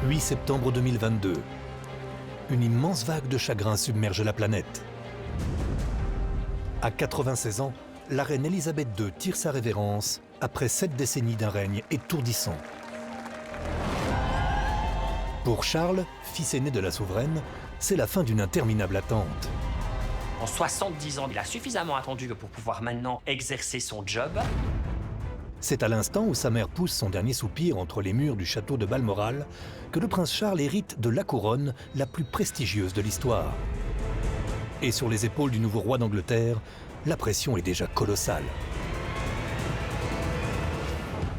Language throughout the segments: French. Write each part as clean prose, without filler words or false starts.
8 septembre 2022. Une immense vague de chagrin submerge la planète. À 96 ans, la reine Elisabeth II tire sa révérence après 7 décennies d'un règne étourdissant. Pour Charles, fils aîné de la souveraine, c'est la fin d'une interminable attente. En 70 ans, il a suffisamment attendu pour pouvoir maintenant exercer son job. C'est à l'instant où sa mère pousse son dernier soupir entre les murs du château de Balmoral que le prince Charles hérite de la couronne la plus prestigieuse de l'histoire. Et sur les épaules du nouveau roi d'Angleterre, la pression est déjà colossale.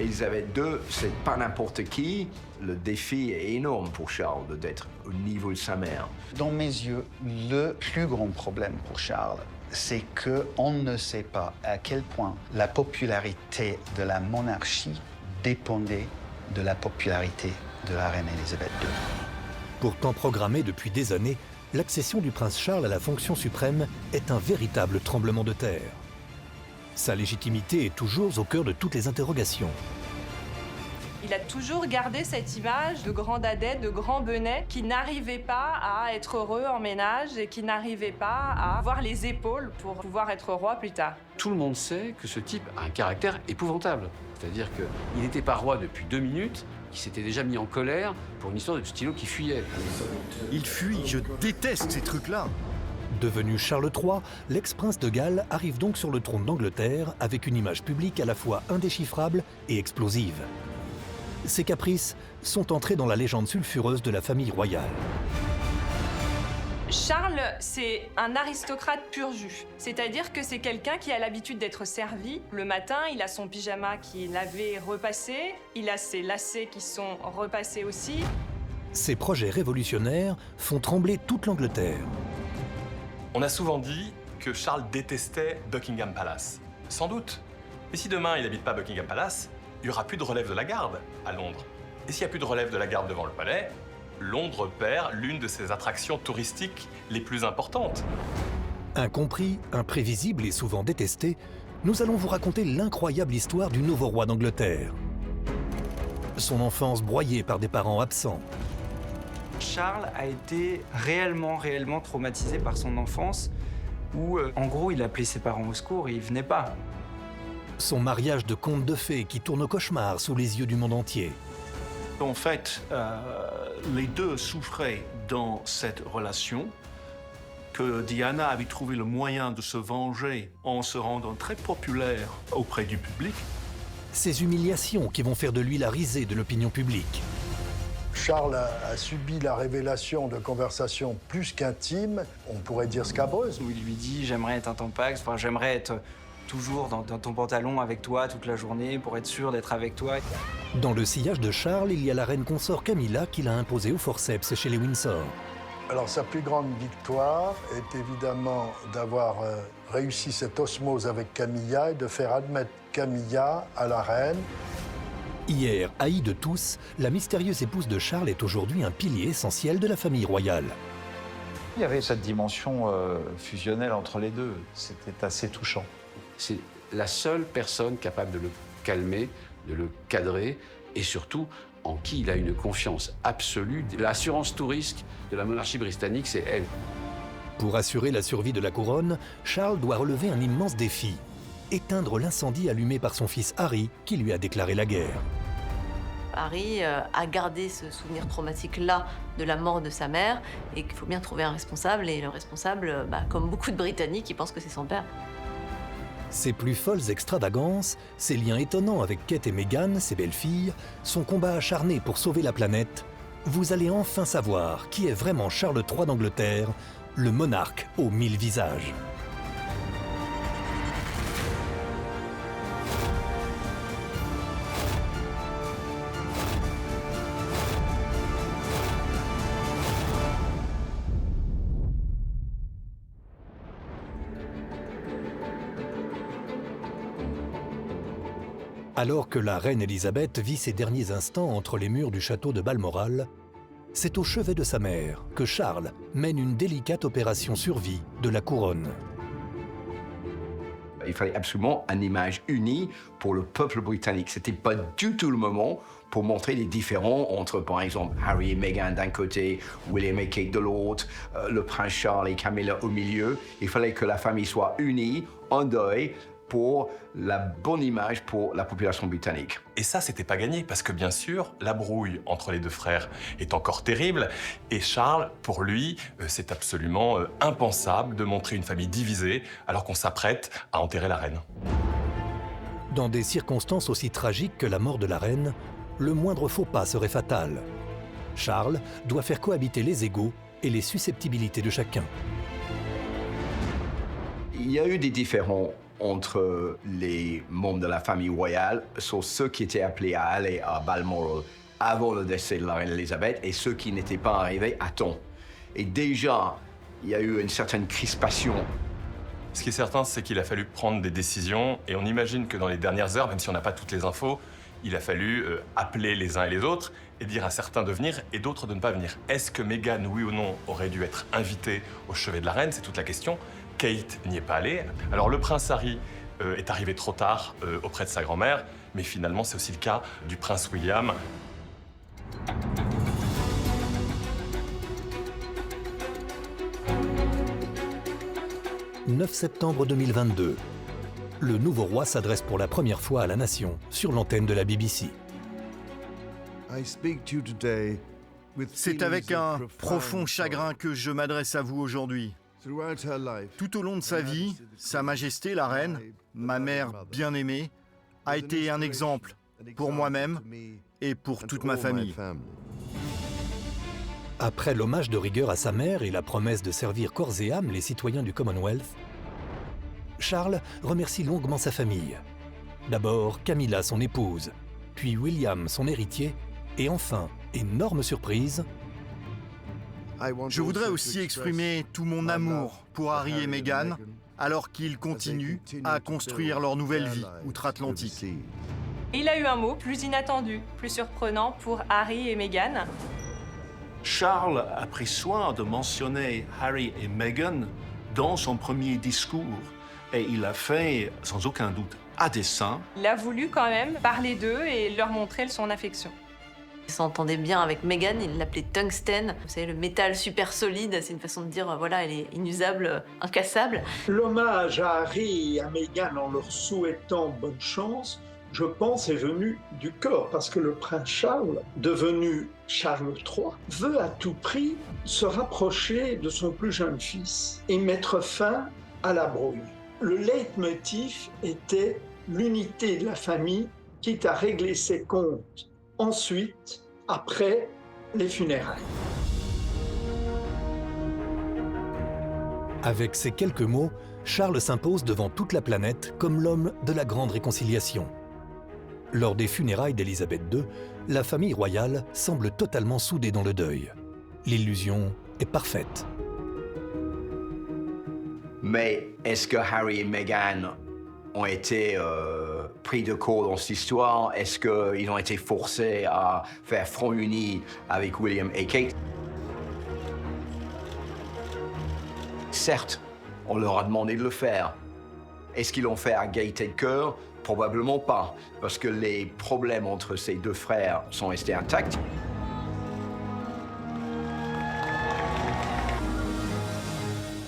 Elisabeth II, c'est pas n'importe qui. Le défi est énorme pour Charles d'être au niveau de sa mère. Dans mes yeux, le plus grand problème pour Charles, c'est qu'on ne sait pas à quel point la popularité de la monarchie dépendait de la popularité de la reine Elisabeth II. Pourtant programmée depuis des années, l'accession du prince Charles à la fonction suprême est un véritable tremblement de terre. Sa légitimité est toujours au cœur de toutes les interrogations. Il a toujours gardé cette image de grand dadais, de grand benet, qui n'arrivait pas à être heureux en ménage et qui n'arrivait pas à avoir les épaules pour pouvoir être roi plus tard. Tout le monde sait que ce type a un caractère épouvantable. C'est-à-dire qu'il n'était pas roi depuis 2 minutes, qu'il s'était déjà mis en colère pour une histoire de stylo qui fuyait. Il fuit, je déteste ces trucs-là. Devenu Charles III, l'ex-prince de Galles arrive donc sur le trône d'Angleterre avec une image publique à la fois indéchiffrable et explosive. Ses caprices sont entrés dans la légende sulfureuse de la famille royale. Charles, c'est un aristocrate pur jus. C'est-à-dire que c'est quelqu'un qui a l'habitude d'être servi. Le matin, il a son pyjama qui est lavé, repassé. Il a ses lacets qui sont repassés aussi. Ses projets révolutionnaires font trembler toute l'Angleterre. On a souvent dit que Charles détestait Buckingham Palace. Sans doute. Mais si demain il n'habite pas Buckingham Palace, il n'y aura plus de relève de la garde à Londres. Et s'il n'y a plus de relève de la garde devant le palais, Londres perd l'une de ses attractions touristiques les plus importantes. Incompris, imprévisible et souvent détesté, nous allons vous raconter l'incroyable histoire du nouveau roi d'Angleterre. Son enfance broyée par des parents absents. Charles a été réellement traumatisé par son enfance où, en gros, il appelait ses parents au secours et ils venaient pas. Son mariage de conte de fées qui tourne au cauchemar sous les yeux du monde entier. En fait, les deux souffraient dans cette relation, que Diana avait trouvé le moyen de se venger en se rendant très populaire auprès du public. Ces humiliations qui vont faire de lui la risée de l'opinion publique. Charles a subi la révélation de conversations plus qu'intimes, on pourrait dire scabreuses. Où il lui dit « j'aimerais être un tampax, enfin j'aimerais être toujours dans ton pantalon avec toi toute la journée pour être sûr d'être avec toi ». Dans le sillage de Charles, il y a la reine consort Camilla qui l'a imposée au forceps chez les Windsor. Alors sa plus grande victoire est évidemment d'avoir réussi cette osmose avec Camilla et de faire admettre Camilla à la reine. Hier, haïe de tous, la mystérieuse épouse de Charles est aujourd'hui un pilier essentiel de la famille royale. Il y avait cette dimension fusionnelle entre les deux. C'était assez touchant. C'est la seule personne capable de le calmer, de le cadrer et surtout en qui il a une confiance absolue. L'assurance tout risque de la monarchie britannique, c'est elle. Pour assurer la survie de la couronne, Charles doit relever un immense défi. Éteindre l'incendie allumé par son fils Harry, qui lui a déclaré la guerre. Harry a gardé ce souvenir traumatique-là de la mort de sa mère et qu'il faut bien trouver un responsable. Et le responsable, comme beaucoup de Britanniques, il pense que c'est son père. Ses plus folles extravagances, ses liens étonnants avec Kate et Meghan, ses belles-filles, son combat acharné pour sauver la planète, vous allez enfin savoir qui est vraiment Charles III d'Angleterre, le monarque aux 1000 visages. Alors que la reine Elisabeth vit ses derniers instants entre les murs du château de Balmoral, c'est au chevet de sa mère que Charles mène une délicate opération survie de la couronne. Il fallait absolument une image unie pour le peuple britannique. Ce n'était pas du tout le moment pour montrer les différends entre, par exemple, Harry et Meghan d'un côté, William et Kate de l'autre, le prince Charles et Camilla au milieu. Il fallait que la famille soit unie, en deuil, pour la bonne image pour la population britannique. Et ça, c'était pas gagné, parce que bien sûr, la brouille entre les deux frères est encore terrible. Et Charles, pour lui, c'est absolument impensable de montrer une famille divisée alors qu'on s'apprête à enterrer la reine. Dans des circonstances aussi tragiques que la mort de la reine, le moindre faux pas serait fatal. Charles doit faire cohabiter les égos et les susceptibilités de chacun. Il y a eu des différends entre les membres de la famille royale sur ceux qui étaient appelés à aller à Balmoral avant le décès de la reine Elisabeth et ceux qui n'étaient pas arrivés à temps. Et déjà, il y a eu une certaine crispation. Ce qui est certain, c'est qu'il a fallu prendre des décisions et on imagine que dans les dernières heures, même si on n'a pas toutes les infos, il a fallu appeler les uns et les autres et dire à certains de venir et d'autres de ne pas venir. Est-ce que Meghan, oui ou non, aurait dû être invitée au chevet de la reine? C'est toute la question. Kate n'y est pas allée. Alors le prince Harry est arrivé trop tard auprès de sa grand-mère, mais finalement c'est aussi le cas du prince William. « 9 septembre 2022. Le nouveau roi s'adresse pour la première fois à la nation sur l'antenne de la BBC. C'est avec un profond chagrin que je m'adresse à vous aujourd'hui. Tout au long de sa vie, Sa Majesté la Reine, ma mère bien-aimée, a été un exemple pour moi-même et pour toute ma famille. » Après l'hommage de rigueur à sa mère et la promesse de servir corps et âme les citoyens du Commonwealth, Charles remercie longuement sa famille. D'abord Camilla, son épouse, puis William, son héritier, et enfin, énorme surprise, je voudrais aussi exprimer tout mon amour pour Harry et Meghan, alors qu'ils continuent à construire leur nouvelle vie outre-Atlantique. Il a eu un mot plus inattendu, plus surprenant pour Harry et Meghan. Charles a pris soin de mentionner Harry et Meghan dans son premier discours. Et il l'a fait, sans aucun doute, à dessein. Il a voulu quand même parler d'eux et leur montrer son affection. Il s'entendait bien avec Meghan, il l'appelait tungstène. Vous savez, le métal super solide, c'est une façon de dire, voilà, elle est inusable, incassable. L'hommage à Harry et à Meghan en leur souhaitant bonne chance, je pense, est venu du cœur, parce que le prince Charles, devenu Charles III, veut à tout prix se rapprocher de son plus jeune fils et mettre fin à la brouille. Le leitmotiv était l'unité de la famille, quitte à régler ses comptes ensuite, après les funérailles. Avec ces quelques mots, Charles s'impose devant toute la planète comme l'homme de la grande réconciliation. Lors des funérailles d'Élisabeth II, la famille royale semble totalement soudée dans le deuil. L'illusion est parfaite. Mais est-ce que Harry et Meghan ont été pris de court dans cette histoire? Est-ce qu'ils ont été forcés à faire front uni avec William et Kate? Certes, on leur a demandé de le faire. Est-ce qu'ils l'ont fait à gaieté de cœur? Probablement pas, parce que les problèmes entre ces deux frères sont restés intacts.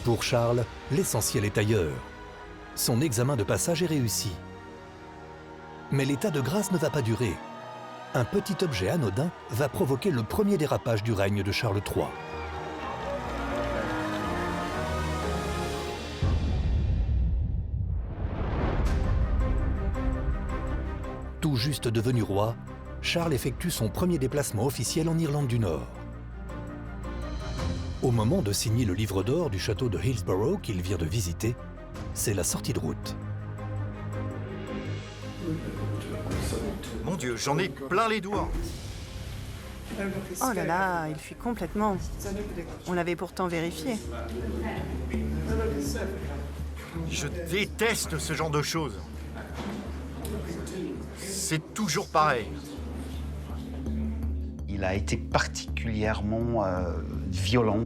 Pour Charles, l'essentiel est ailleurs. Son examen de passage est réussi. Mais l'état de grâce ne va pas durer. Un petit objet anodin va provoquer le premier dérapage du règne de Charles III. Tout juste devenu roi, Charles effectue son premier déplacement officiel en Irlande du Nord. Au moment de signer le livre d'or du château de Hillsborough qu'il vient de visiter, c'est la sortie de route. Mon Dieu, j'en ai plein les doigts. Oh là là, il fuit complètement. On l'avait pourtant vérifié. Je déteste ce genre de choses. C'est toujours pareil. Il a été particulièrement violent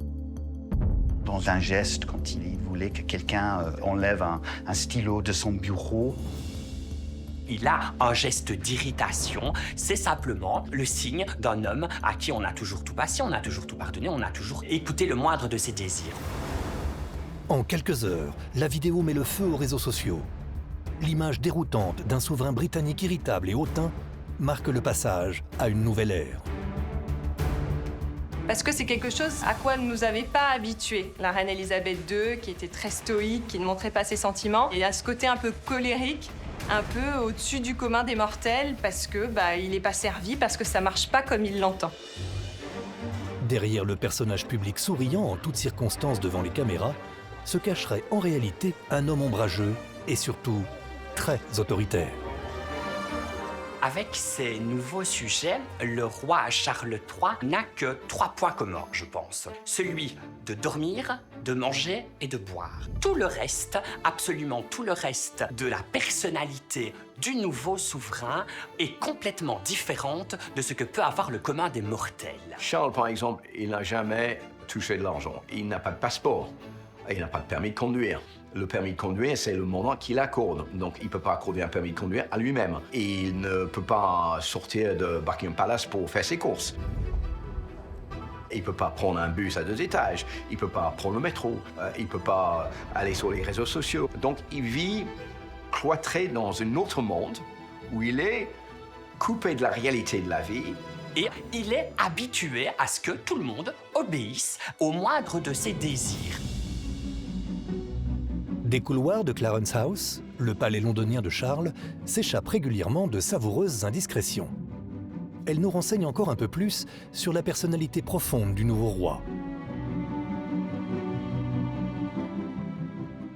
dans un geste quand il voulait que quelqu'un enlève un stylo de son bureau. Il a un geste d'irritation, c'est simplement le signe d'un homme à qui on a toujours tout passé, on a toujours tout pardonné, on a toujours écouté le moindre de ses désirs. En quelques heures, la vidéo met le feu aux réseaux sociaux. L'image déroutante d'un souverain britannique irritable et hautain marque le passage à une nouvelle ère. Parce que c'est quelque chose à quoi ne nous avait pas habitués. La reine Elisabeth II, qui était très stoïque, qui ne montrait pas ses sentiments, et à ce côté un peu colérique, un peu au-dessus du commun des mortels, parce que il n'est pas servi, parce que ça marche pas comme il l'entend. Derrière le personnage public souriant en toutes circonstances devant les caméras, se cacherait en réalité un homme ombrageux et surtout très autoritaire. Avec ces nouveaux sujets, le roi Charles III n'a que 3 points communs, je pense. Celui de dormir, de manger et de boire. Tout le reste, absolument tout le reste de la personnalité du nouveau souverain est complètement différente de ce que peut avoir le commun des mortels. Charles, par exemple, il n'a jamais touché de l'argent. Il n'a pas de passeport. Il n'a pas de permis de conduire. Le permis de conduire, c'est le moment qu'il accorde. Donc, il ne peut pas accorder un permis de conduire à lui-même. Et il ne peut pas sortir de Buckingham Palace pour faire ses courses. Il ne peut pas prendre un bus à 2 étages. Il ne peut pas prendre le métro. Il ne peut pas aller sur les réseaux sociaux. Donc, il vit cloîtré dans un autre monde où il est coupé de la réalité de la vie. Et il est habitué à ce que tout le monde obéisse au moindre de ses désirs. Des couloirs de Clarence House, le palais londonien de Charles, s'échappent régulièrement de savoureuses indiscrétions. Elles nous renseignent encore un peu plus sur la personnalité profonde du nouveau roi.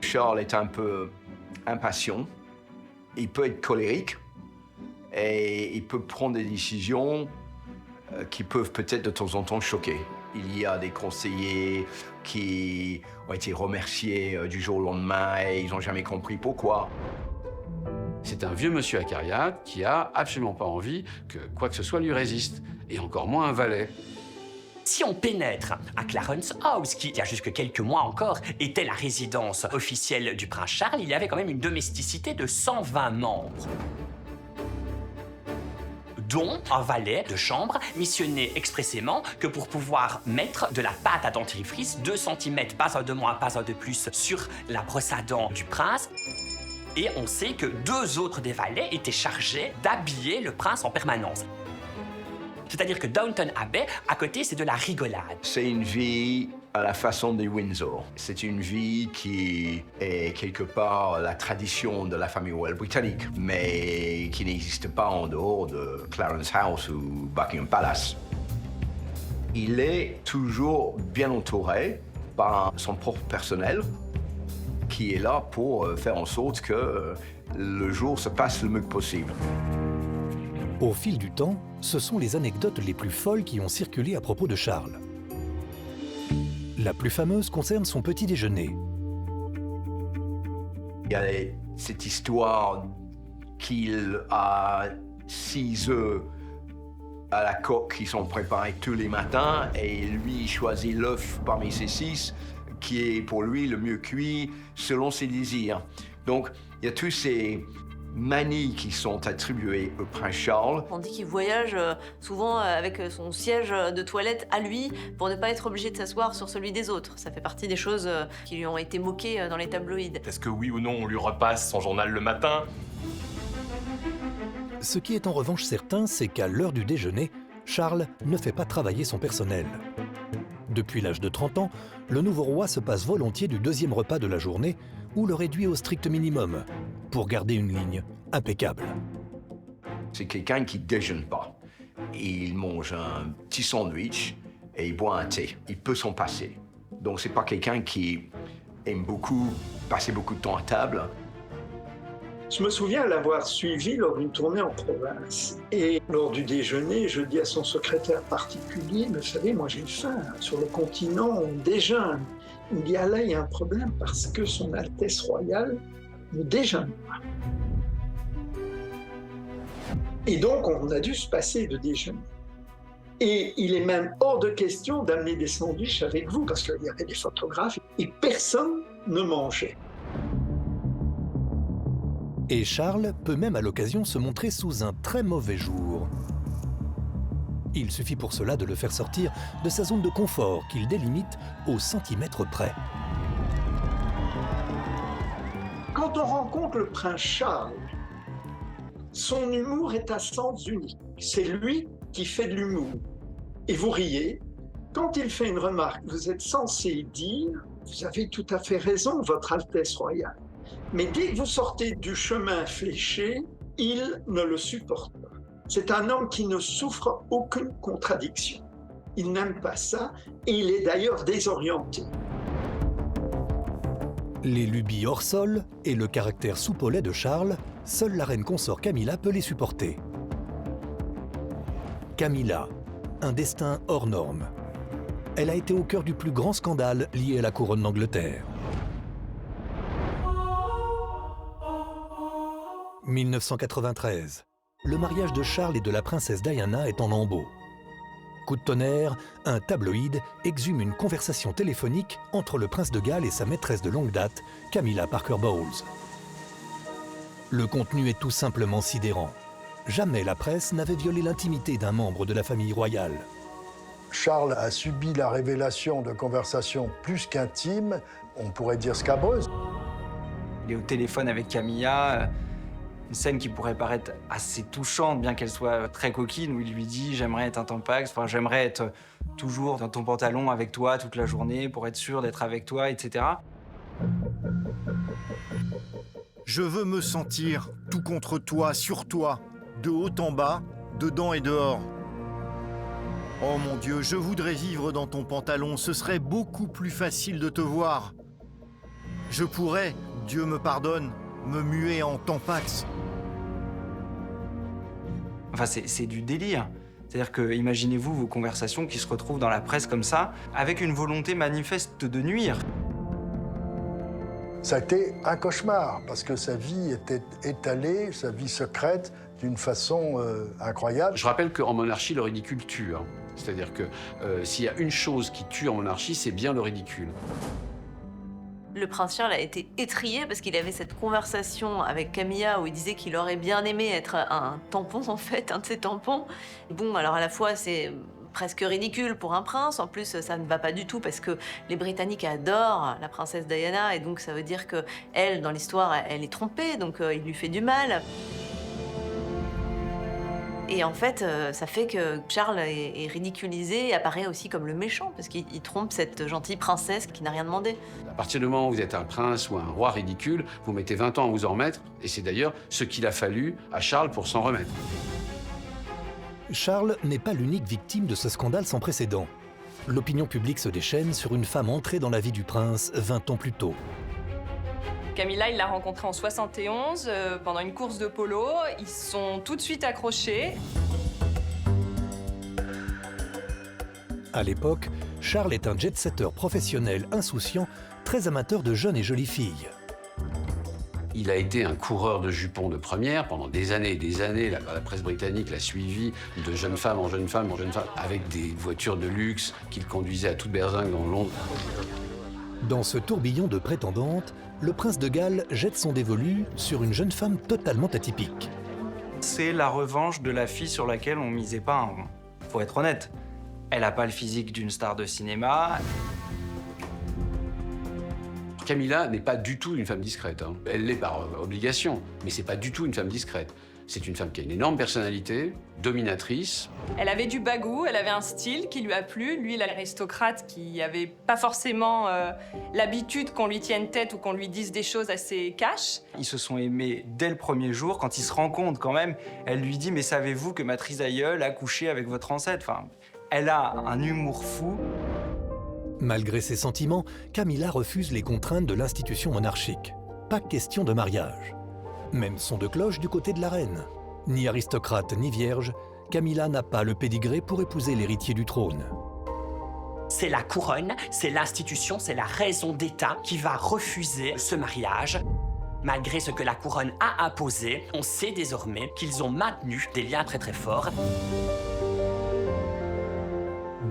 Charles est un peu impatient, il peut être colérique et il peut prendre des décisions qui peuvent peut-être de temps en temps choquer. Il y a des conseillers qui ont été remerciés du jour au lendemain et ils n'ont jamais compris pourquoi. C'est un vieux monsieur acariâtre qui a absolument pas envie que quoi que ce soit lui résiste, et encore moins un valet. Si on pénètre à Clarence House, qui, il y a jusque quelques mois encore, était la résidence officielle du prince Charles, il y avait quand même une domesticité de 120 membres. Dont un valet de chambre missionné expressément que pour pouvoir mettre de la pâte à dentifrice 2 cm, pas un de moins, pas un de plus, sur la brosse à dents du prince. Et on sait que 2 autres des valets étaient chargés d'habiller le prince en permanence. C'est-à-dire que Downton Abbey, à côté, c'est de la rigolade. C'est une vie à la façon des Windsor. C'est une vie qui est quelque part la tradition de la famille royale britannique, mais qui n'existe pas en dehors de Clarence House ou Buckingham Palace. Il est toujours bien entouré par son propre personnel, qui est là pour faire en sorte que le jour se passe le mieux possible. Au fil du temps, ce sont les anecdotes les plus folles qui ont circulé à propos de Charles. La plus fameuse concerne son petit déjeuner. Il y a cette histoire qu'il a 6 œufs à la coque qui sont préparés tous les matins et lui choisit l'œuf parmi ces 6 qui est pour lui le mieux cuit selon ses désirs. Donc, il y a tous ces manies qui sont attribuées au prince Charles. On dit qu'il voyage souvent avec son siège de toilette à lui pour ne pas être obligé de s'asseoir sur celui des autres. Ça fait partie des choses qui lui ont été moquées dans les tabloïds. Est-ce que oui ou non on lui repasse son journal le matin? Ce qui est en revanche certain, c'est qu'à l'heure du déjeuner, Charles ne fait pas travailler son personnel. Depuis l'âge de 30 ans, le nouveau roi se passe volontiers du 2e repas de la journée ou le réduit au strict minimum pour garder une ligne impeccable. C'est quelqu'un qui ne déjeune pas. Il mange un petit sandwich et il boit un thé. Il peut s'en passer. Donc c'est pas quelqu'un qui aime beaucoup passer beaucoup de temps à table. Je me souviens l'avoir suivi lors d'une tournée en province. Et lors du déjeuner, je dis à son secrétaire particulier, « Mais vous savez, moi j'ai faim. Sur le continent, on déjeune. » Il me dit, « Ah là, il y a un problème parce que son Altesse royale ne déjeune pas. » Et donc, on a dû se passer de déjeuner. Et il est même hors de question d'amener des sandwichs avec vous parce qu'il y avait des photographes et personne ne mangeait. Et Charles peut même à l'occasion se montrer sous un très mauvais jour. Il suffit pour cela de le faire sortir de sa zone de confort qu'il délimite au centimètre près. Quand on rencontre le prince Charles, son humour est à sens unique. C'est lui qui fait de l'humour. Et vous riez. Quand il fait une remarque, vous êtes censé dire « Vous avez tout à fait raison, Votre Altesse Royale ». Mais dès que vous sortez du chemin fléché, il ne le supporte pas. C'est un homme qui ne souffre aucune contradiction. Il n'aime pas ça et il est d'ailleurs désorienté. Les lubies hors sol et le caractère soupe au lait de Charles, seule la reine consort Camilla peut les supporter. Camilla, un destin hors norme. Elle a été au cœur du plus grand scandale lié à la couronne d'Angleterre. 1993. Le mariage de Charles et de la princesse Diana est en lambeaux. Coup de tonnerre, un tabloïd exhume une conversation téléphonique entre le prince de Galles et sa maîtresse de longue date, Camilla Parker Bowles. Le contenu est tout simplement sidérant. Jamais la presse n'avait violé l'intimité d'un membre de la famille royale. Charles a subi la révélation de conversations plus qu'intimes, on pourrait dire scabreuses. Il est au téléphone avec Camilla. Une scène qui pourrait paraître assez touchante, bien qu'elle soit très coquine, où il lui dit « J'aimerais être un tampax, enfin, j'aimerais être toujours dans ton pantalon avec toi toute la journée pour être sûr d'être avec toi, etc. » Je veux me sentir tout contre toi, sur toi, de haut en bas, dedans et dehors. Oh mon Dieu, je voudrais vivre dans ton pantalon, ce serait beaucoup plus facile de te voir. Je pourrais, Dieu me pardonne, me muer en tampax. Enfin, c'est du délire. C'est-à-dire que, imaginez-vous vos conversations qui se retrouvent dans la presse comme ça, avec une volonté manifeste de nuire. Ça a été un cauchemar, parce que sa vie était étalée, sa vie secrète, d'une façon incroyable. Je rappelle qu'en monarchie, le ridicule tue. Hein. C'est-à-dire que s'il y a une chose qui tue en monarchie, c'est bien le ridicule. Le prince Charles a été étrillé parce qu'il avait cette conversation avec Camilla où il disait qu'il aurait bien aimé être un tampon, en fait, un de ses tampons. Bon, alors à la fois, c'est presque ridicule pour un prince. En plus, ça ne va pas du tout parce que les Britanniques adorent la princesse Diana et donc ça veut dire que elle, dans l'histoire, elle est trompée, donc il lui fait du mal. Et en fait, ça fait que Charles est ridiculisé et apparaît aussi comme le méchant, parce qu'il trompe cette gentille princesse qui n'a rien demandé. À partir du moment où vous êtes un prince ou un roi ridicule, vous mettez 20 ans à vous en remettre, et c'est d'ailleurs ce qu'il a fallu à Charles pour s'en remettre. Charles n'est pas l'unique victime de ce scandale sans précédent. L'opinion publique se déchaîne sur une femme entrée dans la vie du prince 20 ans plus tôt. Camilla, il l'a rencontrée en 71 pendant une course de polo. Ils sont tout de suite accrochés. À l'époque, Charles est un jet-setter professionnel insouciant, très amateur de jeunes et jolies filles. Il a été un coureur de jupons de première pendant des années et des années. La presse britannique l'a suivi de jeune femme en jeune femme en jeune femme, avec des voitures de luxe qu'il conduisait à toute berzingue dans Londres. Dans ce tourbillon de prétendantes, le prince de Galles jette son dévolu sur une jeune femme totalement atypique. C'est la revanche de la fille sur laquelle on misait pas un rond. Faut être honnête. Elle n'a pas le physique d'une star de cinéma. Camilla n'est pas du tout une femme discrète. Hein. Elle l'est par obligation, mais c'est pas du tout une femme discrète. C'est une femme qui a une énorme personnalité, dominatrice. Elle avait du bagou, elle avait un style qui lui a plu. Lui, l'aristocrate qui n'avait pas forcément l'habitude qu'on lui tienne tête ou qu'on lui dise des choses assez cash. Ils se sont aimés dès le premier jour. Quand ils se rencontrent quand même, elle lui dit « Mais savez-vous que ma trisaïeule a couché avec votre ancêtre ?» Enfin, elle a un humour fou. Malgré ses sentiments, Camilla refuse les contraintes de l'institution monarchique. Pas question de mariage. Même son de cloche du côté de la reine. Ni aristocrate ni vierge, Camilla n'a pas le pédigré pour épouser l'héritier du trône. C'est la couronne, c'est l'institution, c'est la raison d'État qui va refuser ce mariage. Malgré ce que la couronne a imposé, on sait désormais qu'ils ont maintenu des liens très très forts.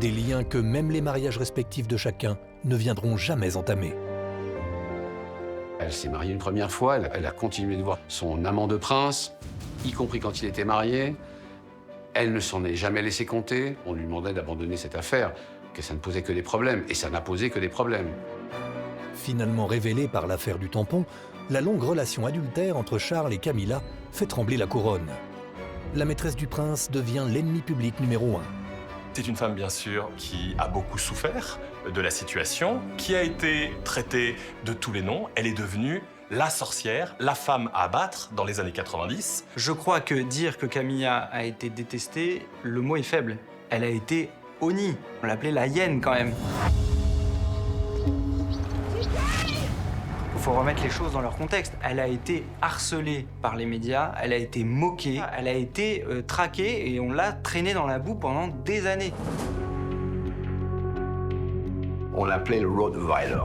Des liens que même les mariages respectifs de chacun ne viendront jamais entamer. Elle s'est mariée une première fois, elle a continué de voir son amant de prince, y compris quand il était marié. Elle ne s'en est jamais laissé compter. On lui demandait d'abandonner cette affaire, que ça ne posait que des problèmes, et ça n'a posé que des problèmes. Finalement révélée par l'affaire du tampon, la longue relation adultère entre Charles et Camilla fait trembler la couronne. La maîtresse du prince devient l'ennemi public numéro 1. C'est une femme, bien sûr, qui a beaucoup souffert de la situation, qui a été traitée de tous les noms. Elle est devenue la sorcière, la femme à abattre dans les années 90. Je crois que dire que Camilla a été détestée, le mot est faible. Elle a été honnie. On l'appelait la hyène, quand même. Il faut remettre les choses dans leur contexte. Elle a été harcelée par les médias, elle a été moquée, elle a été traquée et on l'a traînée dans la boue pendant des années. On l'appelait le Rottweiler.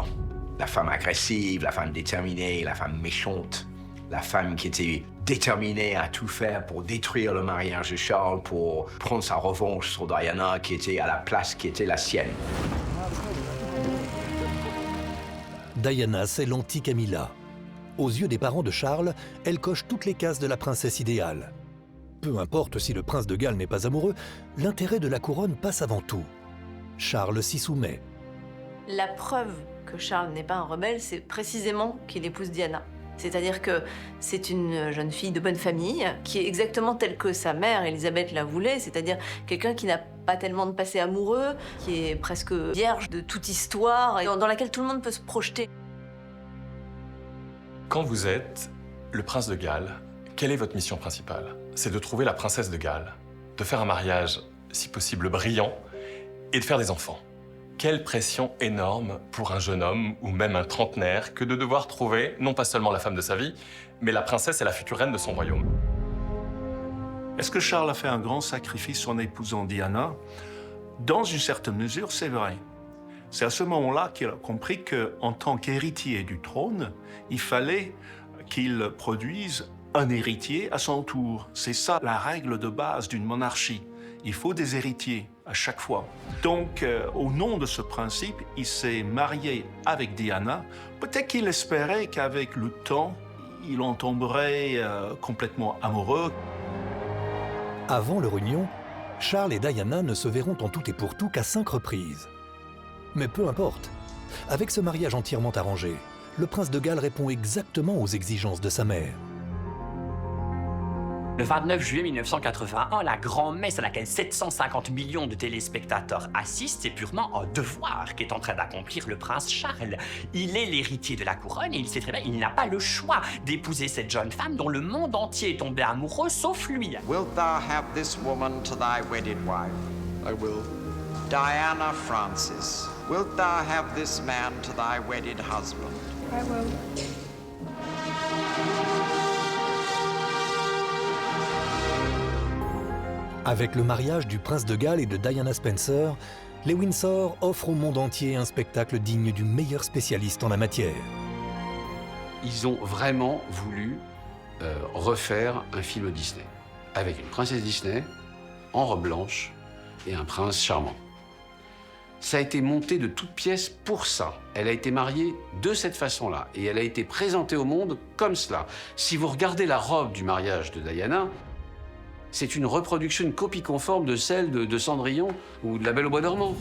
La femme agressive, la femme déterminée, la femme méchante, la femme qui était déterminée à tout faire pour détruire le mariage de Charles, pour prendre sa revanche sur Diana, qui était à la place qui était la sienne. Diana, c'est l'anti-Camilla. Aux yeux des parents de Charles, elle coche toutes les cases de la princesse idéale. Peu importe si le prince de Galles n'est pas amoureux, l'intérêt de la couronne passe avant tout. Charles s'y soumet. La preuve que Charles n'est pas un rebelle, c'est précisément qu'il épouse Diana. C'est-à-dire que c'est une jeune fille de bonne famille, qui est exactement telle que sa mère, Élisabeth, la voulait, c'est-à-dire quelqu'un qui n'a pas tellement de passé amoureux, qui est presque vierge de toute histoire, et dans laquelle tout le monde peut se projeter. Quand vous êtes le prince de Galles, quelle est votre mission principale? C'est de trouver la princesse de Galles, de faire un mariage, si possible, brillant, et de faire des enfants. Quelle pression énorme pour un jeune homme, ou même un trentenaire, que de devoir trouver, non pas seulement la femme de sa vie, mais la princesse et la future reine de son royaume. Est-ce que Charles a fait un grand sacrifice en épousant Diana? Dans une certaine mesure, c'est vrai. C'est à ce moment-là qu'il a compris qu'en tant qu'héritier du trône, il fallait qu'il produise un héritier à son tour. C'est ça la règle de base d'une monarchie. Il faut des héritiers à chaque fois. Donc, au nom de ce principe, il s'est marié avec Diana. Peut-être qu'il espérait qu'avec le temps, il en tomberait complètement amoureux. Avant leur union, Charles et Diana ne se verront en tout et pour tout qu'à 5 reprises. Mais peu importe. Avec ce mariage entièrement arrangé, le prince de Galles répond exactement aux exigences de sa mère. Le 29 juillet 1981, la grand-messe à laquelle 750 millions de téléspectateurs assistent, c'est purement un devoir qu'est en train d'accomplir le prince Charles. Il est l'héritier de la couronne et il sait très bien qu'il n'a pas le choix d'épouser cette jeune femme dont le monde entier est tombé amoureux, sauf lui. Wilt thou have this woman to thy wedded wife? I will. Diana Francis. Wilt thou have this man to thy wedded husband? I will. Avec le mariage du prince de Galles et de Diana Spencer, les Windsor offrent au monde entier un spectacle digne du meilleur spécialiste en la matière. Ils ont vraiment voulu refaire un film Disney, avec une princesse Disney, en robe blanche, et un prince charmant. Ça a été monté de toutes pièces pour ça. Elle a été mariée de cette façon-là, et elle a été présentée au monde comme cela. Si vous regardez la robe du mariage de Diana, c'est une reproduction, une copie conforme de celle de Cendrillon ou de La Belle au bois dormant.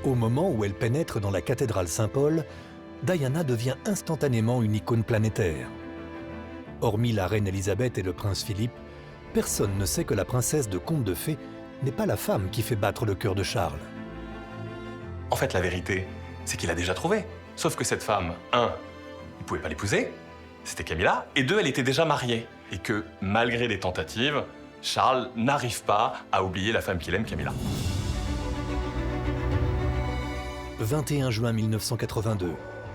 Au moment où elle pénètre dans la cathédrale Saint-Paul, Diana devient instantanément une icône planétaire. Hormis la reine Élisabeth et le prince Philippe, personne ne sait que la princesse de conte de fées n'est pas la femme qui fait battre le cœur de Charles. En fait, la vérité, c'est qu'il a déjà trouvé. Sauf que cette femme, 1, il ne pouvait pas l'épouser, c'était Camilla, et 2, elle était déjà mariée. Et que, malgré des tentatives, Charles n'arrive pas à oublier la femme qu'il aime, Camilla. 21 juin 1982,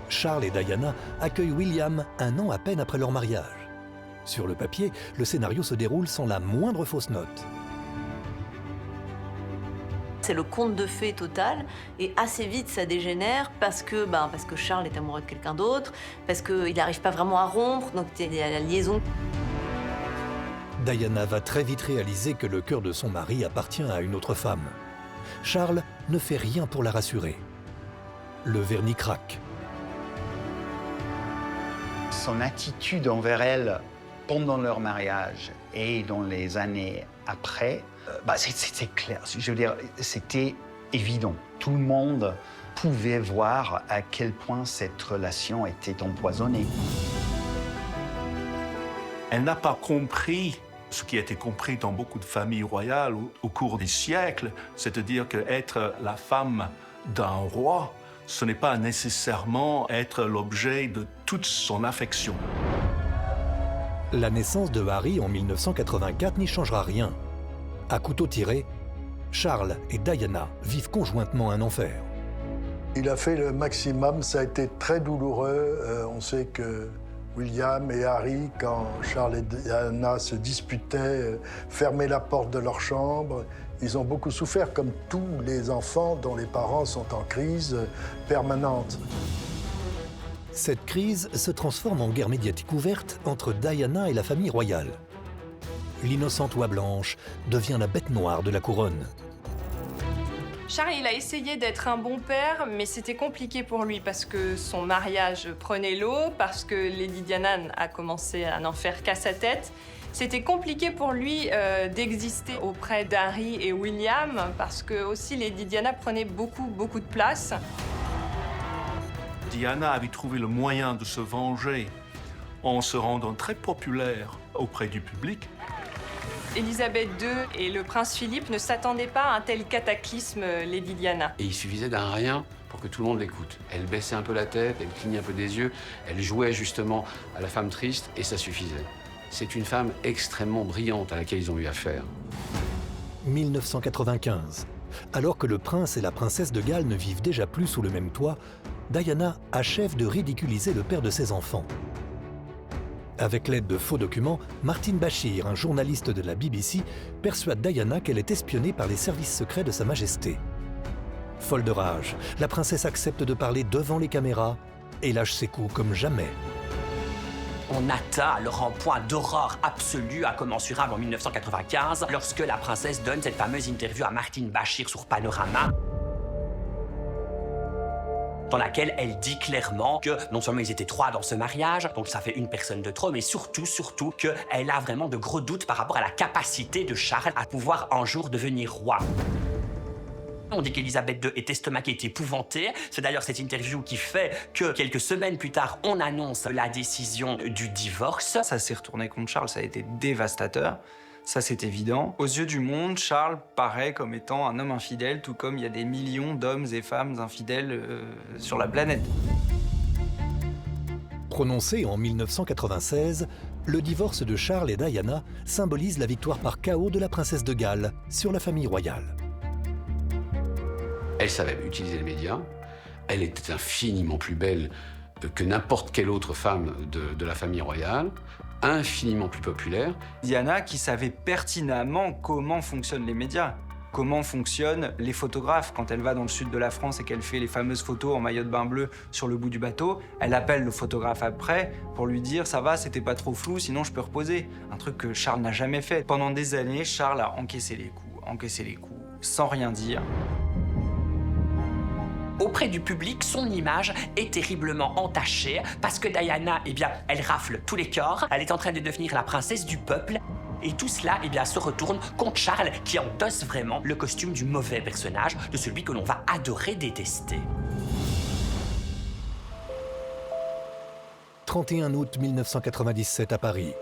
Charles et Diana accueillent William 1 an à peine après leur mariage. Sur le papier, le scénario se déroule sans la moindre fausse note. C'est le conte de fées total, et assez vite ça dégénère parce que Charles est amoureux de quelqu'un d'autre, parce qu'il n'arrive pas vraiment à rompre, donc il y a la liaison. Diana va très vite réaliser que le cœur de son mari appartient à une autre femme. Charles ne fait rien pour la rassurer. Le vernis craque. son attitude envers elle pendant leur mariage et dans les années après, c'était clair. Je veux dire, c'était évident. Tout le monde pouvait voir à quel point cette relation était empoisonnée. Elle n'a pas compris ce qui a été compris dans beaucoup de familles royales au cours des siècles, c'est-à-dire qu'être la femme d'un roi, ce n'est pas nécessairement être l'objet de toute son affection. La naissance de Harry en 1984 n'y changera rien. À couteau tiré, Charles et Diana vivent conjointement un enfer. Il a fait le maximum, ça a été très douloureux. On sait que William et Harry, quand Charles et Diana se disputaient, fermaient la porte de leur chambre. Ils ont beaucoup souffert, comme tous les enfants dont les parents sont en crise permanente. Cette crise se transforme en guerre médiatique ouverte entre Diana et la famille royale. L'innocente oie blanche devient la bête noire de la couronne. Charles, il a essayé d'être un bon père, mais c'était compliqué pour lui parce que son mariage prenait l'eau, parce que Lady Diana a commencé à n'en faire qu'à sa tête. C'était compliqué pour lui d'exister auprès d'Harry et William parce que aussi Lady Diana prenait beaucoup de place. Diana avait trouvé le moyen de se venger en se rendant très populaire auprès du public. Élisabeth II et le prince Philippe ne s'attendaient pas à un tel cataclysme, Lady Diana. Et il suffisait d'un rien pour que tout le monde l'écoute. Elle baissait un peu la tête, elle clignait un peu des yeux, elle jouait justement à la femme triste et ça suffisait. C'est une femme extrêmement brillante à laquelle ils ont eu affaire. 1995. Alors que le prince et la princesse de Galles ne vivent déjà plus sous le même toit, Diana achève de ridiculiser le père de ses enfants. Avec l'aide de faux documents, Martin Bashir, un journaliste de la BBC, persuade Diana qu'elle est espionnée par les services secrets de Sa Majesté. Folle de rage, la princesse accepte de parler devant les caméras et lâche ses coups comme jamais. On atteint alors un point d'horreur absolue, incommensurable en 1995, lorsque la princesse donne cette fameuse interview à Martin Bashir sur Panorama, dans laquelle elle dit clairement que non seulement ils étaient 3 dans ce mariage, donc ça fait une personne de trop, mais surtout qu'elle a vraiment de gros doutes par rapport à la capacité de Charles à pouvoir un jour devenir roi. On dit qu'Élisabeth II est estomaquée, est épouvantée. C'est d'ailleurs cette interview qui fait que quelques semaines plus tard, on annonce la décision du divorce. Ça s'est retourné contre Charles, ça a été dévastateur. Ça, c'est évident. Aux yeux du monde, Charles paraît comme étant un homme infidèle, tout comme il y a des millions d'hommes et femmes infidèles sur la planète. Prononcé en 1996, le divorce de Charles et Diana symbolise la victoire par chaos de la princesse de Galles sur la famille royale. Elle savait utiliser les médias. Elle était infiniment plus belle que n'importe quelle autre femme de la famille royale, infiniment plus populaire. Diana qui savait pertinemment comment fonctionnent les médias, comment fonctionnent les photographes. Quand elle va dans le sud de la France et qu'elle fait les fameuses photos en maillot de bain bleu sur le bout du bateau, elle appelle le photographe après pour lui dire « ça va, c'était pas trop flou, sinon je peux reposer ». Un truc que Charles n'a jamais fait. Pendant des années, Charles a encaissé les coups, sans rien dire. Auprès du public, son image est terriblement entachée parce que Diana, elle rafle tous les corps, elle est en train de devenir la princesse du peuple. Et tout cela, se retourne contre Charles qui endosse vraiment le costume du mauvais personnage, de celui que l'on va adorer détester. 31 août 1997 à Paris.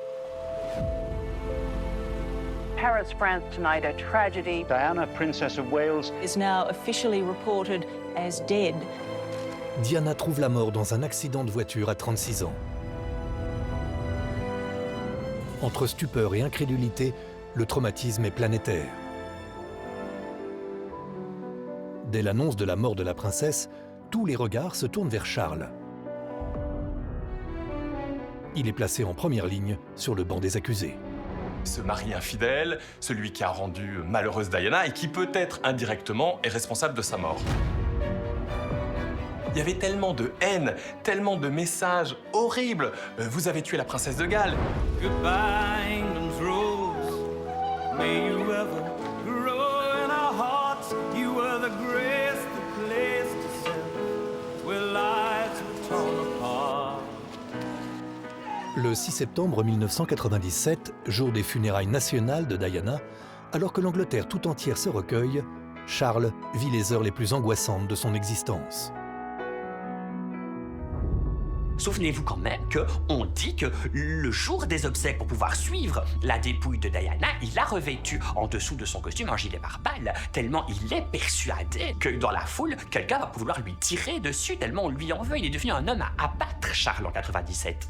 Paris, France tonight, a tragedy. Diana, Princess of Wales, is now officially reported as dead. Diana trouve la mort dans un accident de voiture à 36 ans. Entre stupeur et incrédulité, le traumatisme est planétaire. Dès l'annonce de la mort de la princesse, tous les regards se tournent vers Charles. Il est placé en première ligne sur le banc des accusés. Ce mari infidèle, celui qui a rendu malheureuse Diana et qui peut-être indirectement est responsable de sa mort. Il y avait tellement de haine, tellement de messages horribles. Vous avez tué la princesse de Galles. Goodbye, England's rose. May you ever grow in our hearts. You were the greatest place to sit, where lives were torn apart. Le 6 septembre 1997, jour des funérailles nationales de Diana, alors que l'Angleterre tout entière se recueille, Charles vit les heures les plus angoissantes de son existence. Souvenez-vous quand même qu'on dit que le jour des obsèques, pour pouvoir suivre la dépouille de Diana, il a revêtu en dessous de son costume un gilet pare-balles, tellement il est persuadé que dans la foule, quelqu'un va pouvoir lui tirer dessus, tellement on lui en veut. Il est devenu un homme à abattre, Charles, en 97.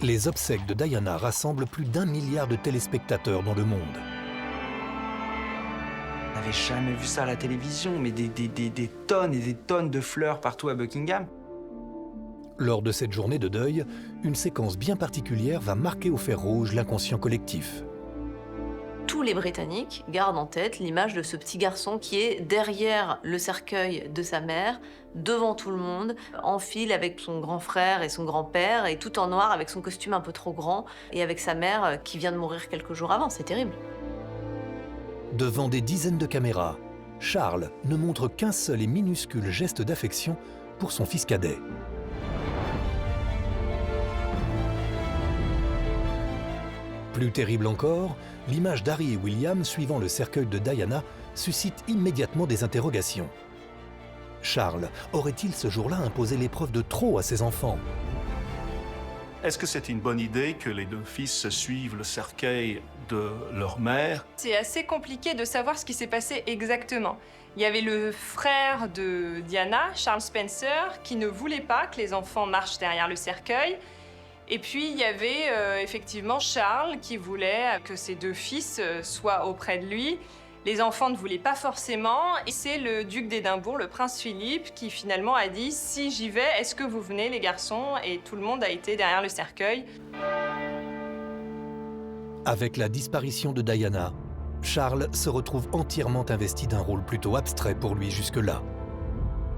Les obsèques de Diana rassemblent plus d'1 milliard de téléspectateurs dans le monde. On n'avait jamais vu ça à la télévision, mais des tonnes et des tonnes de fleurs partout à Buckingham. Lors de cette journée de deuil, une séquence bien particulière va marquer au fer rouge l'inconscient collectif. Tous les Britanniques gardent en tête l'image de ce petit garçon qui est derrière le cercueil de sa mère, devant tout le monde, en file avec son grand frère et son grand-père, et tout en noir avec son costume un peu trop grand, et avec sa mère qui vient de mourir quelques jours avant. C'est terrible. Devant des dizaines de caméras, Charles ne montre qu'un seul et minuscule geste d'affection pour son fils cadet. Plus terrible encore, l'image d'Harry et William suivant le cercueil de Diana suscite immédiatement des interrogations. Charles aurait-il ce jour-là imposé l'épreuve de trop à ses enfants? Est-ce que c'est une bonne idée que les deux fils suivent le cercueil de leur mère? C'est assez compliqué de savoir ce qui s'est passé exactement. Il y avait le frère de Diana, Charles Spencer, qui ne voulait pas que les enfants marchent derrière le cercueil. Et puis, il y avait effectivement Charles qui voulait que ses deux fils soient auprès de lui. Les enfants ne voulaient pas forcément. Et c'est le duc d'Édimbourg, le prince Philippe, qui finalement a dit « Si j'y vais, est-ce que vous venez les garçons ?» Et tout le monde a été derrière le cercueil. Avec la disparition de Diana, Charles se retrouve entièrement investi d'un rôle plutôt abstrait pour lui jusque-là.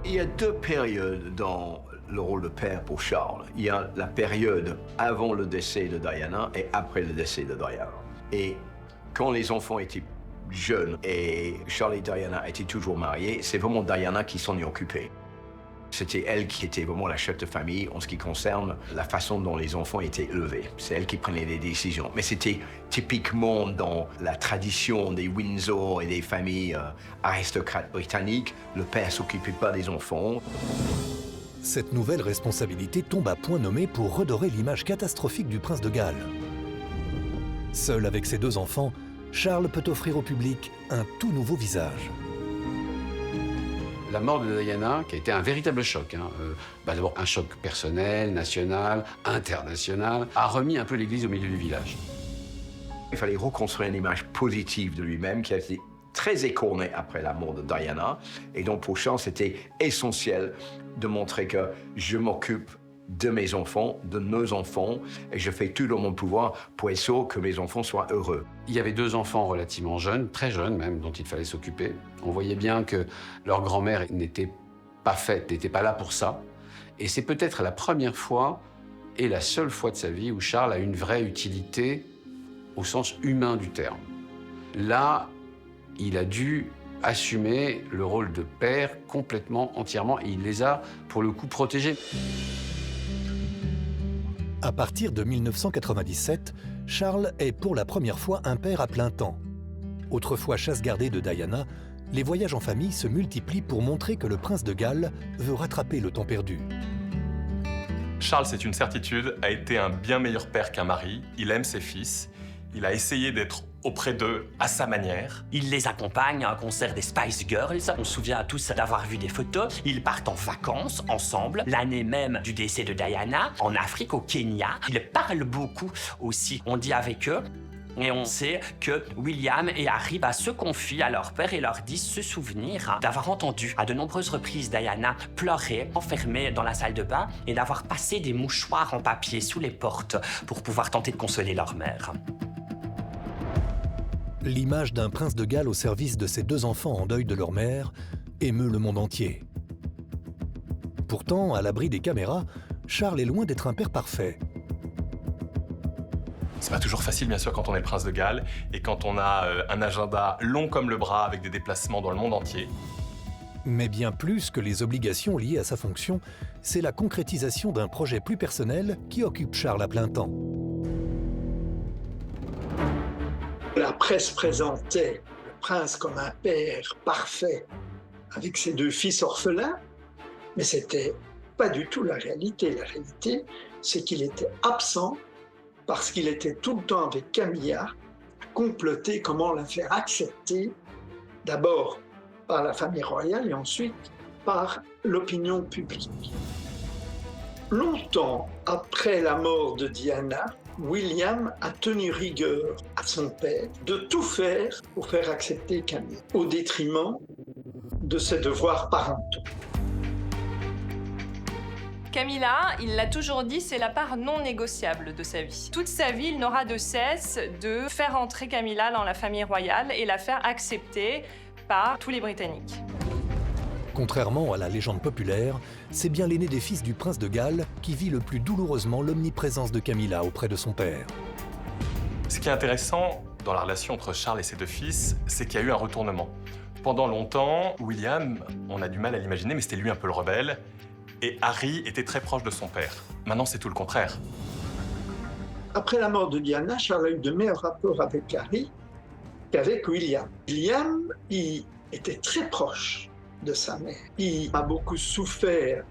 Il y a deux périodes dans le rôle de père pour Charles. Il y a la période avant le décès de Diana et après le décès de Diana. Et quand les enfants étaient jeunes et Charles et Diana étaient toujours mariés, c'est vraiment Diana qui s'en est occupée. C'était elle qui était vraiment la chef de famille en ce qui concerne la façon dont les enfants étaient élevés. C'est elle qui prenait les décisions. Mais c'était typiquement dans la tradition des Windsor et des familles aristocrates britanniques. Le père ne s'occupait pas des enfants. Cette nouvelle responsabilité tombe à point nommé pour redorer l'image catastrophique du prince de Galles. Seul avec ses deux enfants, Charles peut offrir au public un tout nouveau visage. La mort de Diana, qui a été un véritable choc, d'abord un choc personnel, national, international, a remis un peu l'église au milieu du village. Il fallait reconstruire une image positive de lui-même qui a été très écornée après la mort de Diana. Et donc pour Charles, c'était essentiel de montrer que je m'occupe de mes enfants, de nos enfants, et je fais tout dans mon pouvoir pour être sûr que mes enfants soient heureux. Il y avait deux enfants relativement jeunes, très jeunes même, dont il fallait s'occuper. On voyait bien que leur grand-mère n'était pas faite, n'était pas là pour ça. Et c'est peut-être la première fois et la seule fois de sa vie où Charles a une vraie utilité au sens humain du terme. Là, il a dû assumer le rôle de père complètement, entièrement, et il les a, pour le coup, protégés. À partir de 1997, Charles est pour la première fois un père à plein temps. Autrefois chasse gardée de Diana, les voyages en famille se multiplient pour montrer que le prince de Galles veut rattraper le temps perdu. Charles, c'est une certitude, a été un bien meilleur père qu'un mari. Il aime ses fils. Il a essayé d'être auprès d'eux à sa manière. Il les accompagne à un concert des Spice Girls. On se souvient tous d'avoir vu des photos. Ils partent en vacances ensemble, l'année même du décès de Diana, en Afrique, au Kenya. Ils parlent beaucoup aussi. On dit avec eux. Et on sait que William et Harry se confient à leur père et leur disent se souvenir d'avoir entendu à de nombreuses reprises Diana pleurer, enfermée dans la salle de bain, et d'avoir passé des mouchoirs en papier sous les portes pour pouvoir tenter de consoler leur mère. L'image d'un prince de Galles au service de ses deux enfants en deuil de leur mère émeut le monde entier. Pourtant, à l'abri des caméras, Charles est loin d'être un père parfait. C'est pas toujours facile, bien sûr, quand on est le prince de Galles et quand on a un agenda long comme le bras avec des déplacements dans le monde entier. Mais bien plus que les obligations liées à sa fonction, c'est la concrétisation d'un projet plus personnel qui occupe Charles à plein temps. La presse présentait le prince comme un père parfait avec ses 2 fils orphelins, mais c'était pas du tout la réalité. La réalité, c'est qu'il était absent parce qu'il était tout le temps avec Camilla, à comploter comment la faire accepter, d'abord par la famille royale et ensuite par l'opinion publique. Longtemps après la mort de Diana, William a tenu rigueur à son père de tout faire pour faire accepter Camilla, au détriment de ses devoirs parentaux. Camilla, il l'a toujours dit, c'est la part non négociable de sa vie. Toute sa vie, il n'aura de cesse de faire entrer Camilla dans la famille royale et la faire accepter par tous les Britanniques. Contrairement à la légende populaire, c'est bien l'aîné des fils du prince de Galles qui vit le plus douloureusement l'omniprésence de Camilla auprès de son père. Ce qui est intéressant dans la relation entre Charles et ses 2 fils, c'est qu'il y a eu un retournement. Pendant longtemps, William, on a du mal à l'imaginer, mais c'était lui un peu le rebelle. Et Harry était très proche de son père. Maintenant, c'est tout le contraire. Après la mort de Diana, Charles a eu de meilleurs rapports avec Harry qu'avec William. William, il était très proche de sa mère. Il a beaucoup souffert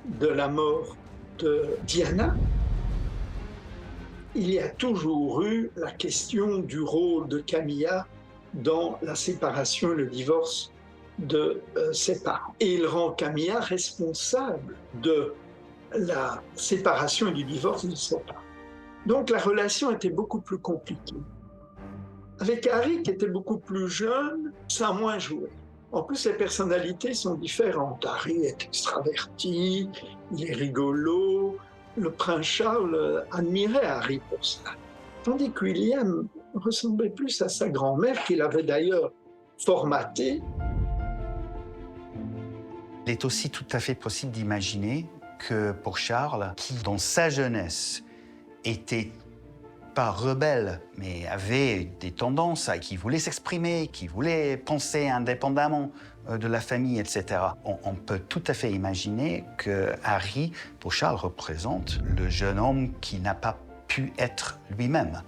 de la mort de Diana. Il y a toujours eu la question du rôle de Camilla dans la séparation et le divorce de ses parents. Et il rend Camilla responsable de la séparation et du divorce de ses parents. Donc la relation était beaucoup plus compliquée. Avec Harry, qui était beaucoup plus jeune, ça a moins joué. En plus, les personnalités sont différentes. Harry est extraverti, il est rigolo. Le prince Charles admirait Harry pour ça. Tandis que William ressemblait plus à sa grand-mère, qu'il avait d'ailleurs formatée. Il est aussi tout à fait possible d'imaginer que pour Charles, qui dans sa jeunesse était pas rebelle, mais avait des tendances, qui voulait s'exprimer, qui voulait penser indépendamment de la famille, etc. On peut tout à fait imaginer que Harry, pour Charles, représente le jeune homme qui n'a pas pu être lui-même.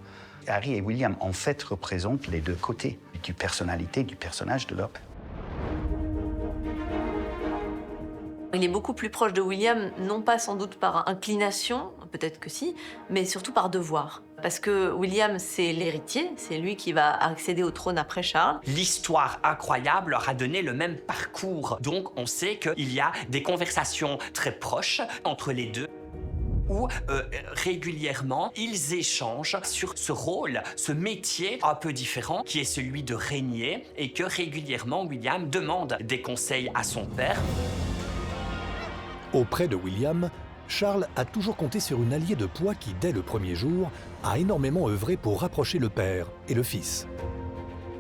Harry et William, en fait, représentent les 2 côtés du personnalité, du personnage de leur père. Il est beaucoup plus proche de William, non pas sans doute par inclination, peut-être que si, mais surtout par devoir. Parce que William, c'est l'héritier, c'est lui qui va accéder au trône après Charles. L'histoire incroyable leur a donné le même parcours. Donc on sait qu'il y a des conversations très proches entre les 2. Où régulièrement, ils échangent sur ce rôle, ce métier un peu différent qui est celui de régner et que régulièrement William demande des conseils à son père. Auprès de William, Charles a toujours compté sur une alliée de poids qui, dès le premier jour, a énormément œuvré pour rapprocher le père et le fils.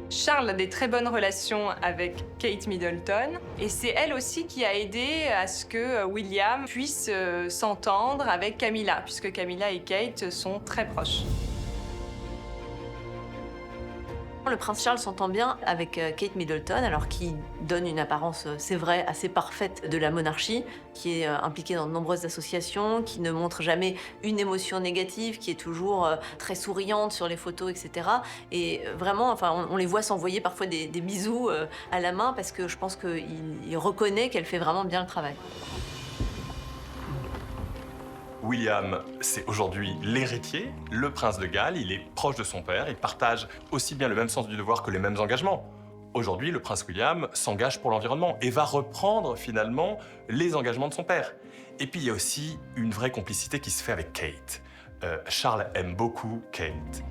Charles a des très bonnes relations avec Kate Middleton et c'est elle aussi qui a aidé à ce que William puisse s'entendre avec Camilla, puisque Camilla et Kate sont très proches. Le prince Charles s'entend bien avec Kate Middleton, alors qui donne une apparence, c'est vrai, assez parfaite de la monarchie, qui est impliquée dans de nombreuses associations, qui ne montre jamais une émotion négative, qui est toujours très souriante sur les photos, etc. Et vraiment, enfin, on les voit s'envoyer parfois des bisous à la main parce que je pense qu'il reconnaît qu'elle fait vraiment bien le travail. William, c'est aujourd'hui l'héritier, le prince de Galles, il est proche de son père, il partage aussi bien le même sens du devoir que les mêmes engagements. Aujourd'hui, le prince William s'engage pour l'environnement et va reprendre finalement les engagements de son père. Et puis il y a aussi une vraie complicité qui se fait avec Kate. Charles aime beaucoup Kate.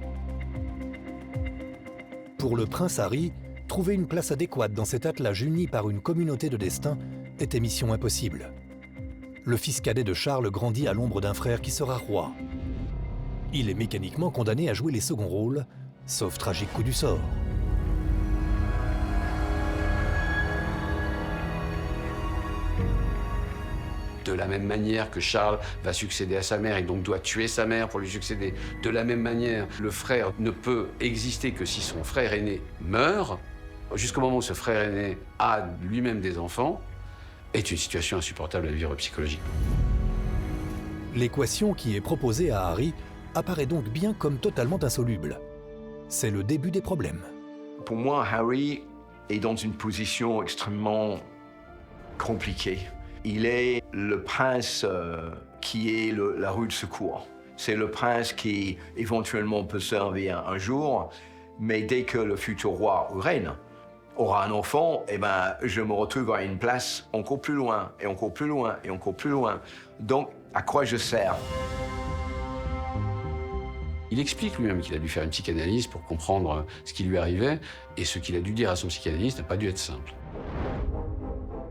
Pour le prince Harry, trouver une place adéquate dans cet attelage uni par une communauté de destin était mission impossible. Le fils cadet de Charles grandit à l'ombre d'un frère qui sera roi. Il est mécaniquement condamné à jouer les seconds rôles, sauf tragique coup du sort. De la même manière que Charles va succéder à sa mère et donc doit tuer sa mère pour lui succéder, de la même manière, le frère ne peut exister que si son frère aîné meurt. jusqu'au moment où ce frère aîné a lui-même des enfants, est une situation insupportable à vivre psychologiquement. L'équation qui est proposée à Harry apparaît donc bien comme totalement insoluble. C'est le début des problèmes. Pour moi, Harry est dans une position extrêmement compliquée. Il est le prince qui est la roue de secours. C'est le prince qui éventuellement peut servir un jour, mais dès que le futur roi ou reine aura un enfant, eh ben, je me retrouve à une place encore plus loin, et encore plus loin, et encore plus loin. Donc, à quoi je sers? Il explique lui-même qu'il a dû faire une psychanalyse pour comprendre ce qui lui arrivait, et ce qu'il a dû dire à son psychanalyste n'a pas dû être simple.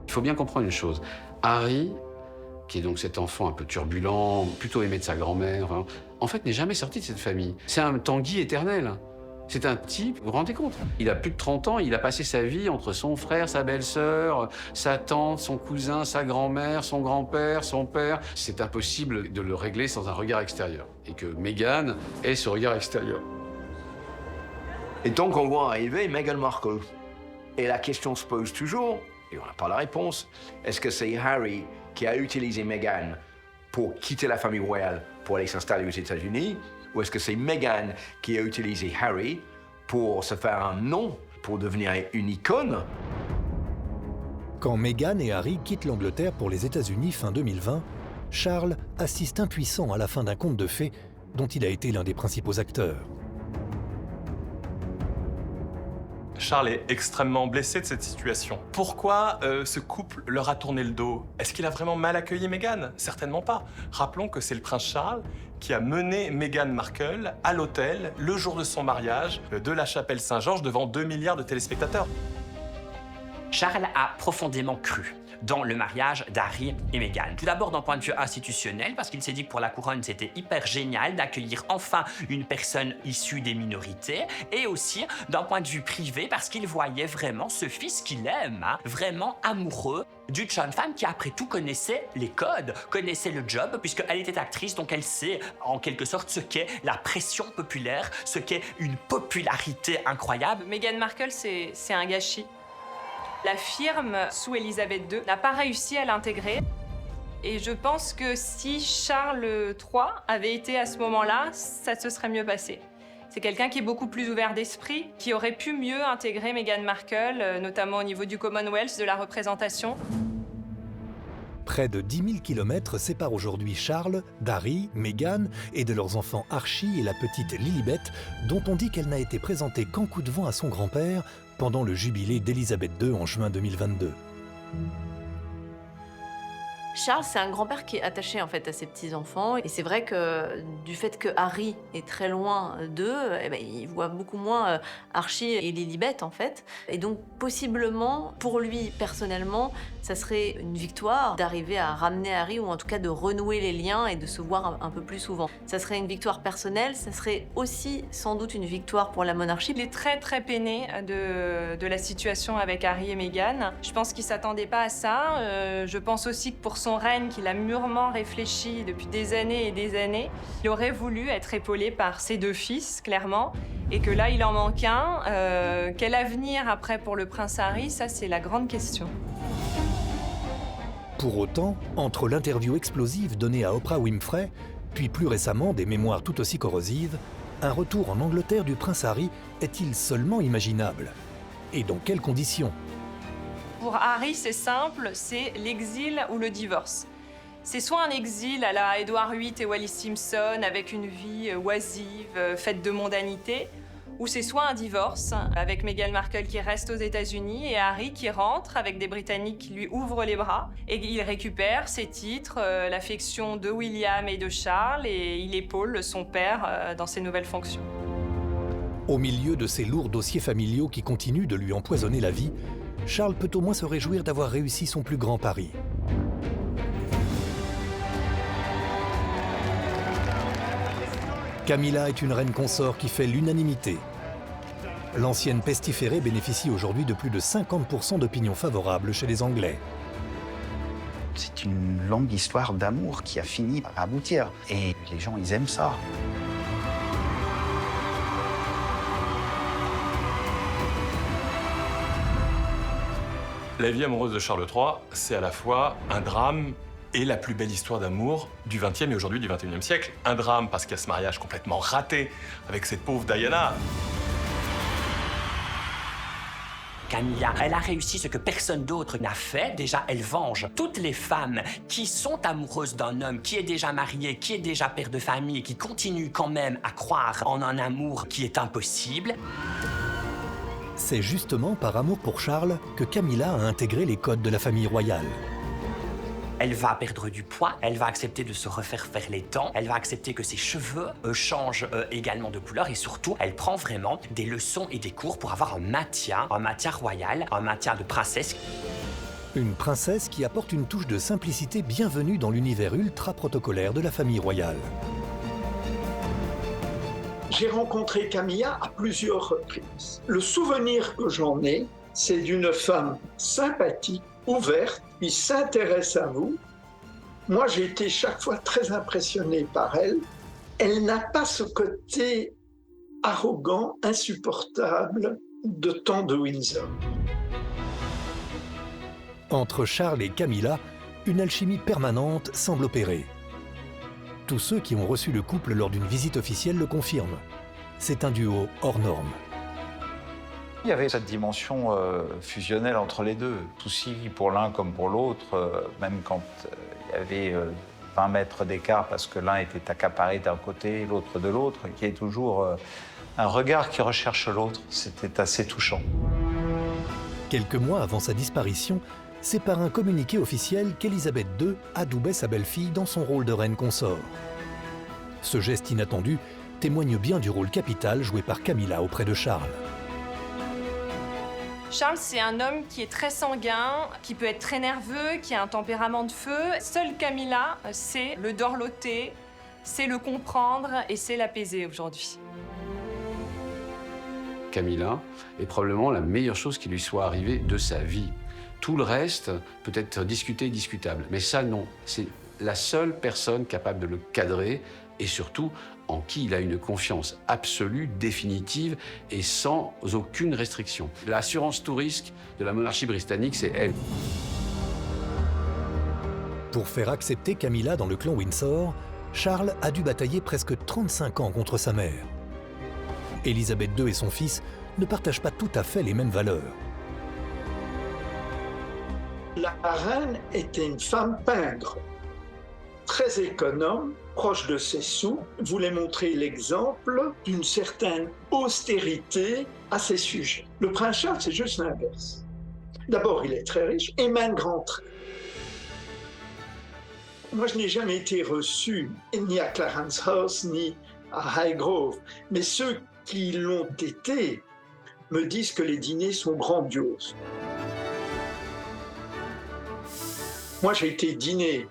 Il faut bien comprendre une chose. Harry, qui est donc cet enfant un peu turbulent, plutôt aimé de sa grand-mère, en fait n'est jamais sorti de cette famille. C'est un Tanguy éternel. C'est un type, vous vous rendez compte? Il a plus de 30 ans, il a passé sa vie entre son frère, sa belle-sœur, sa tante, son cousin, sa grand-mère, son grand-père, son père. C'est impossible de le régler sans un regard extérieur. Et que Meghan ait ce regard extérieur. Et donc on voit arriver Meghan Markle. Et la question se pose toujours, et on n'a pas la réponse, est-ce que c'est Harry qui a utilisé Meghan pour quitter la famille royale pour aller s'installer aux États-Unis, ou est-ce que c'est Meghan qui a utilisé Harry pour se faire un nom, pour devenir une icône? Quand Meghan et Harry quittent l'Angleterre pour les États-Unis fin 2020, Charles assiste impuissant à la fin d'un conte de fées dont il a été l'un des principaux acteurs. Charles est extrêmement blessé de cette situation. Pourquoi ce couple leur a tourné le dos? Est-ce qu'il a vraiment mal accueilli Meghan? Certainement pas. Rappelons que c'est le prince Charles qui a mené Meghan Markle à l'hôtel le jour de son mariage de la chapelle Saint-Georges devant 2 milliards de téléspectateurs. Charles a profondément cru dans le mariage d'Harry et Meghan. Tout d'abord d'un point de vue institutionnel, parce qu'il s'est dit que pour la couronne, c'était hyper génial d'accueillir enfin une personne issue des minorités, et aussi d'un point de vue privé, parce qu'il voyait vraiment ce fils qu'il aime, vraiment amoureux d'une jeune femme qui, après tout, connaissait les codes, connaissait le job, puisqu'elle était actrice, donc elle sait, en quelque sorte, ce qu'est la pression populaire, ce qu'est une popularité incroyable. Meghan Markle, c'est un gâchis. La firme, sous Élisabeth II, n'a pas réussi à l'intégrer. Et je pense que si Charles III avait été à ce moment-là, ça se serait mieux passé. C'est quelqu'un qui est beaucoup plus ouvert d'esprit, qui aurait pu mieux intégrer Meghan Markle, notamment au niveau du Commonwealth, de la représentation. Près de 10 000 kilomètres séparent aujourd'hui Charles, d'Harry, Meghan et de leurs enfants Archie et la petite Lilibet, dont on dit qu'elle n'a été présentée qu'en coup de vent à son grand-père pendant le jubilé d'Élisabeth II en juin 2022. Charles, c'est un grand-père qui est attaché en fait à ses petits-enfants. Et c'est vrai que du fait que Harry est très loin d'eux, eh ben, il voit beaucoup moins Archie et Lilibet en fait. Et donc possiblement, pour lui personnellement, ça serait une victoire d'arriver à ramener Harry, ou en tout cas de renouer les liens et de se voir un peu plus souvent. Ça serait une victoire personnelle, ça serait aussi sans doute une victoire pour la monarchie. Il est très très peiné de la situation avec Harry et Meghan. Je pense qu'il ne s'attendait pas à ça. Je pense aussi que pour son règne, qu'il a mûrement réfléchi depuis des années et des années, il aurait voulu être épaulé par ses 2 fils, clairement, et que là, il en manque un. Quel avenir après pour le prince Harry? Ça, c'est la grande question. Pour autant, entre l'interview explosive donnée à Oprah Winfrey, puis plus récemment des mémoires tout aussi corrosives, un retour en Angleterre du prince Harry est-il seulement imaginable? Et dans quelles conditions? Pour Harry, c'est simple, c'est l'exil ou le divorce. C'est soit un exil à la Édouard VIII et Wallis Simpson avec une vie oisive, faite de mondanité, ou c'est soit un divorce avec Meghan Markle qui reste aux États-Unis et Harry qui rentre avec des Britanniques qui lui ouvrent les bras, et il récupère ses titres, l'affection de William et de Charles, et il épaule son père dans ses nouvelles fonctions. Au milieu de ces lourds dossiers familiaux qui continuent de lui empoisonner la vie, Charles peut au moins se réjouir d'avoir réussi son plus grand pari. Camilla est une reine consort qui fait l'unanimité. L'ancienne pestiférée bénéficie aujourd'hui de plus de 50% d'opinions favorables chez les Anglais. C'est une longue histoire d'amour qui a fini par aboutir. Et les gens, ils aiment ça. La vie amoureuse de Charles III, c'est à la fois un drame et la plus belle histoire d'amour du XXe et aujourd'hui du XXIe siècle. Un drame parce qu'il y a ce mariage complètement raté avec cette pauvre Diana. Camilla, elle a réussi ce que personne d'autre n'a fait. Déjà, elle venge toutes les femmes qui sont amoureuses d'un homme qui est déjà marié, qui est déjà père de famille, qui continue quand même à croire en un amour qui est impossible. C'est justement par amour pour Charles que Camilla a intégré les codes de la famille royale. Elle va perdre du poids, elle va accepter de se refaire faire les dents, elle va accepter que ses cheveux changent également de couleur et surtout, elle prend vraiment des leçons et des cours pour avoir un maintien royal, un maintien de princesse. Une princesse qui apporte une touche de simplicité bienvenue dans l'univers ultra protocolaire de la famille royale. J'ai rencontré Camilla à plusieurs reprises. Le souvenir que j'en ai, c'est d'une femme sympathique, ouverte, qui s'intéresse à vous. Moi, j'ai été chaque fois très impressionné par elle. Elle n'a pas ce côté arrogant, insupportable de temps de Windsor. Entre Charles et Camilla, une alchimie permanente semble opérer. Tous ceux qui ont reçu le couple lors d'une visite officielle le confirment. C'est un duo hors norme. Il y avait cette dimension fusionnelle entre les deux. Souci pour l'un comme pour l'autre, même quand il y avait 20 mètres d'écart parce que l'un était accaparé d'un côté, l'autre de l'autre, qui est toujours un regard qui recherche l'autre. C'était assez touchant. Quelques mois avant sa disparition, c'est par un communiqué officiel qu'Élisabeth II adoubait sa belle-fille dans son rôle de reine consort. Ce geste inattendu témoigne bien du rôle capital joué par Camilla auprès de Charles. Charles, c'est un homme qui est très sanguin, qui peut être très nerveux, qui a un tempérament de feu. Seule Camilla, c'est le dorloter, c'est le comprendre et c'est l'apaiser aujourd'hui. Camilla est probablement la meilleure chose qui lui soit arrivée de sa vie. Tout le reste peut être discuté et discutable, mais ça non. C'est la seule personne capable de le cadrer et surtout en qui il a une confiance absolue, définitive et sans aucune restriction. L'assurance tout risque de la monarchie britannique, c'est elle. Pour faire accepter Camilla dans le clan Windsor, Charles a dû batailler presque 35 ans contre sa mère. Élisabeth II et son fils ne partagent pas tout à fait les mêmes valeurs. La reine était une femme pingre, très économe, proche de ses sous, voulait montrer l'exemple d'une certaine austérité à ses sujets. Le prince Charles, c'est juste l'inverse. D'abord, il est très riche et main grand trait. Moi, je n'ai jamais été reçu ni à Clarence House ni à Highgrove, mais ceux qui l'ont été me disent que les dîners sont grandioses. Moi, j'ai été dîner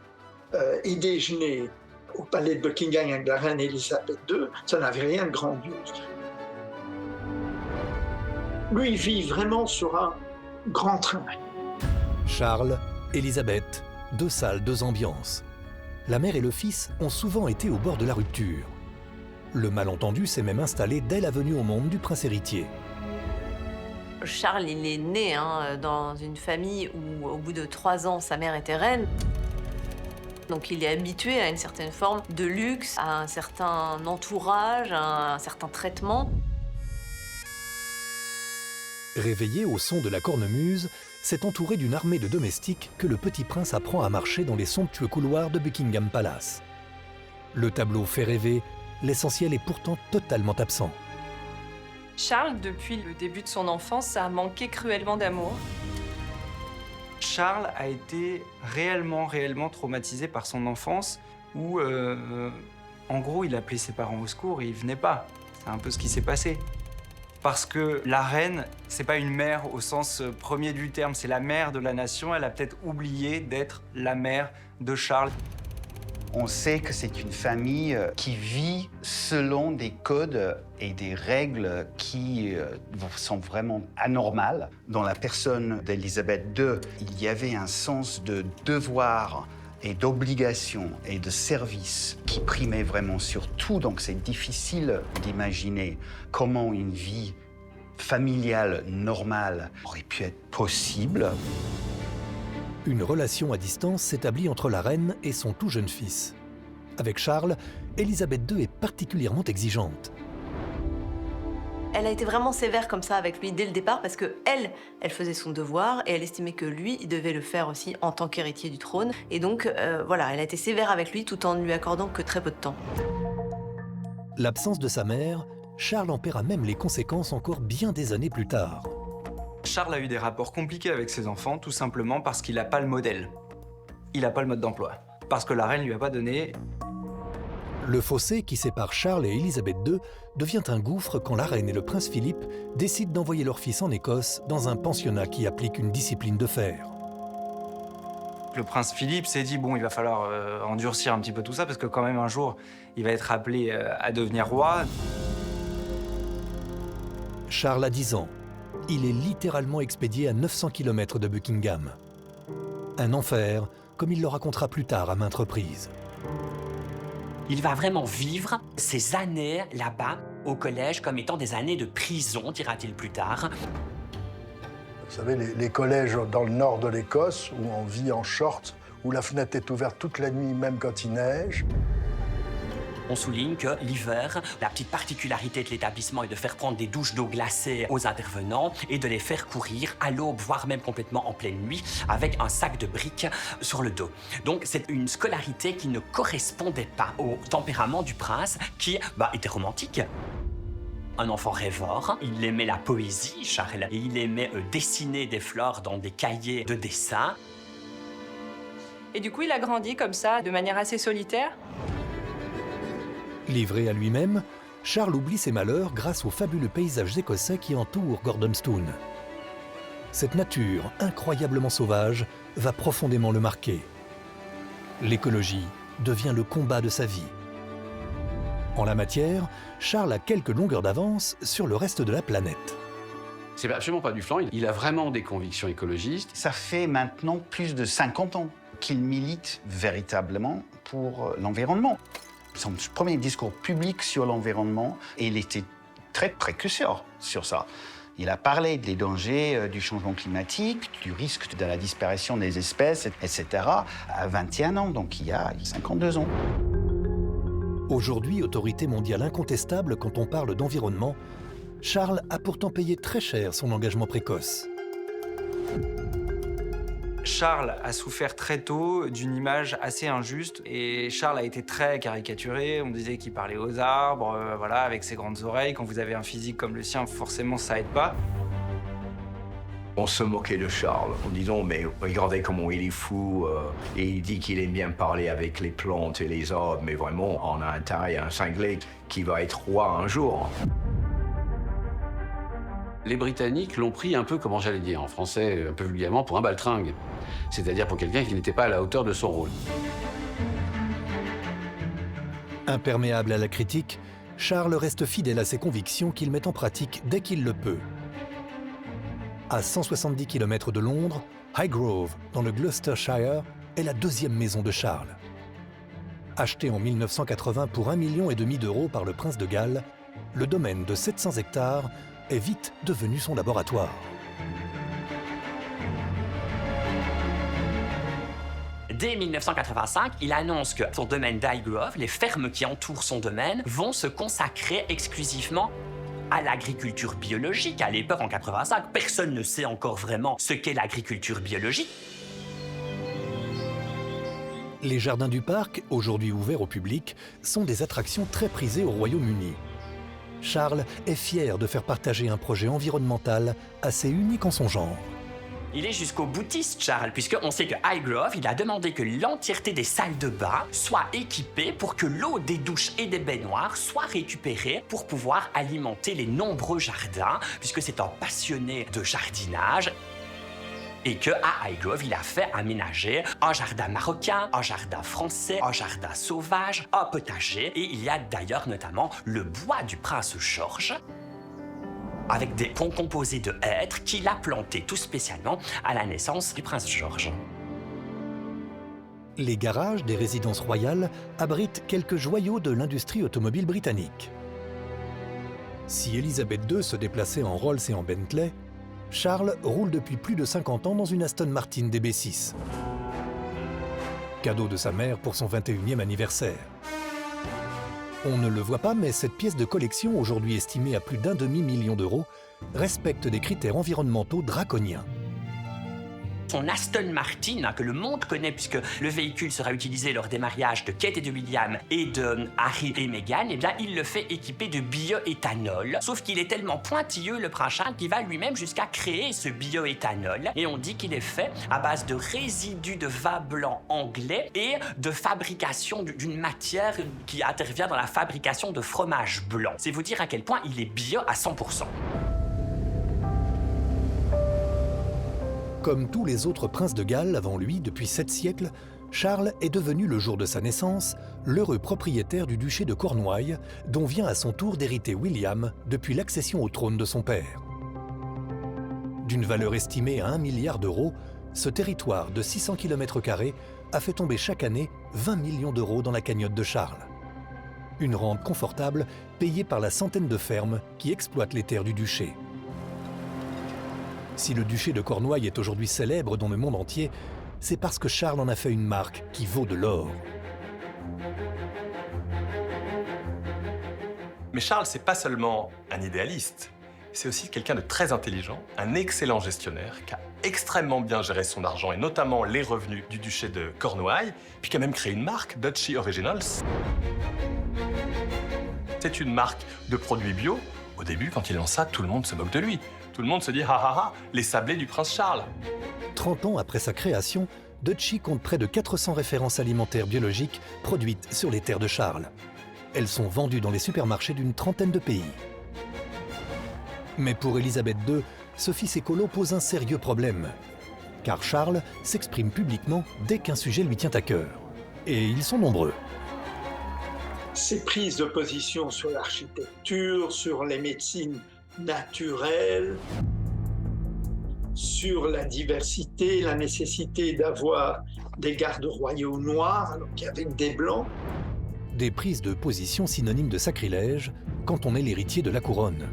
et déjeuner au palais de Buckingham avec la reine Elisabeth II, ça n'avait rien de grandiose. Lui, il vit vraiment sur un grand train. Charles, Élisabeth, 2 salles, 2 ambiances. La mère et le fils ont souvent été au bord de la rupture. Le malentendu s'est même installé dès la venue au monde du prince héritier. Charles, il est né dans une famille où, au bout de 3 ans, sa mère était reine. Donc il est habitué à une certaine forme de luxe, à un certain entourage, à un certain traitement. Réveillé au son de la cornemuse, c'est entouré d'une armée de domestiques que le petit prince apprend à marcher dans les somptueux couloirs de Buckingham Palace. Le tableau fait rêver, l'essentiel est pourtant totalement absent. Charles, depuis le début de son enfance, a manqué cruellement d'amour. Charles a été réellement traumatisé par son enfance où, en gros, il appelait ses parents au secours et ils venaient pas. C'est un peu ce qui s'est passé. Parce que la reine, c'est pas une mère au sens premier du terme, c'est la mère de la nation. Elle a peut-être oublié d'être la mère de Charles. On sait que c'est une famille qui vit selon des codes et des règles qui sont vraiment anormales. Dans la personne d'Élisabeth II, il y avait un sens de devoir et d'obligation et de service qui primait vraiment sur tout. Donc c'est difficile d'imaginer comment une vie familiale normale aurait pu être possible. Une relation à distance s'établit entre la reine et son tout jeune fils. Avec Charles, Élisabeth II est particulièrement exigeante. Elle a été vraiment sévère comme ça avec lui dès le départ parce que elle faisait son devoir et elle estimait que lui, il devait le faire aussi en tant qu'héritier du trône. Et donc, voilà, elle a été sévère avec lui tout en ne lui accordant que très peu de temps. L'absence de sa mère, Charles en paiera même les conséquences encore bien des années plus tard. Charles a eu des rapports compliqués avec ses enfants, tout simplement parce qu'il n'a pas le modèle. Il n'a pas le mode d'emploi. Parce que la reine lui a pas donné. Le fossé qui sépare Charles et Élisabeth II devient un gouffre quand la reine et le prince Philippe décident d'envoyer leur fils en Écosse dans un pensionnat qui applique une discipline de fer. Le prince Philippe s'est dit, bon, il va falloir endurcir un petit peu tout ça, parce que quand même un jour, il va être appelé à devenir roi. Charles a 10 ans. Il est littéralement expédié à 900 km de Buckingham. Un enfer, comme il le racontera plus tard à maintes reprises. Il va vraiment vivre ces années là-bas, au collège, comme étant des années de prison, dira-t-il plus tard. Vous savez, les collèges dans le nord de l'Écosse, où on vit en short, où la fenêtre est ouverte toute la nuit, même quand il neige. On souligne que l'hiver, la petite particularité de l'établissement est de faire prendre des douches d'eau glacée aux intervenants et de les faire courir à l'aube, voire même complètement en pleine nuit, avec un sac de briques sur le dos. Donc c'est une scolarité qui ne correspondait pas au tempérament du prince, qui était romantique. Un enfant rêveur, il aimait la poésie, Charles, et il aimait dessiner des fleurs dans des cahiers de dessin. Et du coup, il a grandi comme ça, de manière assez solitaire. Livré à lui-même, Charles oublie ses malheurs grâce aux fabuleux paysages écossais qui entourent Gordonstoun. Cette nature incroyablement sauvage va profondément le marquer. L'écologie devient le combat de sa vie. En la matière, Charles a quelques longueurs d'avance sur le reste de la planète. C'est absolument pas du flanc, il a vraiment des convictions écologistes. Ça fait maintenant plus de 50 ans qu'il milite véritablement pour l'environnement. Son premier discours public sur l'environnement, et il était très précurseur sur ça. Il a parlé des dangers du changement climatique, du risque de la disparition des espèces, etc. à 21 ans, donc il y a 52 ans. Aujourd'hui, autorité mondiale incontestable quand on parle d'environnement, Charles a pourtant payé très cher son engagement précoce. Charles a souffert très tôt d'une image assez injuste et Charles a été très caricaturé. On disait qu'il parlait aux arbres, voilà, avec ses grandes oreilles. Quand vous avez un physique comme le sien, forcément, ça aide pas. On se moquait de Charles en disant « mais regardez comment il est fou, et il dit qu'il aime bien parler avec les plantes et les arbres, mais vraiment, on a intérêt à un cinglé qui va être roi un jour ». Les Britanniques l'ont pris un peu, comment j'allais dire en français, un peu vulgairement, pour un baltringue. C'est-à-dire pour quelqu'un qui n'était pas à la hauteur de son rôle. Imperméable à la critique, Charles reste fidèle à ses convictions qu'il met en pratique dès qu'il le peut. À 170 km de Londres, Highgrove, dans le Gloucestershire, est la deuxième maison de Charles. Acheté en 1980 pour 1,5 million d'euros par le prince de Galles, le domaine de 700 hectares est vite devenu son laboratoire. Dès 1985, il annonce que son domaine d'Highgrove, les fermes qui entourent son domaine, vont se consacrer exclusivement à l'agriculture biologique. À l'époque, en 85, personne ne sait encore vraiment ce qu'est l'agriculture biologique. Les jardins du parc, aujourd'hui ouverts au public, sont des attractions très prisées au Royaume-Uni. Charles est fier de faire partager un projet environnemental assez unique en son genre. Il est jusqu'au boutiste, Charles, puisqu'on sait que Highgrove, il a demandé que l'entièreté des salles de bain soit équipée pour que l'eau des douches et des baignoires soit récupérée pour pouvoir alimenter les nombreux jardins, puisque c'est un passionné de jardinage. Et qu'à Highgrove, il a fait aménager un jardin marocain, un jardin français, un jardin sauvage, un potager. Et il y a d'ailleurs notamment le bois du prince George, avec des ponts composés de hêtres qu'il a plantés tout spécialement à la naissance du prince George. Les garages des résidences royales abritent quelques joyaux de l'industrie automobile britannique. Si Élisabeth II se déplaçait en Rolls et en Bentley, Charles roule depuis plus de 50 ans dans une Aston Martin DB6. Cadeau de sa mère pour son 21e anniversaire. On ne le voit pas, mais cette pièce de collection, aujourd'hui estimée à plus d'1 demi-million d'euros, respecte des critères environnementaux draconiens. Son Aston Martin, que le monde connaît puisque le véhicule sera utilisé lors des mariages de Kate et de William et de Harry et Meghan, eh bien, il le fait équiper de bioéthanol. Sauf qu'il est tellement pointilleux, le prince Charles, qu'il va lui-même jusqu'à créer ce bioéthanol. Et on dit qu'il est fait à base de résidus de vin blanc anglais et de fabrication d'une matière qui intervient dans la fabrication de fromage blanc. C'est vous dire à quel point il est bio à 100%. Comme tous les autres princes de Galles avant lui depuis 7 siècles, Charles est devenu, le jour de sa naissance, l'heureux propriétaire du duché de Cornouailles, dont vient à son tour d'hériter William depuis l'accession au trône de son père. D'une valeur estimée à 1 milliard d'euros, ce territoire de 600 km² a fait tomber chaque année 20 millions d'euros dans la cagnotte de Charles. Une rente confortable payée par la centaine de fermes qui exploitent les terres du duché. Si le duché de Cornouailles est aujourd'hui célèbre dans le monde entier, c'est parce que Charles en a fait une marque qui vaut de l'or. Mais Charles, c'est pas seulement un idéaliste, c'est aussi quelqu'un de très intelligent, un excellent gestionnaire qui a extrêmement bien géré son argent et notamment les revenus du duché de Cornouailles, puis qui a même créé une marque, Duchy Originals. C'est une marque de produits bio. Au début, quand il lance ça, tout le monde se moque de lui. Tout le monde se dit « ha ha ha, les sablés du prince Charles ». 30 ans après sa création, Duchy compte près de 400 références alimentaires biologiques produites sur les terres de Charles. Elles sont vendues dans les supermarchés d'une trentaine de pays. Mais pour Élisabeth II, ce fils écolo pose un sérieux problème. Car Charles s'exprime publiquement dès qu'un sujet lui tient à cœur. Et ils sont nombreux. Ses prises de position sur l'architecture, sur les médecines naturelles, sur la diversité, la nécessité d'avoir des gardes royaux noirs alors qu'il y avait des blancs. Des prises de position synonymes de sacrilège quand on est l'héritier de la couronne.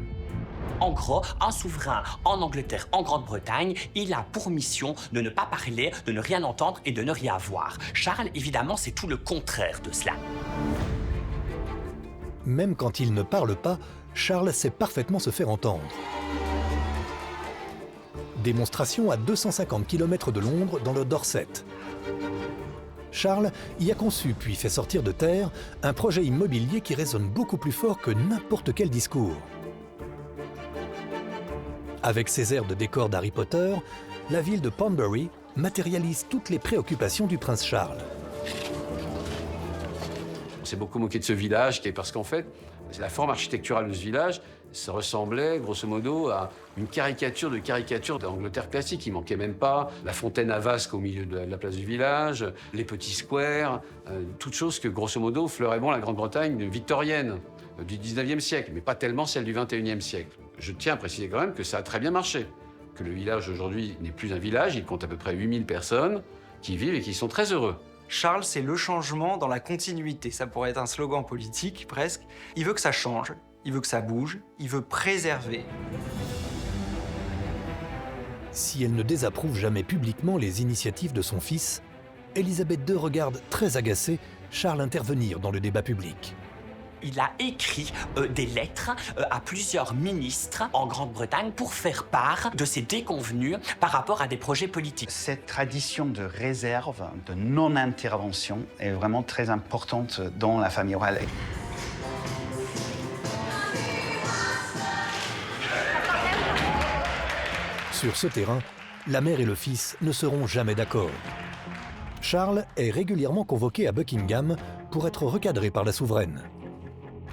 En gros, un souverain en Angleterre, en Grande-Bretagne, il a pour mission de ne pas parler, de ne rien entendre et de ne rien voir. Charles, évidemment, c'est tout le contraire de cela. Même quand il ne parle pas, Charles sait parfaitement se faire entendre. Démonstration à 250 km de Londres, dans le Dorset. Charles y a conçu puis fait sortir de terre un projet immobilier qui résonne beaucoup plus fort que n'importe quel discours. Avec ses airs de décor d'Harry Potter, la ville de Pondbury matérialise toutes les préoccupations du prince Charles. On s'est beaucoup moqué de ce village, parce qu'en fait, la forme architecturale de ce village, ça ressemblait grosso modo à une caricature d'Angleterre classique. Il manquait même pas la fontaine à vasque au milieu de la place du village, les petits squares, toutes choses que grosso modo fleurait bon la Grande-Bretagne victorienne du 19e siècle, mais pas tellement celle du 21e siècle. Je tiens à préciser quand même que ça a très bien marché, que le village aujourd'hui n'est plus un village, il compte à peu près 8000 personnes qui vivent et qui sont très heureux. Charles, c'est le changement dans la continuité. Ça pourrait être un slogan politique, presque. Il veut que ça change, il veut que ça bouge, il veut préserver. Si elle ne désapprouve jamais publiquement les initiatives de son fils, Élisabeth II regarde très agacée Charles intervenir dans le débat public. Il a écrit des lettres à plusieurs ministres en Grande-Bretagne pour faire part de ses déconvenues par rapport à des projets politiques. Cette tradition de réserve, de non-intervention est vraiment très importante dans la famille royale. Sur ce terrain, la mère et le fils ne seront jamais d'accord. Charles est régulièrement convoqué à Buckingham pour être recadré par la souveraine.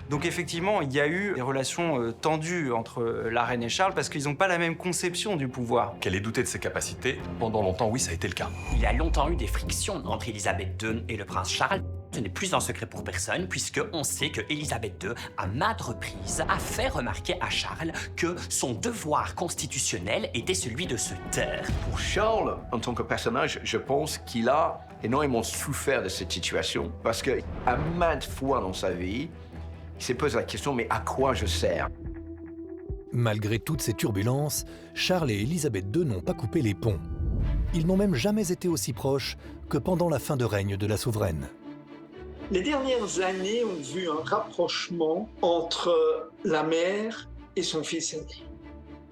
Donc effectivement, il y a eu des relations tendues entre la reine et Charles parce qu'ils n'ont pas la même conception du pouvoir. Qu'elle ait douté de ses capacités, pendant longtemps, oui, ça a été le cas. Il y a longtemps eu des frictions entre Élisabeth II et le prince Charles. Ce n'est plus un secret pour personne, puisqu'on sait que Élisabeth II, à maintes reprises, a fait remarquer à Charles que son devoir constitutionnel était celui de se taire. Pour Charles, en tant que personnage, je pense qu'il a énormément souffert de cette situation, parce qu'à maintes fois dans sa vie, il s'est posé la question, mais à quoi je sers? Malgré toutes ces turbulences, Charles et Élisabeth II n'ont pas coupé les ponts. Ils n'ont même jamais été aussi proches que pendant la fin de règne de la souveraine. Les dernières années ont vu un rapprochement entre la mère et son fils aîné.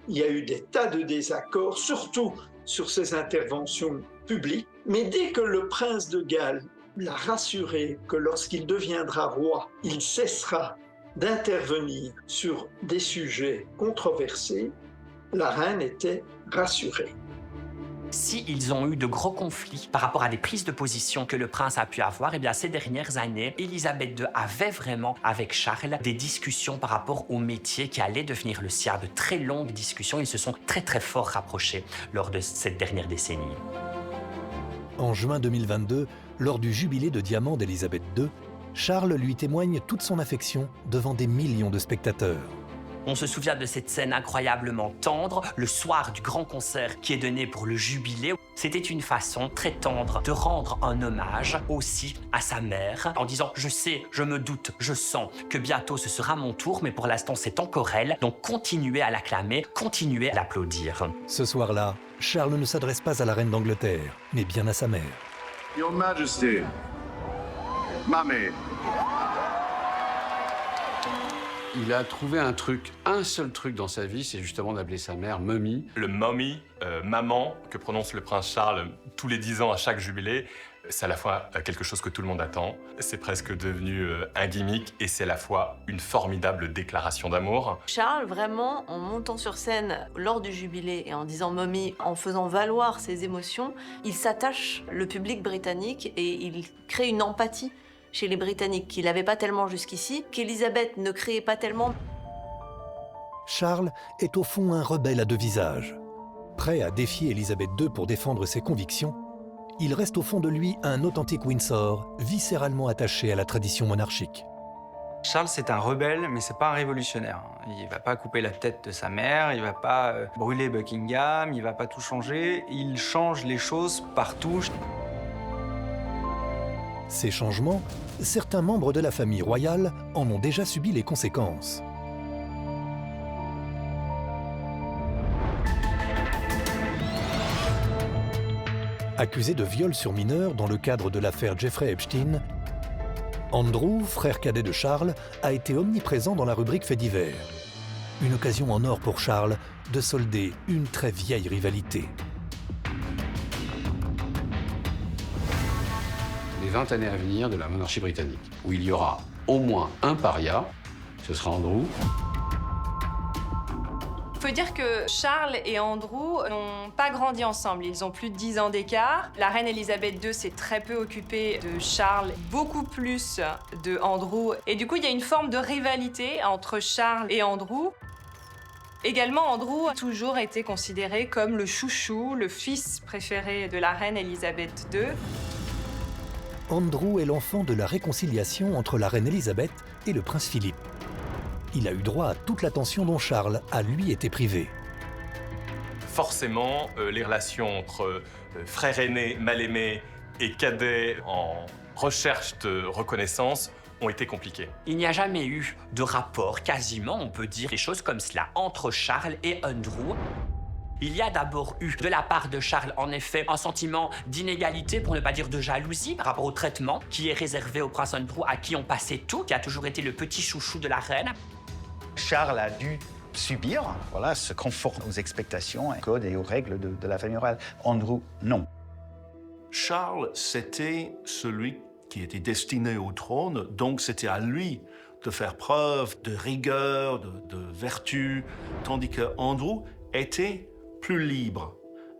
Il y a eu des tas de désaccords, surtout sur ses interventions publiques. Mais dès que le prince de Galles l'a rassuré que lorsqu'il deviendra roi, il cessera d'intervenir sur des sujets controversés, la reine était rassurée. S'ils ont eu de gros conflits par rapport à des prises de position que le prince a pu avoir, eh bien ces dernières années, Élisabeth II avait vraiment avec Charles des discussions par rapport au métier qui allait devenir le sien, de très longues discussions. Ils se sont très fort rapprochés lors de cette dernière décennie. En juin 2022, lors du jubilé de diamant d'Élisabeth II, Charles lui témoigne toute son affection devant des millions de spectateurs. On se souvient de cette scène incroyablement tendre, le soir du grand concert qui est donné pour le jubilé. C'était une façon très tendre de rendre un hommage aussi à sa mère, en disant « Je sais, je me doute, je sens que bientôt ce sera mon tour, mais pour l'instant c'est encore elle, donc continuez à l'acclamer, continuez à l'applaudir. » Ce soir-là, Charles ne s'adresse pas à la reine d'Angleterre, mais bien à sa mère. Your Majesty, Mamie. Il a trouvé un seul truc dans sa vie, c'est justement d'appeler sa mère Mommy. Le Mommy, maman, que prononce le prince Charles tous les 10 ans à chaque jubilé, c'est à la fois quelque chose que tout le monde attend, c'est presque devenu un gimmick et c'est à la fois une formidable déclaration d'amour. Charles, vraiment, en montant sur scène lors du jubilé et en disant Mommy, en faisant valoir ses émotions, il s'attache le public britannique et il crée une empathie chez les Britanniques qu'il n'avait pas tellement jusqu'ici, qu'Élisabeth ne créait pas tellement. Charles est au fond un rebelle à deux visages. Prêt à défier Élisabeth II pour défendre ses convictions, il reste au fond de lui un authentique Windsor, viscéralement attaché à la tradition monarchique. Charles, c'est un rebelle, mais c'est pas un révolutionnaire. Il va pas couper la tête de sa mère, il va pas brûler Buckingham, il va pas tout changer. Il change les choses partout. Ces changements, certains membres de la famille royale en ont déjà subi les conséquences. Accusé de viol sur mineur dans le cadre de l'affaire Jeffrey Epstein, Andrew, frère cadet de Charles, a été omniprésent dans la rubrique faits divers. Une occasion en or pour Charles de solder une très vieille rivalité. Les 20 années à venir de la monarchie britannique, où il y aura au moins un paria, ce sera Andrew. Il faut dire que Charles et Andrew n'ont pas grandi ensemble. Ils ont plus de 10 ans d'écart. La reine Élisabeth II s'est très peu occupée de Charles, beaucoup plus de Andrew. Et du coup, il y a une forme de rivalité entre Charles et Andrew. Également, Andrew a toujours été considéré comme le chouchou, le fils préféré de la reine Élisabeth II. Andrew est l'enfant de la réconciliation entre la reine Élisabeth et le prince Philippe. Il a eu droit à toute l'attention dont Charles a lui été privé. Forcément, les relations entre frère aîné, mal aimé et cadet en recherche de reconnaissance ont été compliquées. Il n'y a jamais eu de rapport, quasiment, on peut dire des choses comme cela, entre Charles et Andrew. Il y a d'abord eu, de la part de Charles, en effet, un sentiment d'inégalité, pour ne pas dire de jalousie, par rapport au traitement qui est réservé au prince Andrew, à qui on passait tout, qui a toujours été le petit chouchou de la reine. Charles a dû subir, se conformer aux expectations, aux codes et aux règles de la famille royale. Andrew, non. Charles, c'était celui qui était destiné au trône, donc c'était à lui de faire preuve de rigueur, de vertu, tandis que Andrew était plus libre.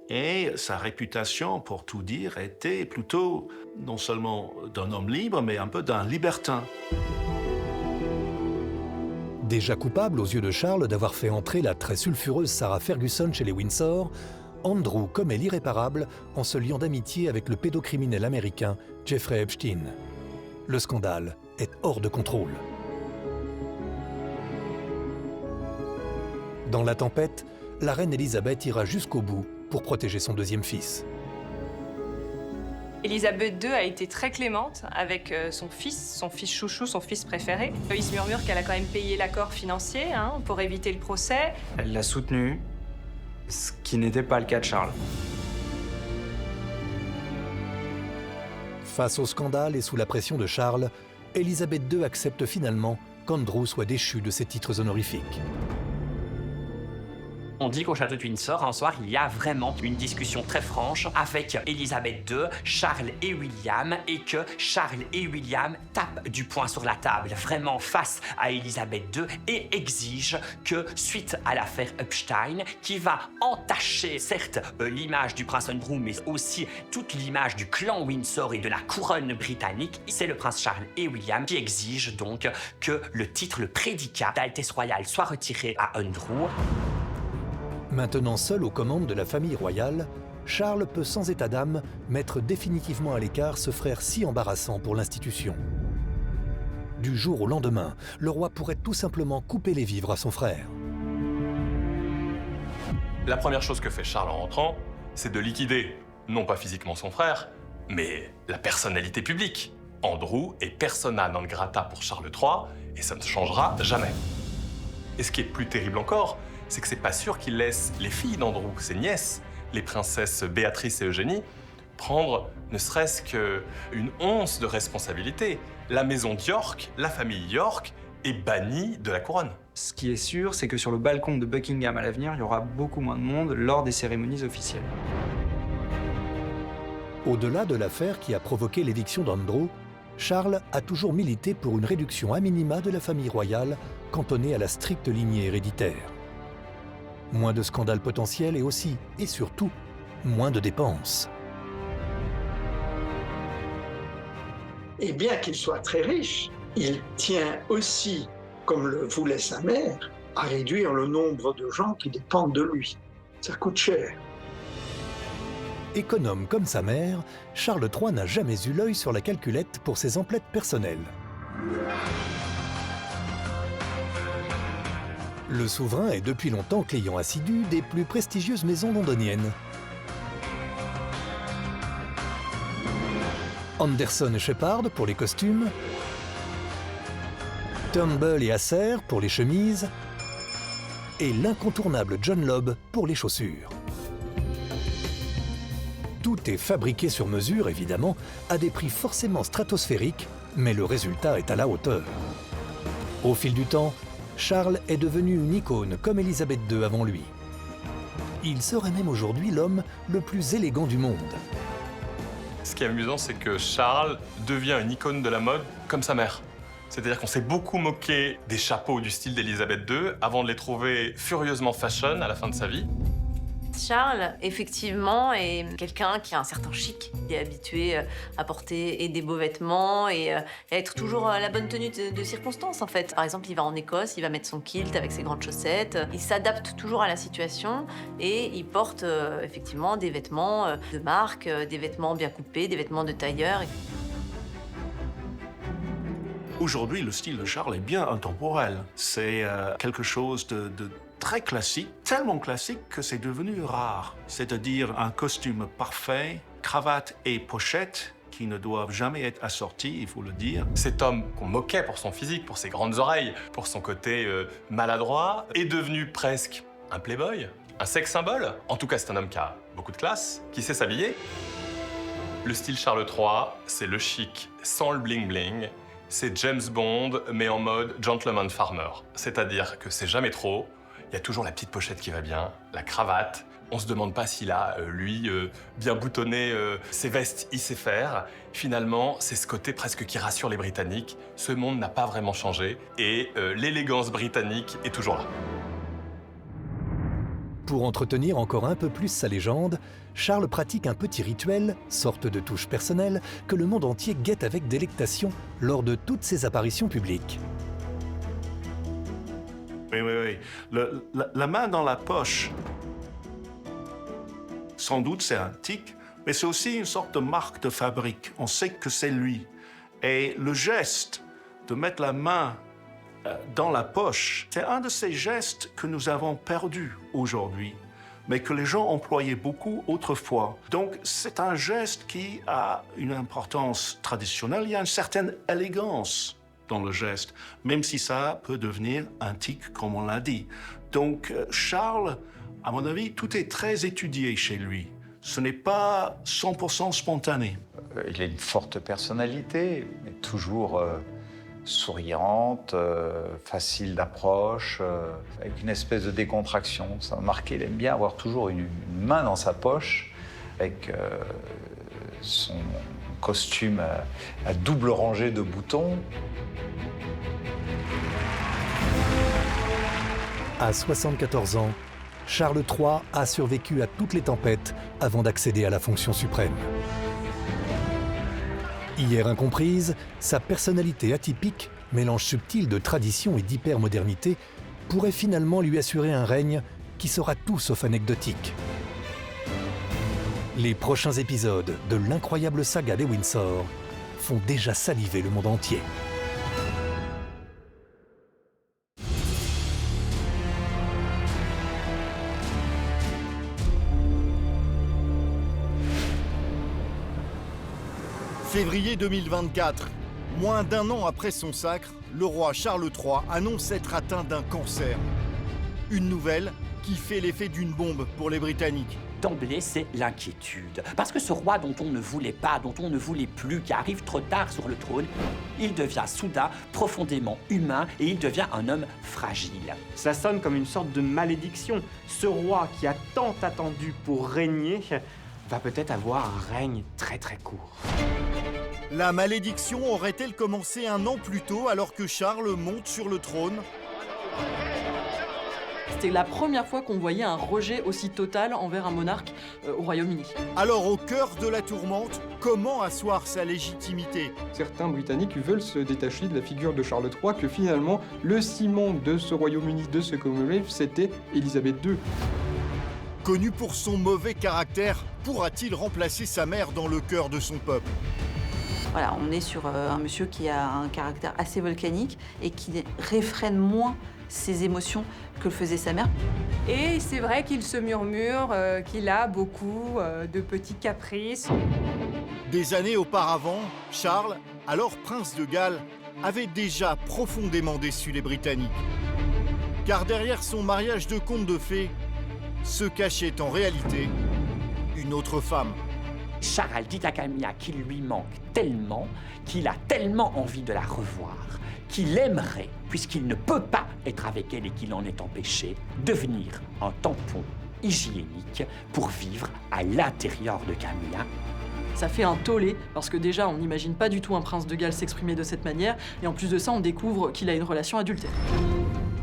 Et sa réputation, pour tout dire, était plutôt non seulement d'un homme libre, mais un peu d'un libertin. Déjà coupable aux yeux de Charles d'avoir fait entrer la très sulfureuse Sarah Ferguson chez les Windsor, Andrew commet l'irréparable en se liant d'amitié avec le pédocriminel américain Jeffrey Epstein. Le scandale est hors de contrôle. Dans la tempête, la reine Élisabeth ira jusqu'au bout pour protéger son deuxième fils. Élisabeth II a été très clémente avec son fils chouchou, son fils préféré. Il se murmure qu'elle a quand même payé l'accord financier pour éviter le procès. Elle l'a soutenu, ce qui n'était pas le cas de Charles. Face au scandale et sous la pression de Charles, Élisabeth II accepte finalement qu'Andrew soit déchu de ses titres honorifiques. On dit qu'au château de Windsor, un soir, il y a vraiment une discussion très franche avec Élisabeth II, Charles et William, et que Charles et William tapent du poing sur la table, vraiment face à Élisabeth II, et exigent que, suite à l'affaire Epstein, qui va entacher, certes, l'image du prince Andrew, mais aussi toute l'image du clan Windsor et de la couronne britannique, c'est le prince Charles et William qui exigent donc que le titre, le prédicat d'Altesse royale soit retiré à Andrew. Maintenant seul aux commandes de la famille royale, Charles peut sans état d'âme mettre définitivement à l'écart ce frère si embarrassant pour l'institution. Du jour au lendemain, le roi pourrait tout simplement couper les vivres à son frère. La première chose que fait Charles en rentrant, c'est de liquider, non pas physiquement son frère, mais la personnalité publique. Andrew est persona non grata pour Charles III, et ça ne changera jamais. Et ce qui est plus terrible encore, c'est que c'est pas sûr qu'il laisse les filles d'Andrew, ses nièces, les princesses Béatrice et Eugénie, prendre ne serait-ce qu'une once de responsabilité. La maison d'York, la famille York, est bannie de la couronne. Ce qui est sûr, c'est que sur le balcon de Buckingham à l'avenir, il y aura beaucoup moins de monde lors des cérémonies officielles. Au-delà de l'affaire qui a provoqué l'éviction d'Andrew, Charles a toujours milité pour une réduction à minima de la famille royale, cantonnée à la stricte lignée héréditaire. Moins de scandales potentiels et aussi, et surtout, moins de dépenses. Et bien qu'il soit très riche, il tient aussi, comme le voulait sa mère, à réduire le nombre de gens qui dépendent de lui. Ça coûte cher. Économe comme sa mère, Charles III n'a jamais eu l'œil sur la calculette pour ses emplettes personnelles. Le souverain est depuis longtemps client assidu des plus prestigieuses maisons londoniennes. Anderson et Shepard pour les costumes, Turnbull et Acer pour les chemises, et l'incontournable John Lobb pour les chaussures. Tout est fabriqué sur mesure, évidemment, à des prix forcément stratosphériques, mais le résultat est à la hauteur. Au fil du temps, Charles est devenu une icône comme Élisabeth II avant lui. Il serait même aujourd'hui l'homme le plus élégant du monde. Ce qui est amusant, c'est que Charles devient une icône de la mode comme sa mère. C'est-à-dire qu'on s'est beaucoup moqué des chapeaux du style d'Élisabeth II avant de les trouver furieusement fashion à la fin de sa vie. Charles, effectivement, est quelqu'un qui a un certain chic. Il est habitué à porter des beaux vêtements et à être toujours à la bonne tenue de circonstance, en fait. Par exemple, il va en Écosse, il va mettre son kilt avec ses grandes chaussettes. Il s'adapte toujours à la situation et il porte effectivement des vêtements de marque, des vêtements bien coupés, des vêtements de tailleur. Aujourd'hui, le style de Charles est bien intemporel. C'est quelque chose de très classique, tellement classique que c'est devenu rare. C'est-à-dire un costume parfait, cravate et pochette qui ne doivent jamais être assortis, il faut le dire. Cet homme qu'on moquait pour son physique, pour ses grandes oreilles, pour son côté maladroit, est devenu presque un playboy, un sex symbole. En tout cas, c'est un homme qui a beaucoup de classe, qui sait s'habiller. Le style Charles III, c'est le chic sans le bling-bling. C'est James Bond, mais en mode gentleman farmer. C'est-à-dire que c'est jamais trop. Il y a toujours la petite pochette qui va bien, la cravate. On se demande pas s'il a, lui, bien boutonné ses vestes, il sait faire. Finalement, c'est ce côté presque qui rassure les Britanniques. Ce monde n'a pas vraiment changé et l'élégance britannique est toujours là. Pour entretenir encore un peu plus sa légende, Charles pratique un petit rituel, sorte de touche personnelle, que le monde entier guette avec délectation lors de toutes ses apparitions publiques. Oui. La main dans la poche, sans doute c'est un tic, mais c'est aussi une sorte de marque de fabrique. On sait que c'est lui. Et le geste de mettre la main dans la poche, c'est un de ces gestes que nous avons perdus aujourd'hui. mais que les gens employaient beaucoup autrefois. Donc c'est un geste qui a une importance traditionnelle. Il y a une certaine élégance dans le geste, même si ça peut devenir un tic, comme on l'a dit. Donc Charles, à mon avis, tout est très étudié chez lui. Ce n'est pas 100% spontané. Il a une forte personnalité, mais toujours souriante, facile d'approche, avec une espèce de décontraction. Ça m'a marqué, il aime bien avoir toujours une main dans sa poche, avec son costume à double rangée de boutons. À 74 ans, Charles III a survécu à toutes les tempêtes avant d'accéder à la fonction suprême. Hier incomprise, sa personnalité atypique, mélange subtil de tradition et d'hypermodernité, pourrait finalement lui assurer un règne qui sera tout sauf anecdotique. Les prochains épisodes de l'incroyable saga des Windsor font déjà saliver le monde entier. Février 2024, moins d'un an après son sacre, le roi Charles III annonce être atteint d'un cancer. Une nouvelle qui fait l'effet d'une bombe pour les Britanniques. D'emblée, c'est l'inquiétude. Parce que ce roi dont on ne voulait pas, dont on ne voulait plus, qui arrive trop tard sur le trône, il devient soudain profondément humain et il devient un homme fragile. Ça sonne comme une sorte de malédiction. Ce roi qui a tant attendu pour régner va peut-être avoir un règne très très court. La malédiction aurait-elle commencé un an plus tôt alors que Charles monte sur le trône ? C'était la première fois qu'on voyait un rejet aussi total envers un monarque au Royaume-Uni. Alors au cœur de la tourmente, comment asseoir sa légitimité ? Certains Britanniques veulent se détacher de la figure de Charles III, que finalement le ciment de ce Royaume-Uni, de ce Commonwealth, c'était Élisabeth II. Connu pour son mauvais caractère, pourra-t-il remplacer sa mère dans le cœur de son peuple ? Voilà, on est sur un monsieur qui a un caractère assez volcanique et qui réfrène moins ses émotions que le faisait sa mère. Et c'est vrai qu'il se murmure qu'il a beaucoup de petits caprices. Des années auparavant, Charles, alors prince de Galles, avait déjà profondément déçu les Britanniques. Car derrière son mariage de conte de fées, se cachait en réalité une autre femme. Charles dit à Camilla qu'il lui manque tellement, qu'il a tellement envie de la revoir, qu'il aimerait, puisqu'il ne peut pas être avec elle et qu'il en est empêché, devenir un tampon hygiénique pour vivre à l'intérieur de Camilla. Ça fait un tollé, parce que déjà, on n'imagine pas du tout un prince de Galles s'exprimer de cette manière, et en plus de ça, on découvre qu'il a une relation adultère.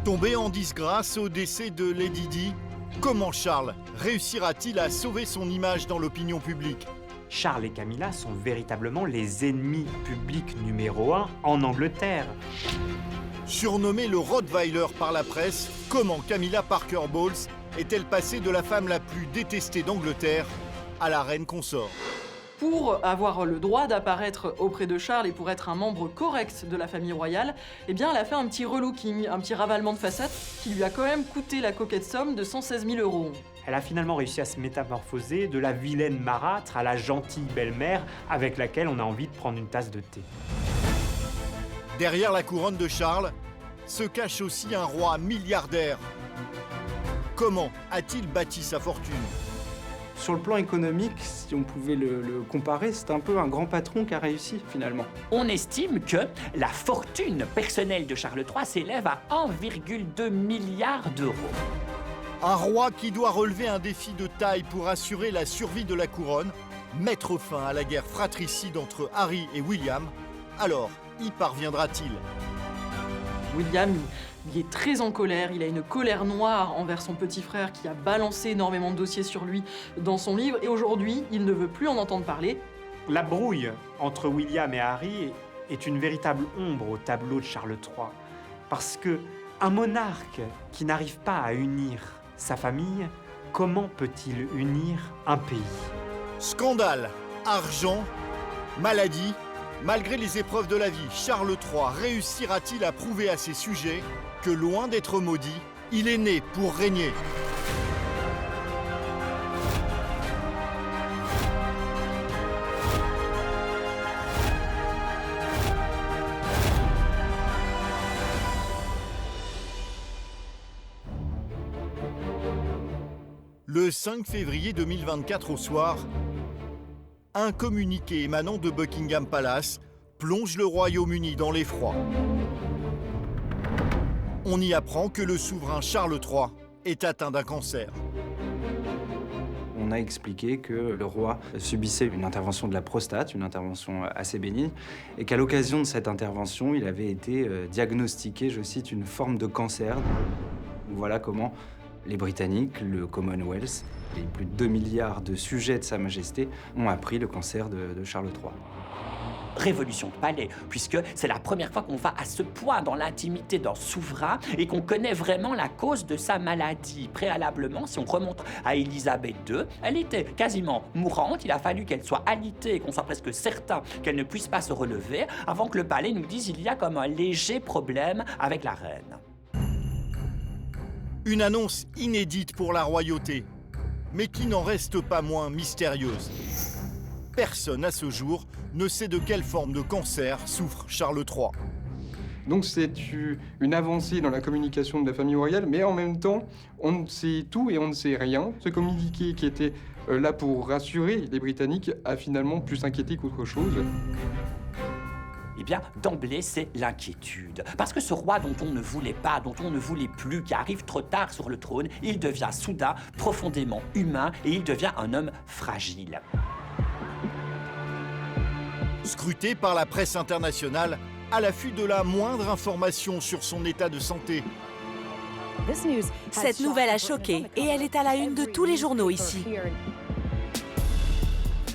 Tombé en disgrâce au décès de Lady Di, comment Charles réussira-t-il à sauver son image dans l'opinion publique ? Charles et Camilla sont véritablement les ennemis publics numéro 1 en Angleterre. Surnommé le Rottweiler par la presse, comment Camilla Parker Bowles est-elle passée de la femme la plus détestée d'Angleterre à la reine consort ? Pour avoir le droit d'apparaître auprès de Charles et pour être un membre correct de la famille royale, eh bien, elle a fait un petit relooking, un petit ravalement de façade qui lui a quand même coûté la coquette somme de 116 000 €. Elle a finalement réussi à se métamorphoser de la vilaine marâtre à la gentille belle-mère avec laquelle on a envie de prendre une tasse de thé. Derrière la couronne de Charles se cache aussi un roi milliardaire. Comment a-t-il bâti sa fortune ? Sur le plan économique, si on pouvait le comparer, c'est un peu un grand patron qui a réussi finalement. On estime que la fortune personnelle de Charles III s'élève à 1,2 milliard d'euros. Un roi qui doit relever un défi de taille pour assurer la survie de la couronne, mettre fin à la guerre fratricide entre Harry et William. Alors, y parviendra-t-il ? William, il est très en colère, il a une colère noire envers son petit frère qui a balancé énormément de dossiers sur lui dans son livre, et aujourd'hui, il ne veut plus en entendre parler. La brouille entre William et Harry est une véritable ombre au tableau de Charles III. Parce que un monarque qui n'arrive pas à unir sa famille, comment peut-il unir un pays ? Scandale, argent, maladie, malgré les épreuves de la vie, Charles III réussira-t-il à prouver à ses sujets que loin d'être maudit, il est né pour régner ? Le 5 février 2024 au soir, un communiqué émanant de Buckingham Palace plonge le Royaume-Uni dans l'effroi. On y apprend que le souverain Charles III est atteint d'un cancer. On a expliqué que le roi subissait une intervention de la prostate, une intervention assez bénigne, et qu'à l'occasion de cette intervention, il avait été diagnostiqué, je cite, une forme de cancer. Voilà comment les Britanniques, le Commonwealth, les plus de 2 milliards de sujets de Sa Majesté ont appris le cancer de Charles III. Révolution de palais, puisque c'est la première fois qu'on va à ce point dans l'intimité d'un souverain et qu'on connaît vraiment la cause de sa maladie. Préalablement, si on remonte à Élisabeth II, elle était quasiment mourante, il a fallu qu'elle soit alitée et qu'on soit presque certain qu'elle ne puisse pas se relever avant que le palais nous dise qu'il y a comme un léger problème avec la reine. Une annonce inédite pour la royauté, mais qui n'en reste pas moins mystérieuse. Personne à ce jour ne sait de quelle forme de cancer souffre Charles III. Donc c'est une avancée dans la communication de la famille royale, mais en même temps, on sait tout et on ne sait rien. Ce communiqué qui était là pour rassurer les Britanniques a finalement plus inquiété qu'autre chose. Eh bien, d'emblée, c'est l'inquiétude. Parce que ce roi dont on ne voulait pas, dont on ne voulait plus, qui arrive trop tard sur le trône, il devient soudain profondément humain et il devient un homme fragile. Scruté par la presse internationale, à l'affût de la moindre information sur son état de santé. Cette nouvelle a choqué et elle est à la une de tous les journaux ici.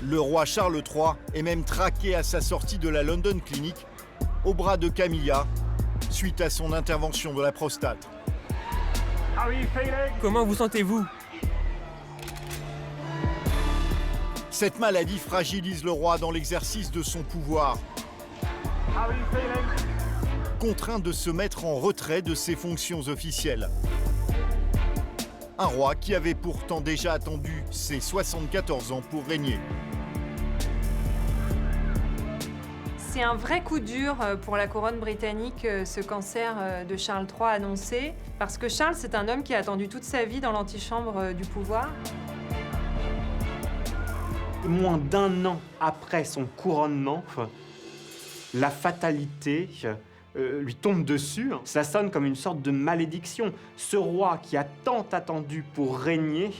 Le roi Charles III est même traqué à sa sortie de la London Clinic, au bras de Camilla, suite à son intervention de la prostate. Comment vous sentez-vous ? Cette maladie fragilise le roi dans l'exercice de son pouvoir. Contraint de se mettre en retrait de ses fonctions officielles. Un roi qui avait pourtant déjà attendu ses 74 ans pour régner. C'est un vrai coup dur pour la couronne britannique, ce cancer de Charles III annoncé, parce que Charles, c'est un homme qui a attendu toute sa vie dans l'antichambre du pouvoir. Moins d'un an après son couronnement, la fatalité lui tombe dessus. Ça sonne comme une sorte de malédiction. Ce roi qui a tant attendu pour régner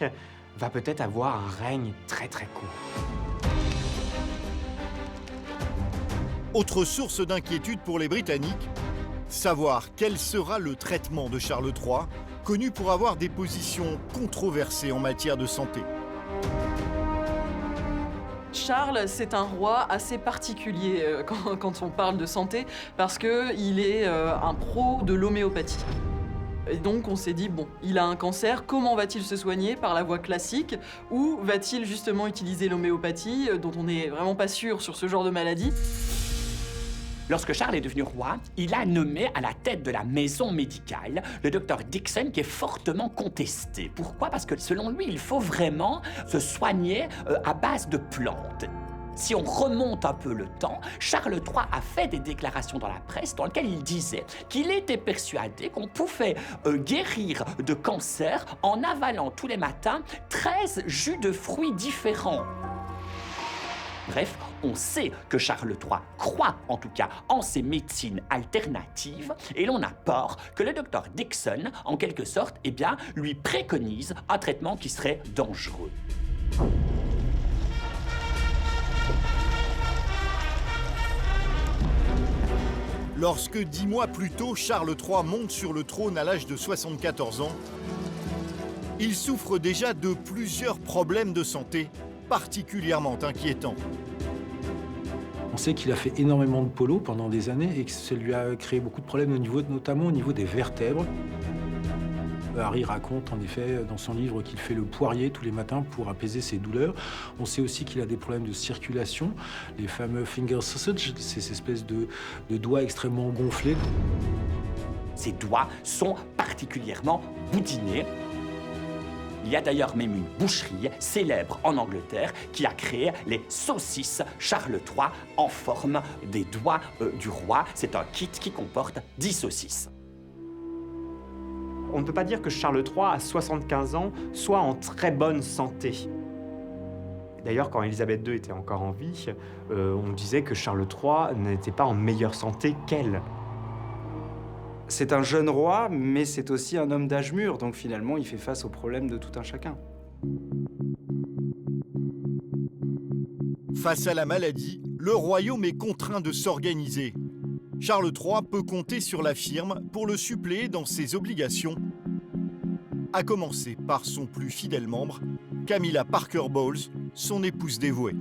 va peut-être avoir un règne très très court. Autre source d'inquiétude pour les Britanniques, savoir quel sera le traitement de Charles III, connu pour avoir des positions controversées en matière de santé. Charles, c'est un roi assez particulier quand on parle de santé, parce qu'il est un pro de l'homéopathie. Et donc on s'est dit, bon, il a un cancer, comment va-t-il se soigner? Par la voie classique, ou va-t-il justement utiliser l'homéopathie, dont on n'est vraiment pas sûr sur ce genre de maladie? Lorsque Charles est devenu roi, il a nommé à la tête de la maison médicale le docteur Dickson, qui est fortement contesté. Pourquoi? Parce que selon lui, il faut vraiment se soigner à base de plantes. Si on remonte un peu le temps, Charles III a fait des déclarations dans la presse dans lesquelles il disait qu'il était persuadé qu'on pouvait guérir de cancer en avalant tous les matins 13 jus de fruits différents. Bref, on sait que Charles III croit en tout cas en ces médecines alternatives et l'on a peur que le docteur Dickson, en quelque sorte, eh bien, lui préconise un traitement qui serait dangereux. Lorsque 10 mois plus tôt, Charles III monte sur le trône à l'âge de 74 ans, il souffre déjà de plusieurs problèmes de santé particulièrement inquiétants. On sait qu'il a fait énormément de polo pendant des années et que ça lui a créé beaucoup de problèmes notamment au niveau des vertèbres. Harry raconte en effet dans son livre qu'il fait le poirier tous les matins pour apaiser ses douleurs. On sait aussi qu'il a des problèmes de circulation, les fameux finger sausage, ces espèces de doigts extrêmement gonflés. Ses doigts sont particulièrement boudinés. Il y a d'ailleurs même une boucherie célèbre en Angleterre qui a créé les saucisses Charles III en forme des doigts du roi. C'est un kit qui comporte 10 saucisses. On ne peut pas dire que Charles III, à 75 ans, soit en très bonne santé. D'ailleurs, quand Élisabeth II était encore en vie, on disait que Charles III n'était pas en meilleure santé qu'elle. C'est un jeune roi, mais c'est aussi un homme d'âge mûr, donc finalement, il fait face aux problèmes de tout un chacun. Face à la maladie, le royaume est contraint de s'organiser. Charles III peut compter sur la firme pour le suppléer dans ses obligations, à commencer par son plus fidèle membre, Camilla Parker Bowles, son épouse dévouée.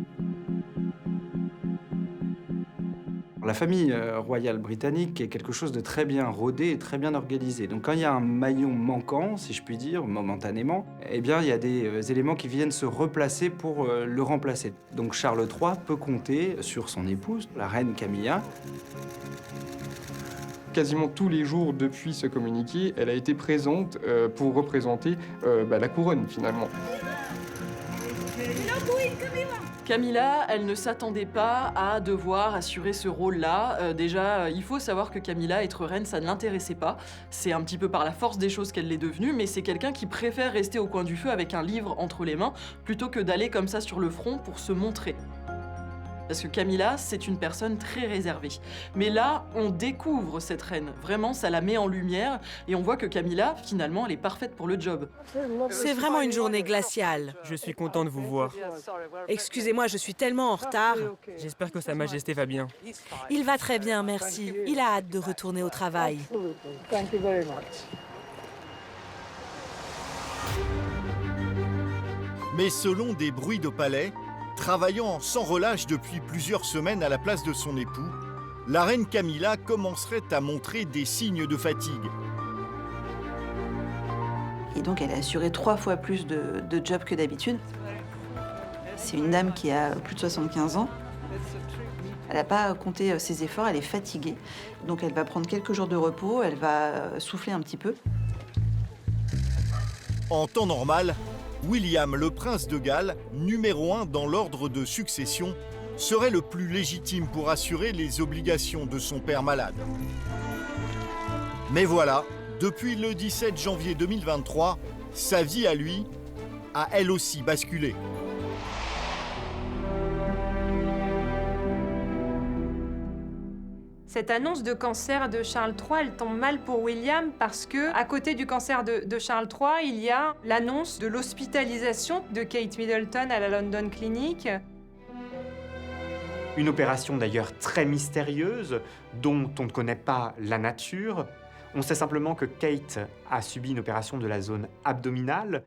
La famille royale britannique est quelque chose de très bien rodé et très bien organisé. Donc quand il y a un maillon manquant, si je puis dire, momentanément, eh bien il y a des éléments qui viennent se replacer pour le remplacer. Donc Charles III peut compter sur son épouse, la reine Camilla. Quasiment tous les jours depuis ce communiqué, elle a été présente pour représenter la couronne finalement. Camilla, elle ne s'attendait pas à devoir assurer ce rôle-là. Déjà, il faut savoir que Camilla, être reine, ça ne l'intéressait pas. C'est un petit peu par la force des choses qu'elle l'est devenue, mais c'est quelqu'un qui préfère rester au coin du feu avec un livre entre les mains, plutôt que d'aller comme ça sur le front pour se montrer. Parce que Camilla, c'est une personne très réservée. Mais là, on découvre cette reine. Vraiment, ça la met en lumière. Et on voit que Camilla, finalement, elle est parfaite pour le job. C'est vraiment une journée glaciale. Je suis content de vous voir. Excusez-moi, je suis tellement en retard. J'espère que Sa Majesté va bien. Il va très bien, merci. Il a hâte de retourner au travail. Mais selon des bruits de palais, travaillant sans relâche depuis plusieurs semaines à la place de son époux, la reine Camilla commencerait à montrer des signes de fatigue. Et donc elle a assuré 3 fois plus de jobs que d'habitude. C'est une dame qui a plus de 75 ans. Elle n'a pas compté ses efforts, elle est fatiguée. Donc elle va prendre quelques jours de repos, elle va souffler un petit peu. En temps normal, William, le prince de Galles, numéro 1 dans l'ordre de succession, serait le plus légitime pour assurer les obligations de son père malade. Mais voilà, depuis le 17 janvier 2023, sa vie à lui a elle aussi basculé. Cette annonce de cancer de Charles III, elle tombe mal pour William parce que, à côté du cancer de Charles III, il y a l'annonce de l'hospitalisation de Kate Middleton à la London Clinic. Une opération d'ailleurs très mystérieuse, dont on ne connaît pas la nature. On sait simplement que Kate a subi une opération de la zone abdominale.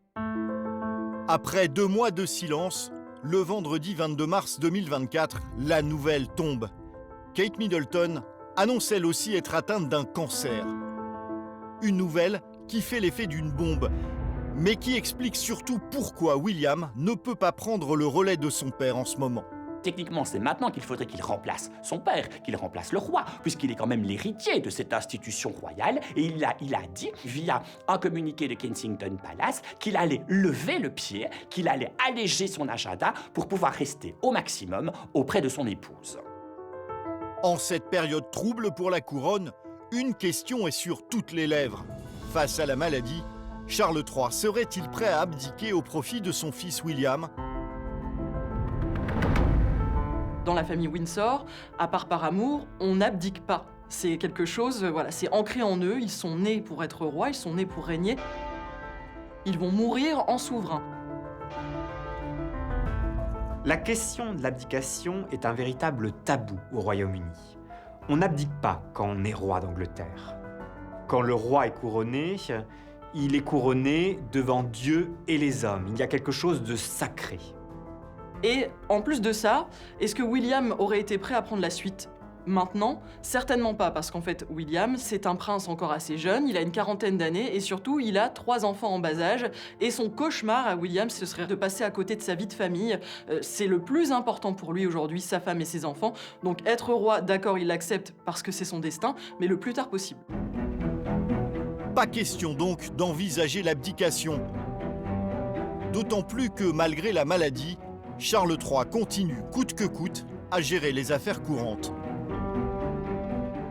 Après 2 mois de silence, le vendredi 22 mars 2024, la nouvelle tombe. Kate Middleton annonce elle aussi être atteinte d'un cancer. Une nouvelle qui fait l'effet d'une bombe, mais qui explique surtout pourquoi William ne peut pas prendre le relais de son père en ce moment. Techniquement, c'est maintenant qu'il faudrait qu'il remplace son père, qu'il remplace le roi, puisqu'il est quand même l'héritier de cette institution royale. Et il a dit, via un communiqué de Kensington Palace, qu'il allait lever le pied, qu'il allait alléger son agenda pour pouvoir rester au maximum auprès de son épouse. En cette période trouble pour la couronne, une question est sur toutes les lèvres. Face à la maladie, Charles III serait-il prêt à abdiquer au profit de son fils William ? Dans la famille Windsor, à part par amour, on n'abdique pas. C'est quelque chose, voilà, c'est ancré en eux, ils sont nés pour être rois, ils sont nés pour régner. Ils vont mourir en souverains. La question de l'abdication est un véritable tabou au Royaume-Uni. On n'abdique pas quand on est roi d'Angleterre. Quand le roi est couronné, il est couronné devant Dieu et les hommes. Il y a quelque chose de sacré. Et en plus de ça, est-ce que William aurait été prêt à prendre la suite ? Maintenant, certainement pas, parce qu'en fait, William, c'est un prince encore assez jeune, il a une 40aine d'années, et surtout, il a 3 enfants en bas âge, et son cauchemar à William, ce serait de passer à côté de sa vie de famille. C'est le plus important pour lui aujourd'hui, sa femme et ses enfants. Donc être roi, d'accord, il l'accepte parce que c'est son destin, mais le plus tard possible. Pas question donc d'envisager l'abdication. D'autant plus que, malgré la maladie, Charles III continue, coûte que coûte, à gérer les affaires courantes.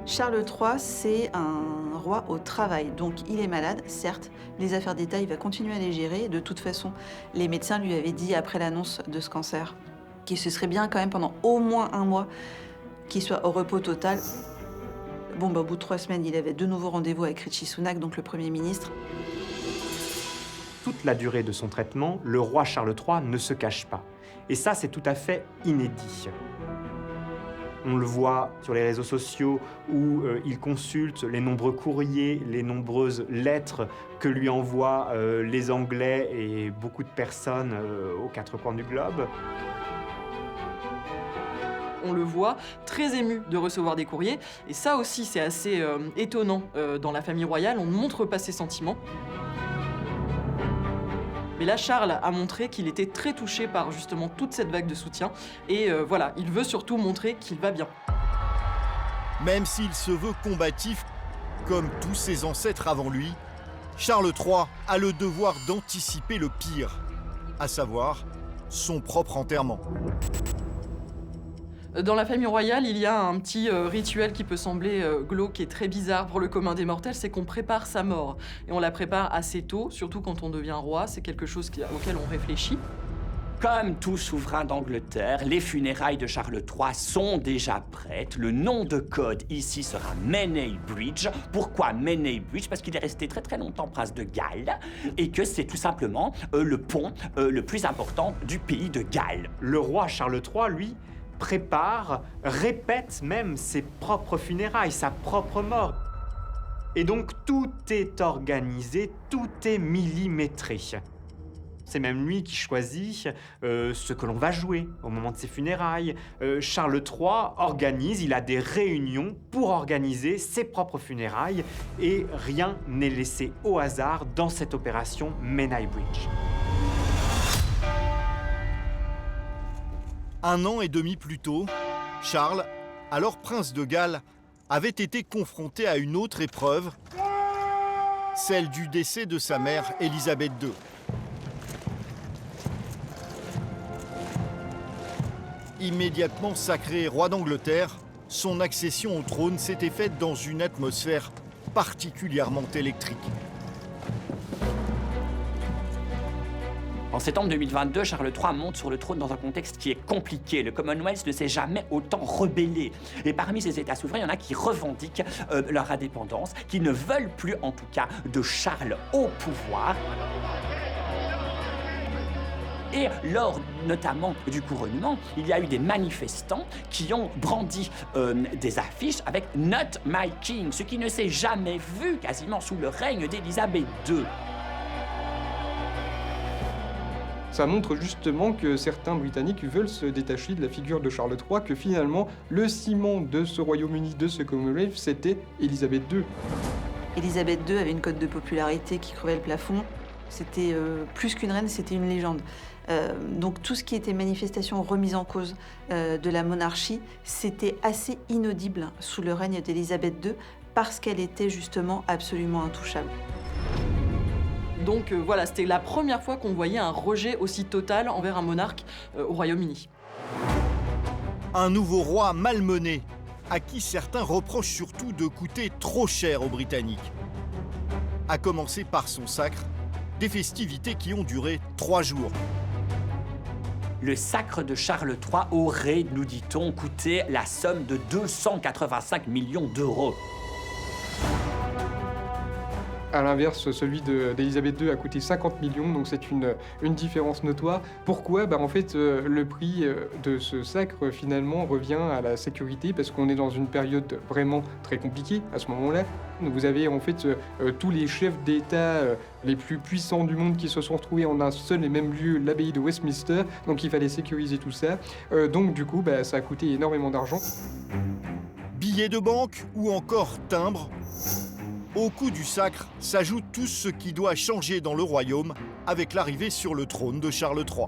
Charles III, c'est un roi au travail. Donc il est malade, certes, les affaires d'État, il va continuer à les gérer. De toute façon, les médecins lui avaient dit, après l'annonce de ce cancer, qu'il se serait bien quand même pendant au moins 1 mois qu'il soit au repos total. Bon, au bout de 3 semaines, il avait de nouveau rendez-vous avec Rishi Sunak, donc le Premier ministre. Toute la durée de son traitement, le roi Charles III ne se cache pas. Et ça, c'est tout à fait inédit. On le voit sur les réseaux sociaux où il consulte les nombreux courriers, les nombreuses lettres que lui envoient les Anglais et beaucoup de personnes aux 4 coins du globe. On le voit très ému de recevoir des courriers. Et ça aussi, c'est assez étonnant dans la famille royale. On ne montre pas ses sentiments. Mais là, Charles a montré qu'il était très touché par justement toute cette vague de soutien. Et voilà, il veut surtout montrer qu'il va bien. Même s'il se veut combatif, comme tous ses ancêtres avant lui, Charles III a le devoir d'anticiper le pire, à savoir son propre enterrement. Dans la famille royale, il y a un petit rituel qui peut sembler glauque et très bizarre pour le commun des mortels, c'est qu'on prépare sa mort. Et on la prépare assez tôt, surtout quand on devient roi, c'est quelque chose auquel on réfléchit. Comme tout souverain d'Angleterre, les funérailles de Charles III sont déjà prêtes. Le nom de code ici sera Menai Bridge. Pourquoi Menai Bridge? Parce qu'il est resté très très longtemps prince de Galles et que c'est tout simplement le pont le plus important du pays de Galles. Le roi Charles III, lui, prépare, répète même ses propres funérailles, sa propre mort. Et donc tout est organisé, tout est millimétré. C'est même lui qui choisit ce que l'on va jouer au moment de ses funérailles. Charles III organise, il a des réunions pour organiser ses propres funérailles et rien n'est laissé au hasard dans cette opération Menai Bridge. 1 an et demi plus tôt, Charles, alors prince de Galles, avait été confronté à une autre épreuve, celle du décès de sa mère, Élisabeth II. Immédiatement sacré roi d'Angleterre, son accession au trône s'était faite dans une atmosphère particulièrement électrique. En septembre 2022, Charles III monte sur le trône dans un contexte qui est compliqué. Le Commonwealth ne s'est jamais autant rebellé. Et parmi ces États souverains, il y en a qui revendiquent leur indépendance, qui ne veulent plus, en tout cas, de Charles au pouvoir. Et lors notamment du couronnement, il y a eu des manifestants qui ont brandi des affiches avec « Not my king », ce qui ne s'est jamais vu quasiment sous le règne d'Élisabeth II. Ça montre justement que certains Britanniques veulent se détacher de la figure de Charles III, que finalement, le ciment de ce Royaume-Uni, de ce Commonwealth, c'était Élisabeth II. Élisabeth II avait une cote de popularité qui crevait le plafond. C'était plus qu'une reine, c'était une légende. Donc tout ce qui était manifestation, remise en cause de la monarchie, c'était assez inaudible sous le règne d'Élisabeth II parce qu'elle était justement absolument intouchable. Donc voilà, c'était la première fois qu'on voyait un rejet aussi total envers un monarque au Royaume-Uni. Un nouveau roi malmené, à qui certains reprochent surtout de coûter trop cher aux Britanniques. À commencer par son sacre, des festivités qui ont duré 3 jours. Le sacre de Charles III aurait, nous dit-on, coûté la somme de 285 millions d'euros. À l'inverse, celui d'Élisabeth II a coûté 50 millions, donc c'est une différence notoire. Pourquoi? En fait, le prix de ce sacre, finalement, revient à la sécurité, parce qu'on est dans une période vraiment très compliquée à ce moment-là. Vous avez en fait tous les chefs d'État les plus puissants du monde qui se sont retrouvés en un seul et même lieu, l'abbaye de Westminster, donc il fallait sécuriser tout ça. Donc du coup, ça a coûté énormément d'argent. Billets de banque ou encore timbres. Au coût du sacre s'ajoute tout ce qui doit changer dans le royaume avec l'arrivée sur le trône de Charles III.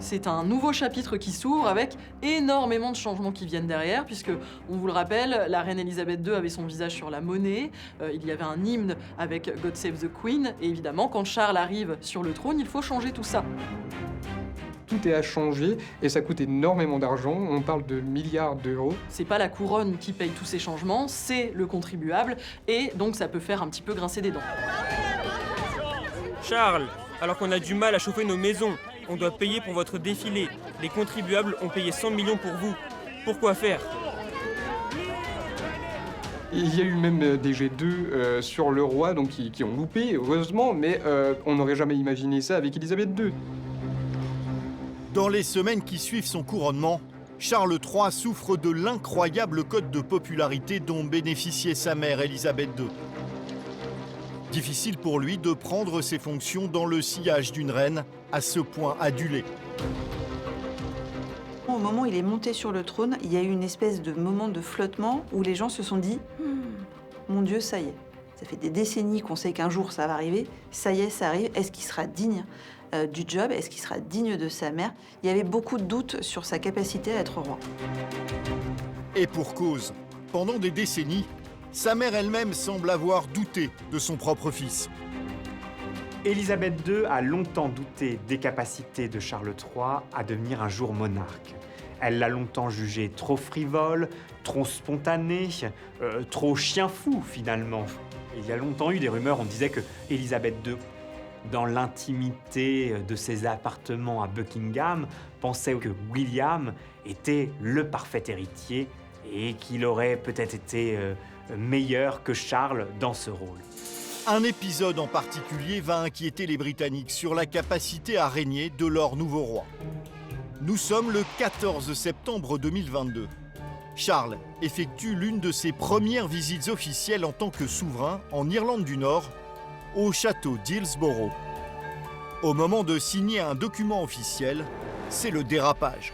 C'est un nouveau chapitre qui s'ouvre avec énormément de changements qui viennent derrière, puisque, on vous le rappelle, la reine Élisabeth II avait son visage sur la monnaie, il y avait un hymne avec God Save the Queen, et évidemment, quand Charles arrive sur le trône, il faut changer tout ça. Tout est à changer et ça coûte énormément d'argent. On parle de milliards d'euros. C'est pas la couronne qui paye tous ces changements, c'est le contribuable, et donc ça peut faire un petit peu grincer des dents. Charles, alors qu'on a du mal à chauffer nos maisons, on doit payer pour votre défilé. Les contribuables ont payé 100 millions pour vous. Pourquoi faire ? Et il y a eu même des G2 sur le roi donc qui ont loupé, heureusement, mais on n'aurait jamais imaginé ça avec Élisabeth II. Dans les semaines qui suivent son couronnement, Charles III souffre de l'incroyable cote de popularité dont bénéficiait sa mère Élisabeth II. Difficile pour lui de prendre ses fonctions dans le sillage d'une reine à ce point adulée. Au moment où il est monté sur le trône, il y a eu une espèce de moment de flottement où les gens se sont dit « Mon Dieu, ça y est, ça fait des décennies qu'on sait qu'un jour ça va arriver, ça y est, ça arrive, est-ce qu'il sera digne du job, est-ce qu'il sera digne de sa mère ?» Il y avait beaucoup de doutes sur sa capacité à être roi. Et pour cause, pendant des décennies, sa mère elle-même semble avoir douté de son propre fils. Élisabeth II a longtemps douté des capacités de Charles III à devenir un jour monarque. Elle l'a longtemps jugé trop frivole, trop spontané, trop chien fou finalement. Il y a longtemps eu des rumeurs, on disait que Élisabeth II, dans l'intimité de ses appartements à Buckingham, pensait que William était le parfait héritier et qu'il aurait peut-être été meilleur que Charles dans ce rôle. Un épisode en particulier va inquiéter les Britanniques sur la capacité à régner de leur nouveau roi. Nous sommes le 14 septembre 2022. Charles effectue l'une de ses premières visites officielles en tant que souverain en Irlande du Nord, au château d'Hillsborough. Au moment de signer un document officiel, c'est le dérapage.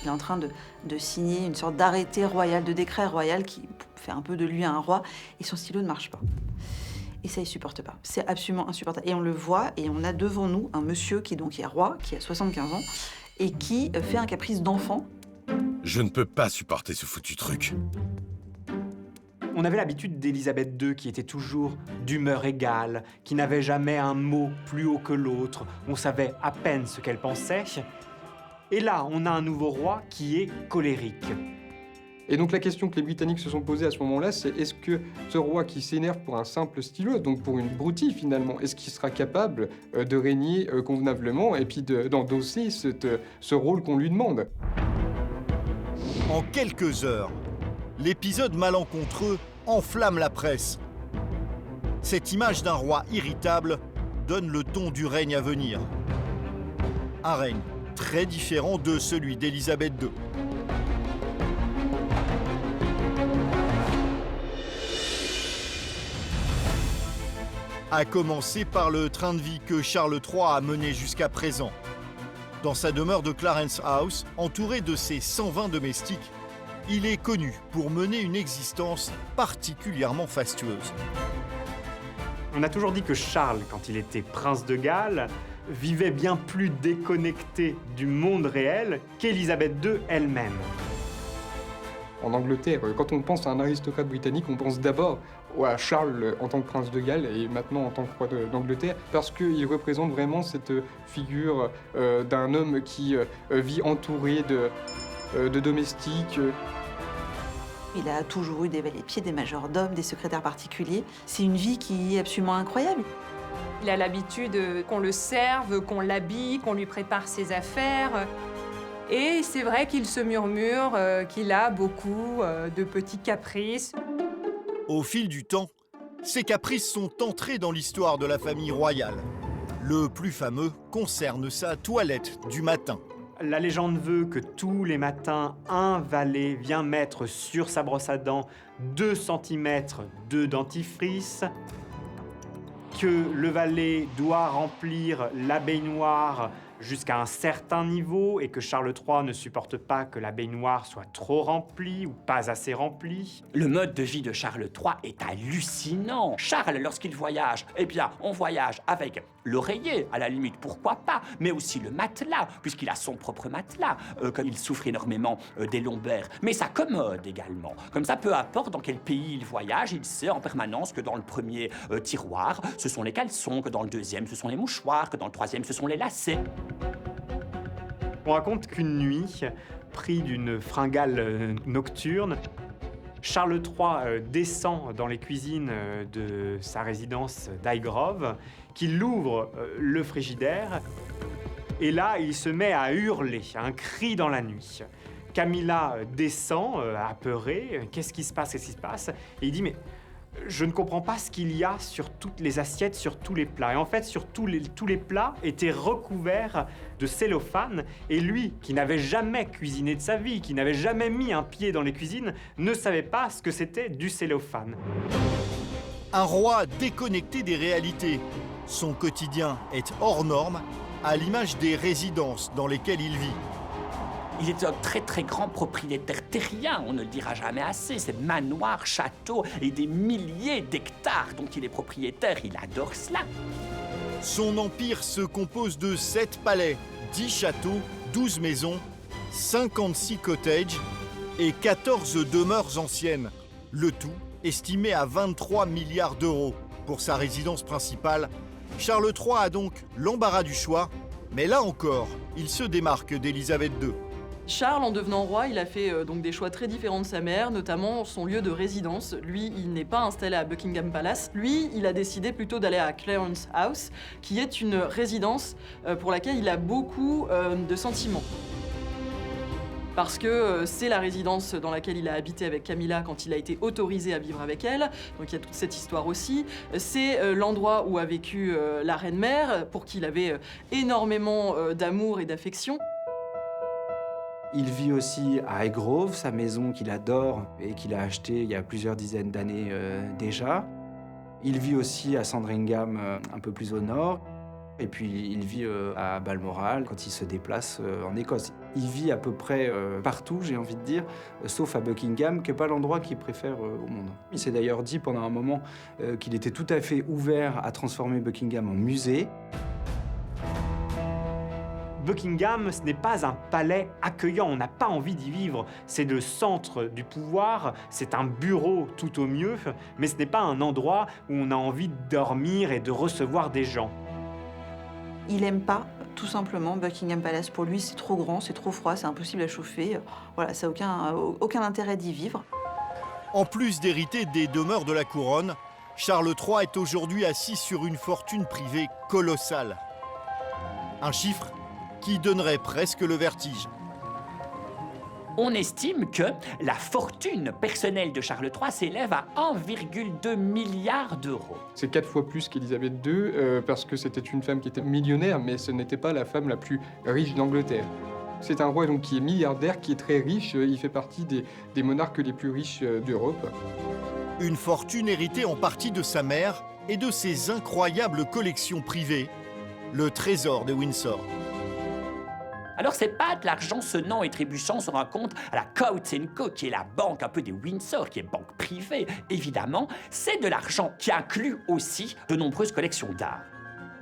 Il est en train de signer une sorte d'arrêté royal, de décret royal qui fait un peu de lui un roi, et son stylo ne marche pas. Et ça, il supporte pas. C'est absolument insupportable. Et on le voit, et on a devant nous un monsieur qui donc est roi, qui a 75 ans, et qui fait un caprice d'enfant. Je ne peux pas supporter ce foutu truc. On avait l'habitude d'Élisabeth II qui était toujours d'humeur égale, qui n'avait jamais un mot plus haut que l'autre. On savait à peine ce qu'elle pensait. Et là, on a un nouveau roi qui est colérique. Et donc la question que les Britanniques se sont posées à ce moment-là, c'est est-ce que ce roi qui s'énerve pour un simple stylo, donc pour une broutille finalement, est-ce qu'il sera capable de régner convenablement et puis d'endosser ce rôle qu'on lui demande? En quelques heures, l'épisode malencontreux enflamme la presse. Cette image d'un roi irritable donne le ton du règne à venir. Un règne très différent de celui d'Élisabeth II. À commencer par le train de vie que Charles III a mené jusqu'à présent. Dans sa demeure de Clarence House, entouré de ses 120 domestiques, il est connu pour mener une existence particulièrement fastueuse. On a toujours dit que Charles, quand il était prince de Galles, vivait bien plus déconnecté du monde réel qu'Élisabeth II elle-même. En Angleterre, quand on pense à un aristocrate britannique, on pense d'abord à Charles en tant que prince de Galles et maintenant en tant que roi d'Angleterre, parce qu'il représente vraiment cette figure d'un homme qui vit entouré de domestiques. Il a toujours eu des valets-pieds, des majordomes, des secrétaires particuliers. C'est une vie qui est absolument incroyable. Il a l'habitude qu'on le serve, qu'on l'habille, qu'on lui prépare ses affaires. Et c'est vrai qu'il se murmure qu'il a beaucoup de petits caprices. Au fil du temps, ces caprices sont entrés dans l'histoire de la famille royale. Le plus fameux concerne sa toilette du matin. La légende veut que tous les matins, un valet vient mettre sur sa brosse à dents 2 cm de dentifrice, que le valet doit remplir la baignoire jusqu'à un certain niveau et que Charles III ne supporte pas que la baignoire soit trop remplie ou pas assez remplie. Le mode de vie de Charles III est hallucinant. Charles, lorsqu'il voyage, eh bien, on voyage avec l'oreiller, à la limite, pourquoi pas, mais aussi le matelas, puisqu'il a son propre matelas, comme il souffre énormément des lombaires, mais sa commode également. Comme ça, peu importe dans quel pays il voyage, il sait en permanence que dans le premier tiroir, ce sont les caleçons, que dans le deuxième, ce sont les mouchoirs, que dans le troisième, ce sont les lacets. On raconte qu'une nuit, pris d'une fringale nocturne, Charles III descend dans les cuisines de sa résidence d'Highgrove, qu'il ouvre le frigidaire, et là, il se met à hurler, un cri dans la nuit. Camilla descend, apeurée. Qu'est-ce qui se passe? Qu'est-ce qui se passe? Et il dit, mais je ne comprends pas ce qu'il y a sur toutes les assiettes, sur tous les plats. Et en fait, sur tous les plats étaient recouverts de cellophane. Et lui, qui n'avait jamais cuisiné de sa vie, qui n'avait jamais mis un pied dans les cuisines, ne savait pas ce que c'était du cellophane. Un roi déconnecté des réalités. Son quotidien est hors norme, à l'image des résidences dans lesquelles il vit. Il est un très très grand propriétaire terrien, on ne le dira jamais assez. C'est manoirs, châteaux et des milliers d'hectares dont il est propriétaire. Il adore cela. Son empire se compose de 7 palais, 10 châteaux, 12 maisons, 56 cottages et 14 demeures anciennes. Le tout estimé à 23 milliards d'euros. Pour sa résidence principale, Charles III a donc l'embarras du choix, mais là encore, il se démarque d'Élisabeth II. Charles, en devenant roi, il a fait donc des choix très différents de sa mère, notamment son lieu de résidence. Lui, il n'est pas installé à Buckingham Palace. Lui, il a décidé plutôt d'aller à Clarence House, qui est une résidence pour laquelle il a beaucoup de sentiments. Parce que c'est la résidence dans laquelle il a habité avec Camilla quand il a été autorisé à vivre avec elle. Donc il y a toute cette histoire aussi. C'est l'endroit où a vécu la reine-mère, pour qui il avait énormément d'amour et d'affection. Il vit aussi à Highgrove, sa maison qu'il adore et qu'il a achetée il y a plusieurs dizaines d'années déjà. Il vit aussi à Sandringham, un peu plus au nord. Et puis il vit à Balmoral quand il se déplace en Écosse. Il vit à peu près partout, j'ai envie de dire, sauf à Buckingham, qui n'est pas l'endroit qu'il préfère au monde. Il s'est d'ailleurs dit pendant un moment qu'il était tout à fait ouvert à transformer Buckingham en musée. Buckingham, ce n'est pas un palais accueillant, on n'a pas envie d'y vivre. C'est le centre du pouvoir, c'est un bureau tout au mieux, mais ce n'est pas un endroit où on a envie de dormir et de recevoir des gens. Il n'aime pas, tout simplement, Buckingham Palace. Pour lui, c'est trop grand, c'est trop froid, c'est impossible à chauffer. Voilà, ça n'a aucun intérêt d'y vivre. En plus d'hériter des demeures de la couronne, Charles III est aujourd'hui assis sur une fortune privée colossale. Un chiffre qui donnerait presque le vertige. On estime que la fortune personnelle de Charles III s'élève à 1,2 milliard d'euros. C'est 4 fois plus qu'Élisabeth II, parce que c'était une femme qui était millionnaire, mais ce n'était pas la femme la plus riche d'Angleterre. C'est un roi donc, qui est milliardaire, qui est très riche. Il fait partie des monarques les plus riches d'Europe. Une fortune héritée en partie de sa mère et de ses incroyables collections privées, le trésor de Windsor. Alors c'est pas de l'argent sonnant et trébuchant sur un compte à la Coutts & Co, qui est la banque un peu des Windsor, qui est banque privée, évidemment. C'est de l'argent qui inclut aussi de nombreuses collections d'art.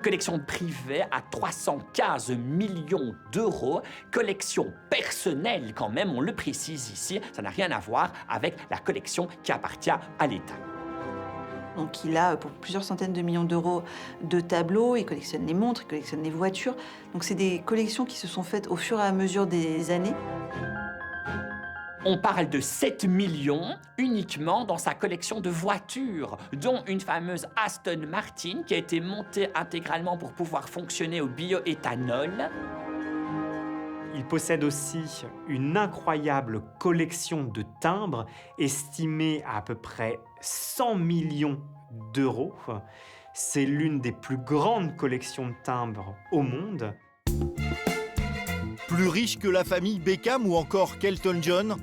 Collection privée à 315 millions d'euros, collection personnelle quand même, on le précise ici, ça n'a rien à voir avec la collection qui appartient à l'État. Donc il a pour plusieurs centaines de millions d'euros de tableaux, il collectionne les montres, il collectionne les voitures. Donc c'est des collections qui se sont faites au fur et à mesure des années. On parle de 7 millions uniquement dans sa collection de voitures, dont une fameuse Aston Martin qui a été montée intégralement pour pouvoir fonctionner au bioéthanol. Il possède aussi une incroyable collection de timbres estimée à peu près 100 millions d'euros. C'est l'une des plus grandes collections de timbres au monde. Plus riche que la famille Beckham ou encore qu'Elton John.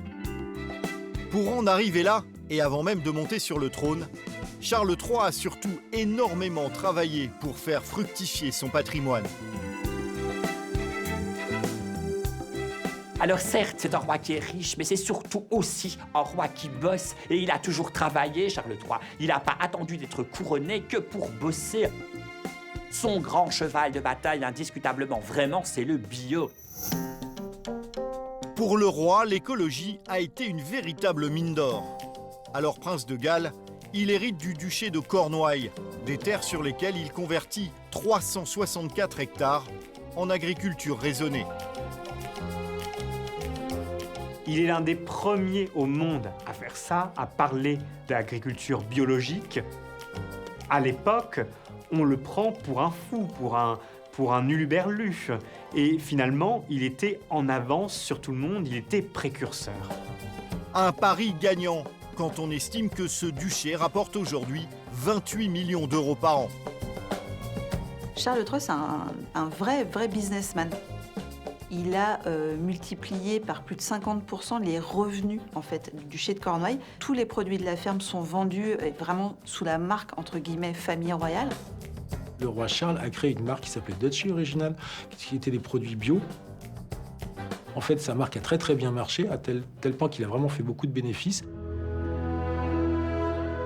Pour en arriver là, et avant même de monter sur le trône, Charles III a surtout énormément travaillé pour faire fructifier son patrimoine. Alors certes, c'est un roi qui est riche, mais c'est surtout aussi un roi qui bosse. Et il a toujours travaillé, Charles III. Il n'a pas attendu d'être couronné que pour bosser. Son grand cheval de bataille, indiscutablement, vraiment, c'est le bio. Pour le roi, l'écologie a été une véritable mine d'or. Alors prince de Galles, il hérite du duché de Cornouailles, des terres sur lesquelles il convertit 364 hectares en agriculture raisonnée. Il est l'un des premiers au monde à faire ça, à parler d'agriculture biologique. À l'époque, on le prend pour un fou, pour un huluberlu. Et finalement, il était en avance sur tout le monde, il était précurseur. Un pari gagnant quand on estime que ce duché rapporte aujourd'hui 28 millions d'euros par an. Charles III, c'est un vrai businessman. Il a multiplié par plus de 50% les revenus en fait, du duché de Cornouailles. Tous les produits de la ferme sont vendus vraiment sous la marque, entre guillemets, famille royale. Le roi Charles a créé une marque qui s'appelait Duchy Original, qui était des produits bio. En fait, sa marque a très bien marché, à tel point qu'il a vraiment fait beaucoup de bénéfices.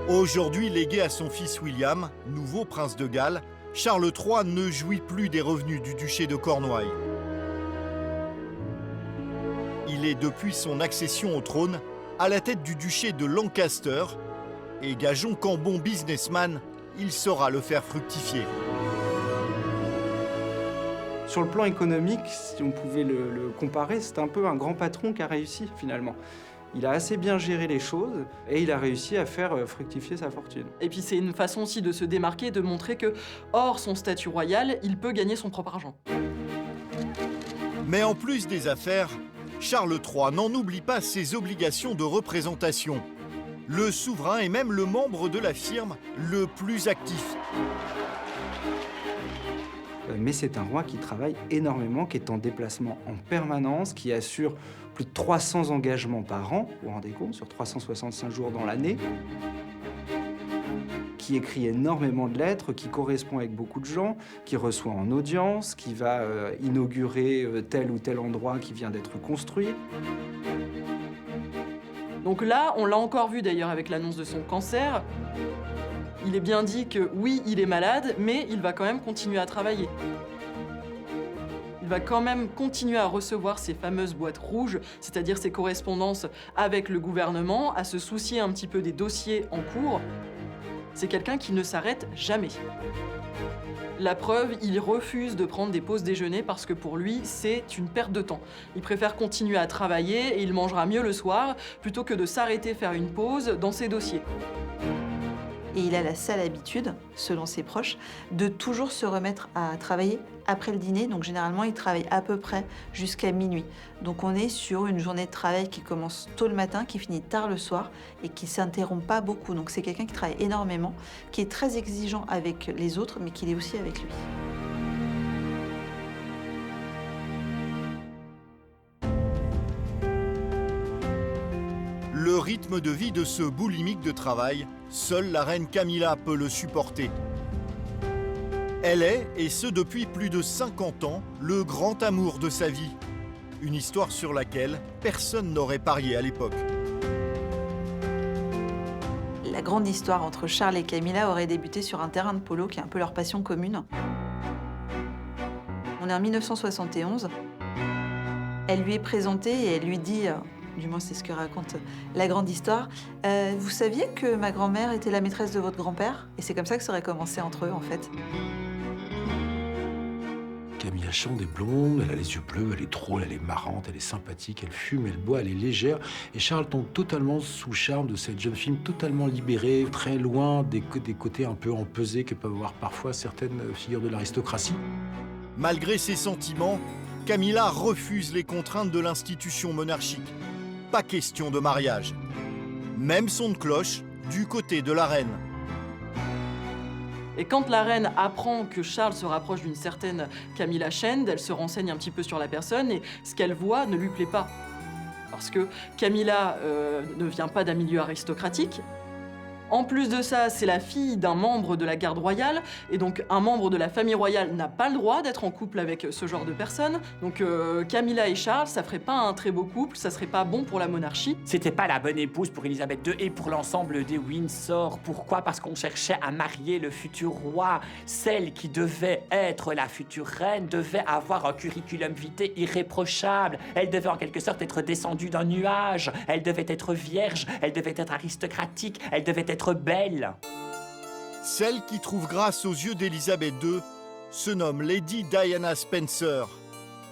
Aujourd'hui légué à son fils William, nouveau prince de Galles, Charles III ne jouit plus des revenus du duché de Cornouailles. Il est depuis son accession au trône à la tête du duché de Lancaster et gageons qu'en bon businessman, il saura le faire fructifier. Sur le plan économique, si on pouvait le comparer, c'est un peu un grand patron qui a réussi finalement. Il a assez bien géré les choses et il a réussi à faire fructifier sa fortune. Et puis c'est une façon aussi de se démarquer, de montrer que, hors son statut royal, il peut gagner son propre argent. Mais en plus des affaires, Charles III n'en oublie pas ses obligations de représentation. Le souverain est même le membre de la firme le plus actif. Mais c'est un roi qui travaille énormément, qui est en déplacement en permanence, qui assure plus de 300 engagements par an, vous vous rendez compte, sur 365 jours dans l'année, qui écrit énormément de lettres, qui correspond avec beaucoup de gens, qui reçoit en audience, qui va inaugurer tel ou tel endroit qui vient d'être construit. Donc là, on l'a encore vu d'ailleurs avec l'annonce de son cancer. Il est bien dit que oui, il est malade, mais il va quand même continuer à travailler. Il va quand même continuer à recevoir ces fameuses boîtes rouges, c'est-à-dire ses correspondances avec le gouvernement, à se soucier un petit peu des dossiers en cours. C'est quelqu'un qui ne s'arrête jamais. La preuve, il refuse de prendre des pauses déjeuner parce que pour lui, c'est une perte de temps. Il préfère continuer à travailler et il mangera mieux le soir plutôt que de s'arrêter faire une pause dans ses dossiers. Et il a la sale habitude, selon ses proches, de toujours se remettre à travailler après le dîner. Donc généralement, il travaille à peu près jusqu'à minuit. Donc on est sur une journée de travail qui commence tôt le matin, qui finit tard le soir et qui ne s'interrompt pas beaucoup. Donc c'est quelqu'un qui travaille énormément, qui est très exigeant avec les autres, mais qui l'est aussi avec lui. Le rythme de vie de ce boulimique de travail, seule la reine Camilla peut le supporter. Elle est, et ce depuis plus de 50 ans, le grand amour de sa vie. Une histoire sur laquelle personne n'aurait parié à l'époque. La grande histoire entre Charles et Camilla aurait débuté sur un terrain de polo, qui est un peu leur passion commune. On est en 1971. Elle lui est présentée et elle lui dit... Du moins, c'est ce que raconte la grande histoire. Vous saviez que ma grand-mère était la maîtresse de votre grand-père? Et c'est comme ça que ça aurait commencé entre eux, en fait. Camilla Chand est blonde, elle a les yeux bleus, elle est drôle, elle est marrante, elle est sympathique, elle fume, elle boit, elle est légère. Et Charles tombe totalement sous le charme de cette jeune fille totalement libérée, très loin des côtés un peu empesés que peuvent avoir parfois certaines figures de l'aristocratie. Malgré ses sentiments, Camilla refuse les contraintes de l'institution monarchique. Pas question de mariage. Même son de cloche du côté de la reine. Et quand la reine apprend que Charles se rapproche d'une certaine Camilla Schend, elle se renseigne un petit peu sur la personne et ce qu'elle voit ne lui plaît pas. Parce que Camilla ne vient pas d'un milieu aristocratique. En plus de ça, c'est la fille d'un membre de la garde royale, et donc un membre de la famille royale n'a pas le droit d'être en couple avec ce genre de personne. Donc Camilla et Charles, ça ferait pas un très beau couple, ça serait pas bon pour la monarchie. C'était pas la bonne épouse pour Elisabeth II et pour l'ensemble des Windsor. Pourquoi? Parce qu'on cherchait à marier le futur roi. Celle qui devait être la future reine devait avoir un curriculum vitae irréprochable. Elle devait en quelque sorte être descendue d'un nuage. Elle devait être vierge, elle devait être aristocratique, elle devait être belle. Celle qui trouve grâce aux yeux d'Elisabeth II se nomme Lady Diana Spencer.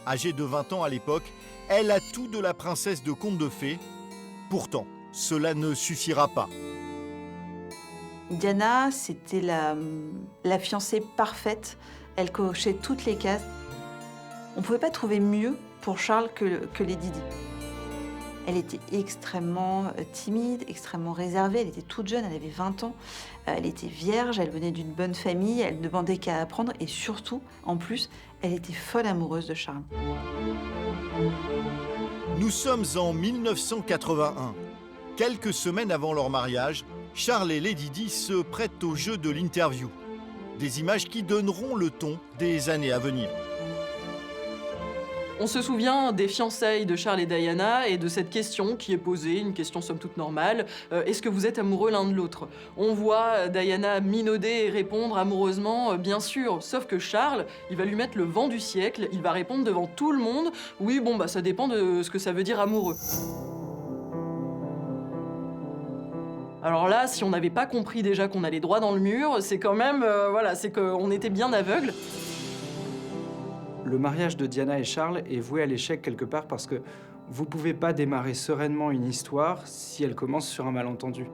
Âgée de 20 ans à l'époque, Elle a tout de la princesse de conte de fées. Pourtant, cela ne suffira pas. Diana, c'était la fiancée parfaite. Elle cochait toutes les cases. On ne pouvait pas trouver mieux pour Charles que Lady Di. Elle était extrêmement timide, extrêmement réservée. Elle était toute jeune, elle avait 20 ans. Elle était vierge, elle venait d'une bonne famille, elle ne demandait qu'à apprendre. Et surtout, en plus, elle était folle amoureuse de Charles. Nous sommes en 1981. Quelques semaines avant leur mariage, Charles et Lady Di se prêtent au jeu de l'interview. Des images qui donneront le ton des années à venir. On se souvient des fiançailles de Charles et Diana et de cette question qui est posée, une question somme toute normale. Est-ce que vous êtes amoureux l'un de l'autre? On voit Diana minauder et répondre amoureusement, bien sûr. Sauf que Charles, il va lui mettre le vent du siècle, il va répondre devant tout le monde. Oui, bon, bah ça dépend de ce que ça veut dire amoureux. Alors là, si on n'avait pas compris déjà qu'on allait droit dans le mur, c'est quand même, voilà, c'est qu'on était bien aveugle. Le mariage de Diana et Charles est voué à l'échec quelque part parce que vous ne pouvez pas démarrer sereinement une histoire si elle commence sur un malentendu.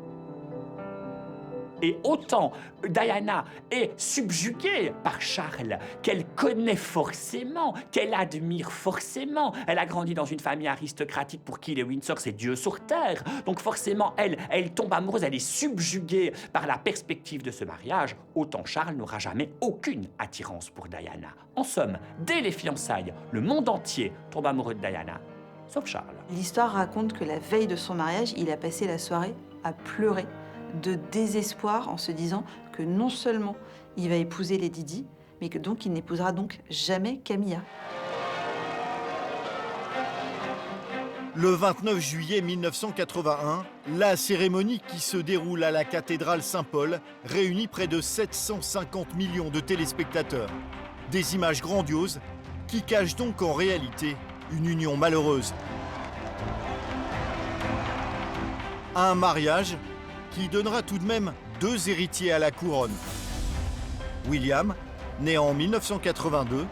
Et autant Diana est subjuguée par Charles, qu'elle connaît forcément, qu'elle admire forcément. Elle a grandi dans une famille aristocratique pour qui les Windsor, c'est Dieu sur terre. Donc forcément, elle tombe amoureuse, elle est subjuguée par la perspective de ce mariage. Autant Charles n'aura jamais aucune attirance pour Diana. En somme, dès les fiançailles, le monde entier tombe amoureux de Diana, sauf Charles. L'histoire raconte que la veille de son mariage, il a passé la soirée à pleurer de désespoir en se disant que non seulement il va épouser Lady Di, mais que donc il n'épousera donc jamais Camilla. Le 29 juillet 1981, la cérémonie qui se déroule à la cathédrale Saint-Paul réunit près de 750 millions de téléspectateurs. Des images grandioses qui cachent donc en réalité une union malheureuse. Un mariage qui donnera tout de même 2 héritiers à la couronne. William, né en 1982,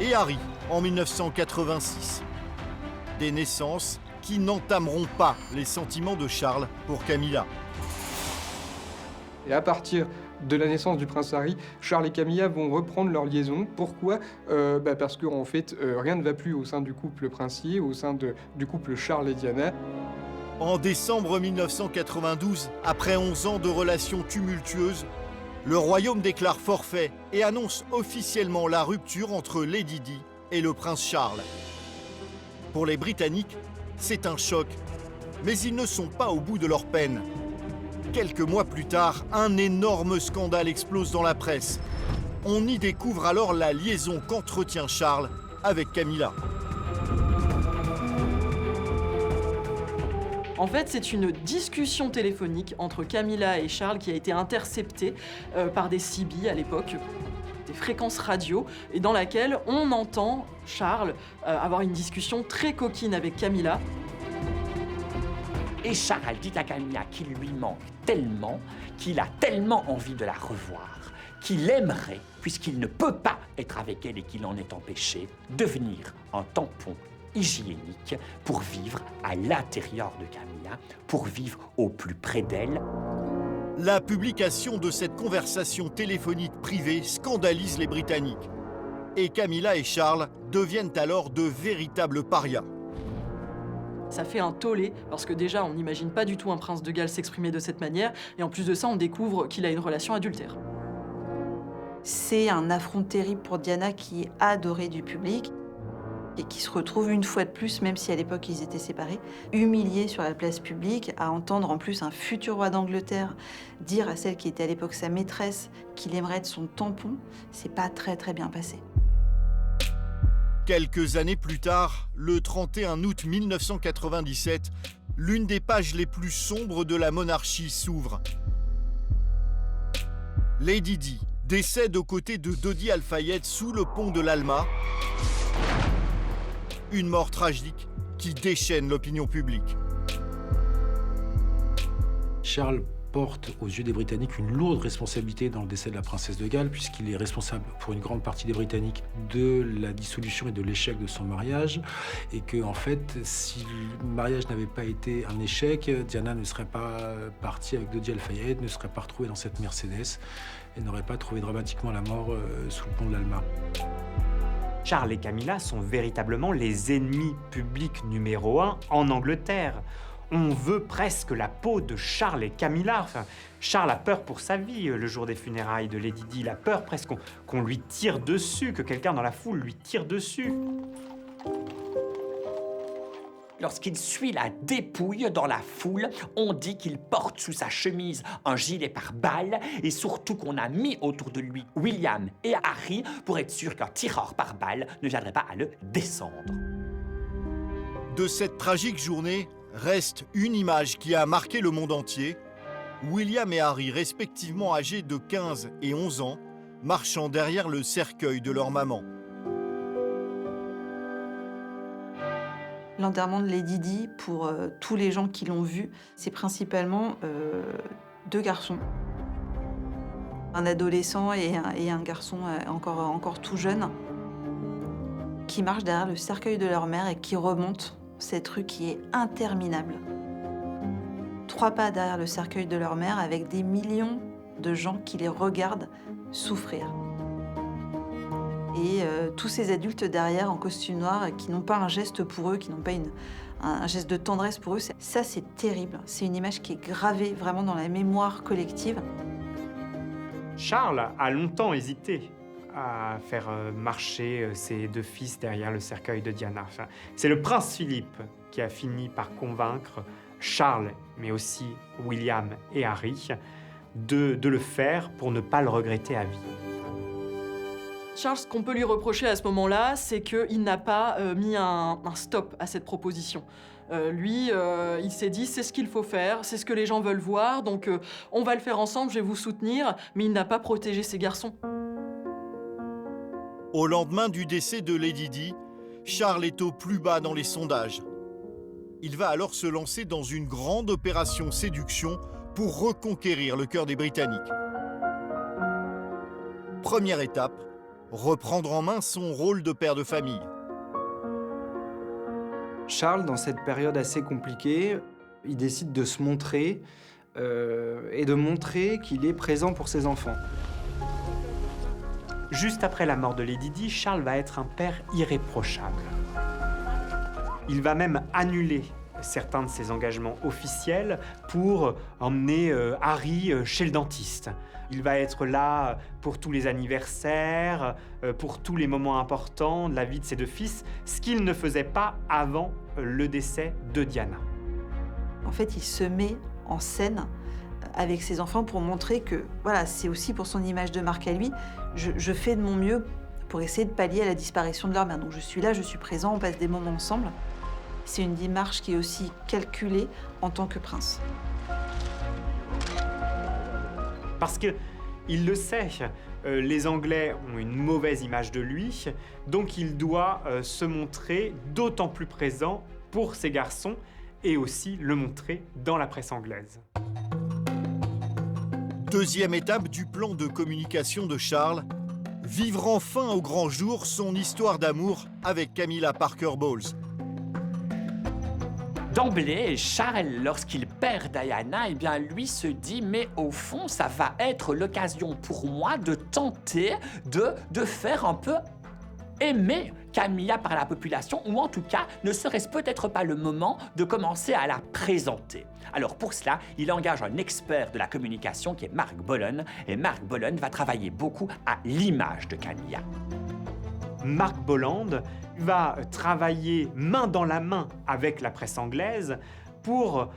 et Harry, en 1986. Des naissances qui n'entameront pas les sentiments de Charles pour Camilla. Et à partir de la naissance du prince Harry, Charles et Camilla vont reprendre leur liaison. Pourquoi ? Parce qu'en fait, rien ne va plus au sein du couple princier, au sein du couple Charles et Diana. En décembre 1992, après 11 ans de relations tumultueuses, le royaume déclare forfait et annonce officiellement la rupture entre Lady Di et le prince Charles. Pour les Britanniques, c'est un choc, mais ils ne sont pas au bout de leur peine. Quelques mois plus tard, un énorme scandale explose dans la presse. On y découvre alors la liaison qu'entretient Charles avec Camilla. En fait, c'est une discussion téléphonique entre Camilla et Charles qui a été interceptée par des CB à l'époque, des fréquences radio, et dans laquelle on entend Charles avoir une discussion très coquine avec Camilla. Et Charles dit à Camilla qu'il lui manque tellement, qu'il a tellement envie de la revoir, qu'il aimerait, puisqu'il ne peut pas être avec elle et qu'il en est empêché, devenir un tampon hygiénique pour vivre à l'intérieur de Camilla, pour vivre au plus près d'elle. La publication de cette conversation téléphonique privée scandalise les Britanniques. Et Camilla et Charles deviennent alors de véritables parias. Ça fait un tollé, parce que déjà, on n'imagine pas du tout un prince de Galles s'exprimer de cette manière, et en plus de ça, on découvre qu'il a une relation adultère. C'est un affront terrible pour Diana qui est adorée du public et qui se retrouve une fois de plus, même si à l'époque ils étaient séparés, humiliés sur la place publique, à entendre en plus un futur roi d'Angleterre dire à celle qui était à l'époque sa maîtresse qu'il aimerait être son tampon. C'est pas très bien passé. Quelques années plus tard, le 31 août 1997, l'une des pages les plus sombres de la monarchie s'ouvre. Lady Di décède aux côtés de Dodi Al-Fayed sous le pont de l'Alma. Une mort tragique qui déchaîne l'opinion publique. Charles porte aux yeux des Britanniques une lourde responsabilité dans le décès de la princesse de Galles, puisqu'il est responsable pour une grande partie des Britanniques de la dissolution et de l'échec de son mariage, et que en fait, si le mariage n'avait pas été un échec, Diana ne serait pas partie avec Dodi Al-Fayed, ne serait pas retrouvée dans cette Mercedes, et n'aurait pas trouvé dramatiquement la mort sous le pont de l'Alma. Charles et Camilla sont véritablement les ennemis publics numéro 1 en Angleterre. On veut presque la peau de Charles et Camilla. Enfin, Charles a peur pour sa vie le jour des funérailles de Lady Di. Il a peur presque qu'on lui tire dessus, que quelqu'un dans la foule lui tire dessus. Lorsqu'il suit la dépouille dans la foule, on dit qu'il porte sous sa chemise un gilet pare-balles et surtout qu'on a mis autour de lui William et Harry pour être sûr qu'un tireur par balle ne viendrait pas à le descendre. De cette tragique journée reste une image qui a marqué le monde entier. William et Harry, respectivement âgés de 15 et 11 ans, marchant derrière le cercueil de leur maman. L'enterrement de Lady Di, pour tous les gens qui l'ont vu, c'est principalement 2 garçons. Un adolescent et un garçon encore tout jeune, qui marchent derrière le cercueil de leur mère et qui remontent cette rue qui est interminable. 3 pas derrière le cercueil de leur mère avec des millions de gens qui les regardent souffrir. Et tous ces adultes derrière en costume noir qui n'ont pas un geste pour eux, qui n'ont pas un geste de tendresse pour eux, ça c'est terrible. C'est une image qui est gravée vraiment dans la mémoire collective. Charles a longtemps hésité à faire marcher ses 2 fils derrière le cercueil de Diana. Enfin, c'est le prince Philippe qui a fini par convaincre Charles, mais aussi William et Harry, de le faire pour ne pas le regretter à vie. Charles, ce qu'on peut lui reprocher à ce moment-là, c'est qu'il n'a pas mis un stop à cette proposition. Lui, il s'est dit, c'est ce qu'il faut faire, c'est ce que les gens veulent voir, donc on va le faire ensemble, je vais vous soutenir, mais il n'a pas protégé ses garçons. Au lendemain du décès de Lady Di, Charles est au plus bas dans les sondages. Il va alors se lancer dans une grande opération séduction pour reconquérir le cœur des Britanniques. Première étape, reprendre en main son rôle de père de famille. Charles, dans cette période assez compliquée, il décide de se montrer et de montrer qu'il est présent pour ses enfants. Juste après la mort de Lady Di, Charles va être un père irréprochable. Il va même annuler certains de ses engagements officiels pour emmener Harry chez le dentiste. Il va être là pour tous les anniversaires, pour tous les moments importants de la vie de ses 2 fils, ce qu'il ne faisait pas avant le décès de Diana. En fait, il se met en scène avec ses enfants pour montrer que voilà, c'est aussi pour son image de marque à lui. Je fais de mon mieux pour essayer de pallier à la disparition de leur mère. Donc je suis là, je suis présent, on passe des moments ensemble. C'est une démarche qui est aussi calculée en tant que prince. Parce qu'il le sait, les Anglais ont une mauvaise image de lui, donc il doit se montrer d'autant plus présent pour ses garçons et aussi le montrer dans la presse anglaise. Deuxième étape du plan de communication de Charles, vivre enfin au grand jour son histoire d'amour avec Camilla Parker Bowles. D'emblée, Charles, lorsqu'il perd Diana, eh bien, lui se dit, mais au fond, ça va être l'occasion pour moi de tenter de faire un peu aimer Camilla par la population, ou en tout cas, ne serait-ce peut-être pas le moment de commencer à la présenter. Alors pour cela, il engage un expert de la communication qui est Mark Bolan, et Mark Bolan va travailler beaucoup à l'image de Camilla. Mark Boland va travailler main dans la main avec la presse anglaise pour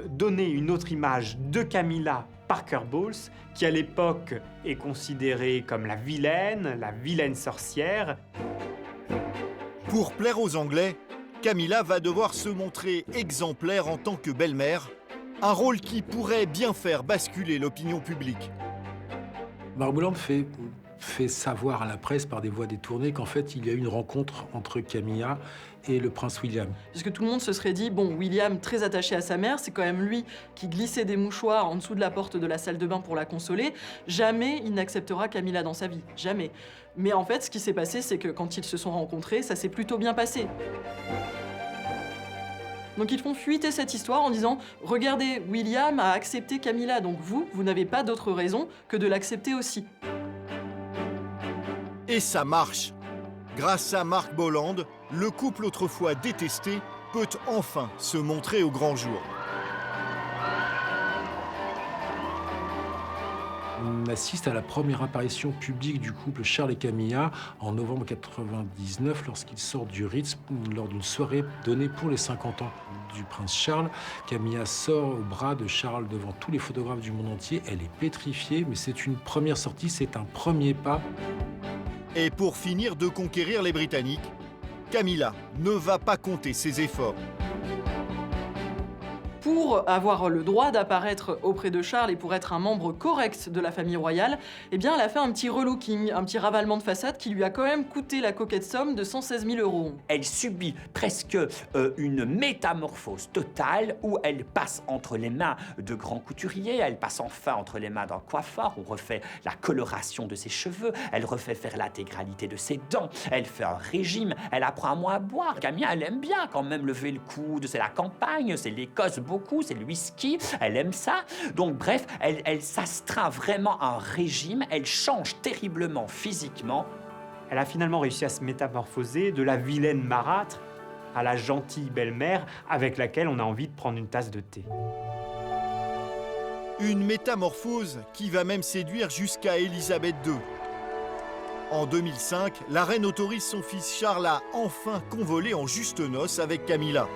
donner une autre image de Camilla Parker Bowles, qui à l'époque est considérée comme la vilaine sorcière. Pour plaire aux Anglais, Camilla va devoir se montrer exemplaire en tant que belle-mère, un rôle qui pourrait bien faire basculer l'opinion publique. Mark Boland fait fait savoir à la presse par des voies détournées qu'en fait, il y a eu une rencontre entre Camilla et le prince William. Parce que tout le monde se serait dit, bon, William, très attaché à sa mère, c'est quand même lui qui glissait des mouchoirs en dessous de la porte de la salle de bain pour la consoler. Jamais il n'acceptera Camilla dans sa vie. Jamais. Mais en fait, ce qui s'est passé, c'est que quand ils se sont rencontrés, ça s'est plutôt bien passé. Donc ils font fuiter cette histoire en disant « Regardez, William a accepté Camilla, donc vous n'avez pas d'autre raison que de l'accepter aussi. » Et ça marche. Grâce à Marc Bolland, le couple autrefois détesté peut enfin se montrer au grand jour. On assiste à la première apparition publique du couple Charles et Camilla en novembre 1999 lorsqu'ils sortent du Ritz lors d'une soirée donnée pour les 50 ans du prince Charles. Camilla sort au bras de Charles devant tous les photographes du monde entier. Elle est pétrifiée, mais c'est une première sortie, c'est un premier pas. Et pour finir de conquérir les Britanniques, Camilla ne va pas compter ses efforts. Pour avoir le droit d'apparaître auprès de Charles et pour être un membre correct de la famille royale, eh bien, elle a fait un petit relooking, un petit ravalement de façade qui lui a quand même coûté la coquette somme de 116 000 €. Elle subit presque une métamorphose totale où elle passe entre les mains de grands couturiers, elle passe enfin entre les mains d'un coiffeur, on refait la coloration de ses cheveux, elle refait faire l'intégralité de ses dents, elle fait un régime, elle apprend à moins boire. Camilla, elle aime bien quand même lever le coude, c'est la campagne, c'est l'Écosse beaucoup, c'est le whisky, elle aime ça. Donc bref, elle s'astreint vraiment à un régime, elle change terriblement physiquement. Elle a finalement réussi à se métamorphoser de la vilaine marâtre à la gentille belle-mère avec laquelle on a envie de prendre une tasse de thé. Une métamorphose qui va même séduire jusqu'à Élisabeth II. En 2005, la reine autorise son fils Charles à enfin convoler en juste noces avec Camilla.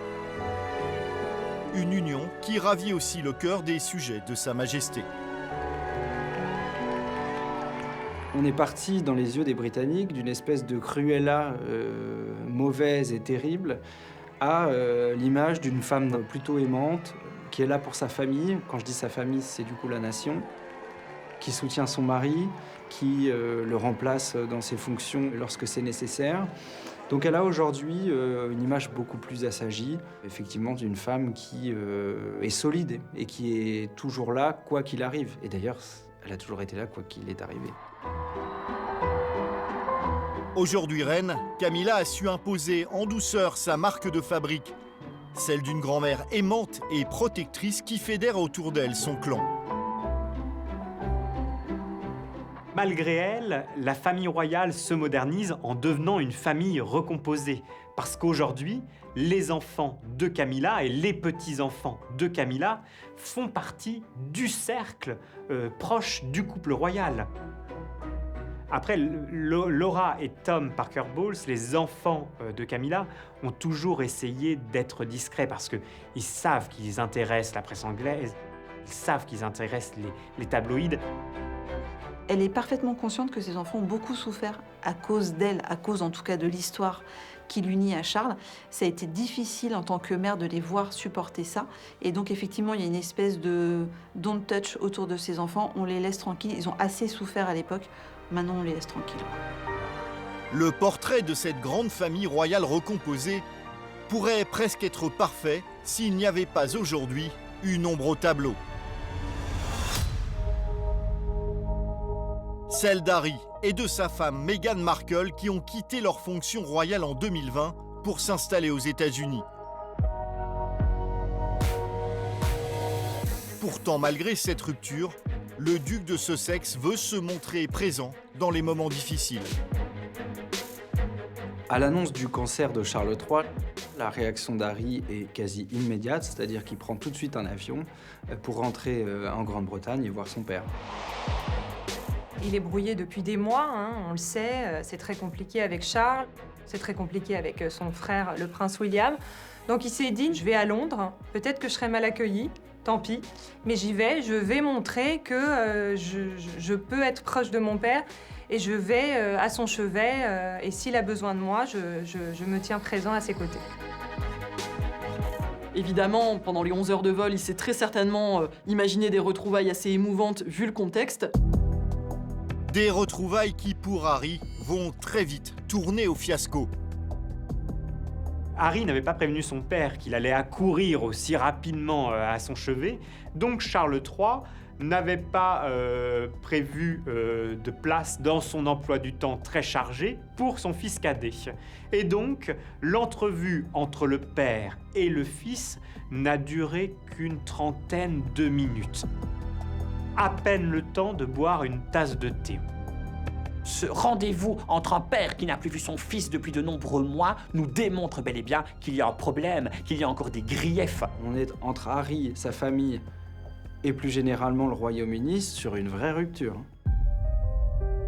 Une union qui ravit aussi le cœur des sujets de Sa Majesté. On est parti dans les yeux des Britanniques d'une espèce de Cruella mauvaise et terrible à l'image d'une femme plutôt aimante qui est là pour sa famille. Quand je dis sa famille, c'est du coup la nation, qui soutient son mari, qui le remplace dans ses fonctions lorsque c'est nécessaire. Donc elle a aujourd'hui une image beaucoup plus assagie, effectivement, d'une femme qui est solide et qui est toujours là, quoi qu'il arrive. Et d'ailleurs, elle a toujours été là, quoi qu'il est arrivé. Aujourd'hui reine, Camilla a su imposer en douceur sa marque de fabrique, celle d'une grand-mère aimante et protectrice qui fédère autour d'elle son clan. Malgré elle, la famille royale se modernise en devenant une famille recomposée. Parce qu'aujourd'hui, les enfants de Camilla et les petits-enfants de Camilla font partie du cercle proche du couple royal. Après, Laura et Tom Parker Bowles, les enfants de Camilla, ont toujours essayé d'être discrets parce qu'ils savent qu'ils intéressent la presse anglaise, ils savent qu'ils intéressent les tabloïds. Elle est parfaitement consciente que ses enfants ont beaucoup souffert à cause d'elle, à cause en tout cas de l'histoire qui l'unit à Charles. Ça a été difficile en tant que mère de les voir supporter ça. Et donc effectivement, il y a une espèce de don't touch autour de ses enfants. On les laisse tranquilles. Ils ont assez souffert à l'époque. Maintenant, on les laisse tranquilles. Le portrait de cette grande famille royale recomposée pourrait presque être parfait s'il n'y avait pas aujourd'hui une ombre au tableau. Celle d'Harry et de sa femme Meghan Markle qui ont quitté leur fonction royale en 2020 pour s'installer aux États-Unis. Pourtant, malgré cette rupture, le duc de Sussex veut se montrer présent dans les moments difficiles. À l'annonce du cancer de Charles III, la réaction d'Harry est quasi immédiate, c'est-à-dire qu'il prend tout de suite un avion pour rentrer en Grande-Bretagne et voir son père. Il est brouillé depuis des mois, hein, on le sait, c'est très compliqué avec Charles, c'est très compliqué avec son frère, le prince William. Donc il s'est dit, je vais à Londres, peut-être que je serai mal accueilli, tant pis, mais j'y vais, je vais montrer que je peux être proche de mon père et je vais à son chevet et s'il a besoin de moi, je me tiens présent à ses côtés. Évidemment, pendant les 11 heures de vol, il s'est très certainement imaginé des retrouvailles assez émouvantes vu le contexte. Des retrouvailles qui, pour Harry, vont très vite tourner au fiasco. Harry n'avait pas prévenu son père qu'il allait accourir aussi rapidement à son chevet, donc Charles III n'avait pas prévu de place dans son emploi du temps très chargé pour son fils cadet. Et donc, l'entrevue entre le père et le fils n'a duré qu'une trentaine de minutes. À peine le temps de boire une tasse de thé. Ce rendez-vous entre un père qui n'a plus vu son fils depuis de nombreux mois nous démontre bel et bien qu'il y a un problème, qu'il y a encore des griefs. On est entre Harry, sa famille et plus généralement le Royaume-Uni sur une vraie rupture.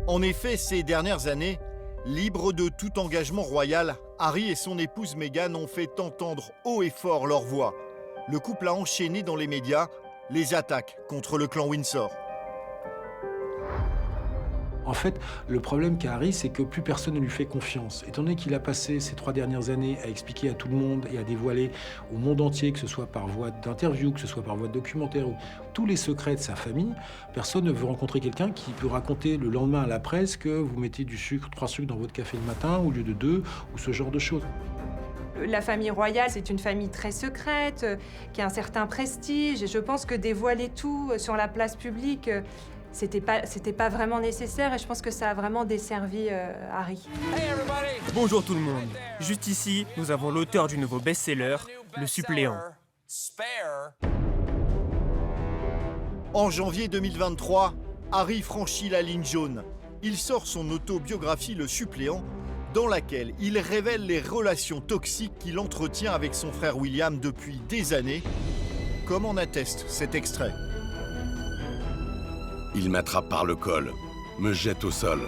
En effet, ces dernières années, libres de tout engagement royal, Harry et son épouse Meghan ont fait entendre haut et fort leur voix. Le couple a enchaîné dans les médias les attaques contre le clan Windsor. En fait, le problème qu'a Harry, c'est que plus personne ne lui fait confiance. Étant donné qu'il a passé ces 3 dernières années à expliquer à tout le monde et à dévoiler au monde entier, que ce soit par voie d'interview, que ce soit par voie de documentaire, ou tous les secrets de sa famille, personne ne veut rencontrer quelqu'un qui peut raconter le lendemain à la presse que vous mettez du sucre, 3 sucres dans votre café le matin au lieu de 2, ou ce genre de choses. La famille royale, c'est une famille très secrète, qui a un certain prestige, et je pense que dévoiler tout sur la place publique, c'était pas vraiment nécessaire, et je pense que ça a vraiment desservi Harry. Bonjour tout le monde. Juste ici, nous avons l'auteur du nouveau best-seller, Le Suppléant. En janvier 2023, Harry franchit la ligne jaune. Il sort son autobiographie Le Suppléant, dans laquelle il révèle les relations toxiques qu'il entretient avec son frère William depuis des années, comme en atteste cet extrait. Il m'attrape par le col, me jette au sol.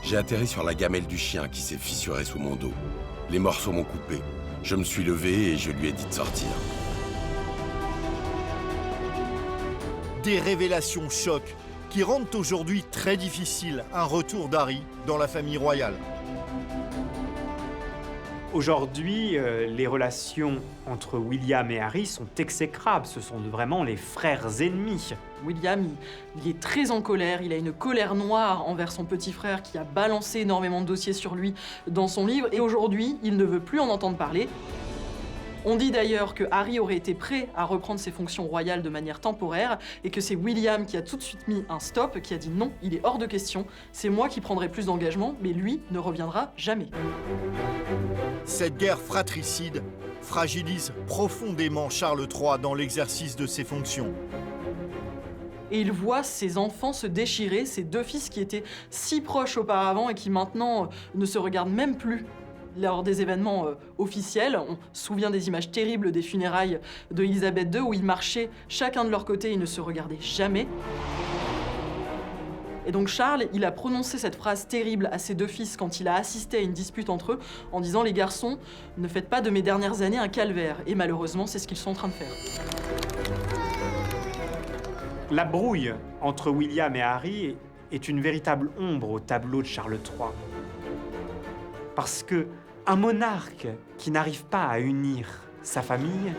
J'ai atterri sur la gamelle du chien qui s'est fissurée sous mon dos. Les morceaux m'ont coupé. Je me suis levé et je lui ai dit de sortir. Des révélations chocs qui rendent aujourd'hui très difficile un retour d'Harry dans la famille royale. Aujourd'hui, les relations entre William et Harry sont exécrables. Ce sont vraiment les frères ennemis. William, il est très en colère, il a une colère noire envers son petit frère qui a balancé énormément de dossiers sur lui dans son livre, et aujourd'hui, il ne veut plus en entendre parler. On dit d'ailleurs que Harry aurait été prêt à reprendre ses fonctions royales de manière temporaire et que c'est William qui a tout de suite mis un stop, qui a dit non, il est hors de question, c'est moi qui prendrai plus d'engagement, mais lui ne reviendra jamais. Cette guerre fratricide fragilise profondément Charles III dans l'exercice de ses fonctions. Et il voit ses enfants se déchirer, ses 2 fils qui étaient si proches auparavant et qui maintenant ne se regardent même plus. Lors des événements officiels, on se souvient des images terribles des funérailles de Élisabeth II où ils marchaient chacun de leur côté et ne se regardaient jamais. Et donc Charles, il a prononcé cette phrase terrible à ses 2 fils quand il a assisté à une dispute entre eux en disant « Les garçons, ne faites pas de mes dernières années un calvaire ». Et malheureusement, c'est ce qu'ils sont en train de faire. La brouille entre William et Harry est une véritable ombre au tableau de Charles III. Parce que un monarque qui n'arrive pas à unir sa famille,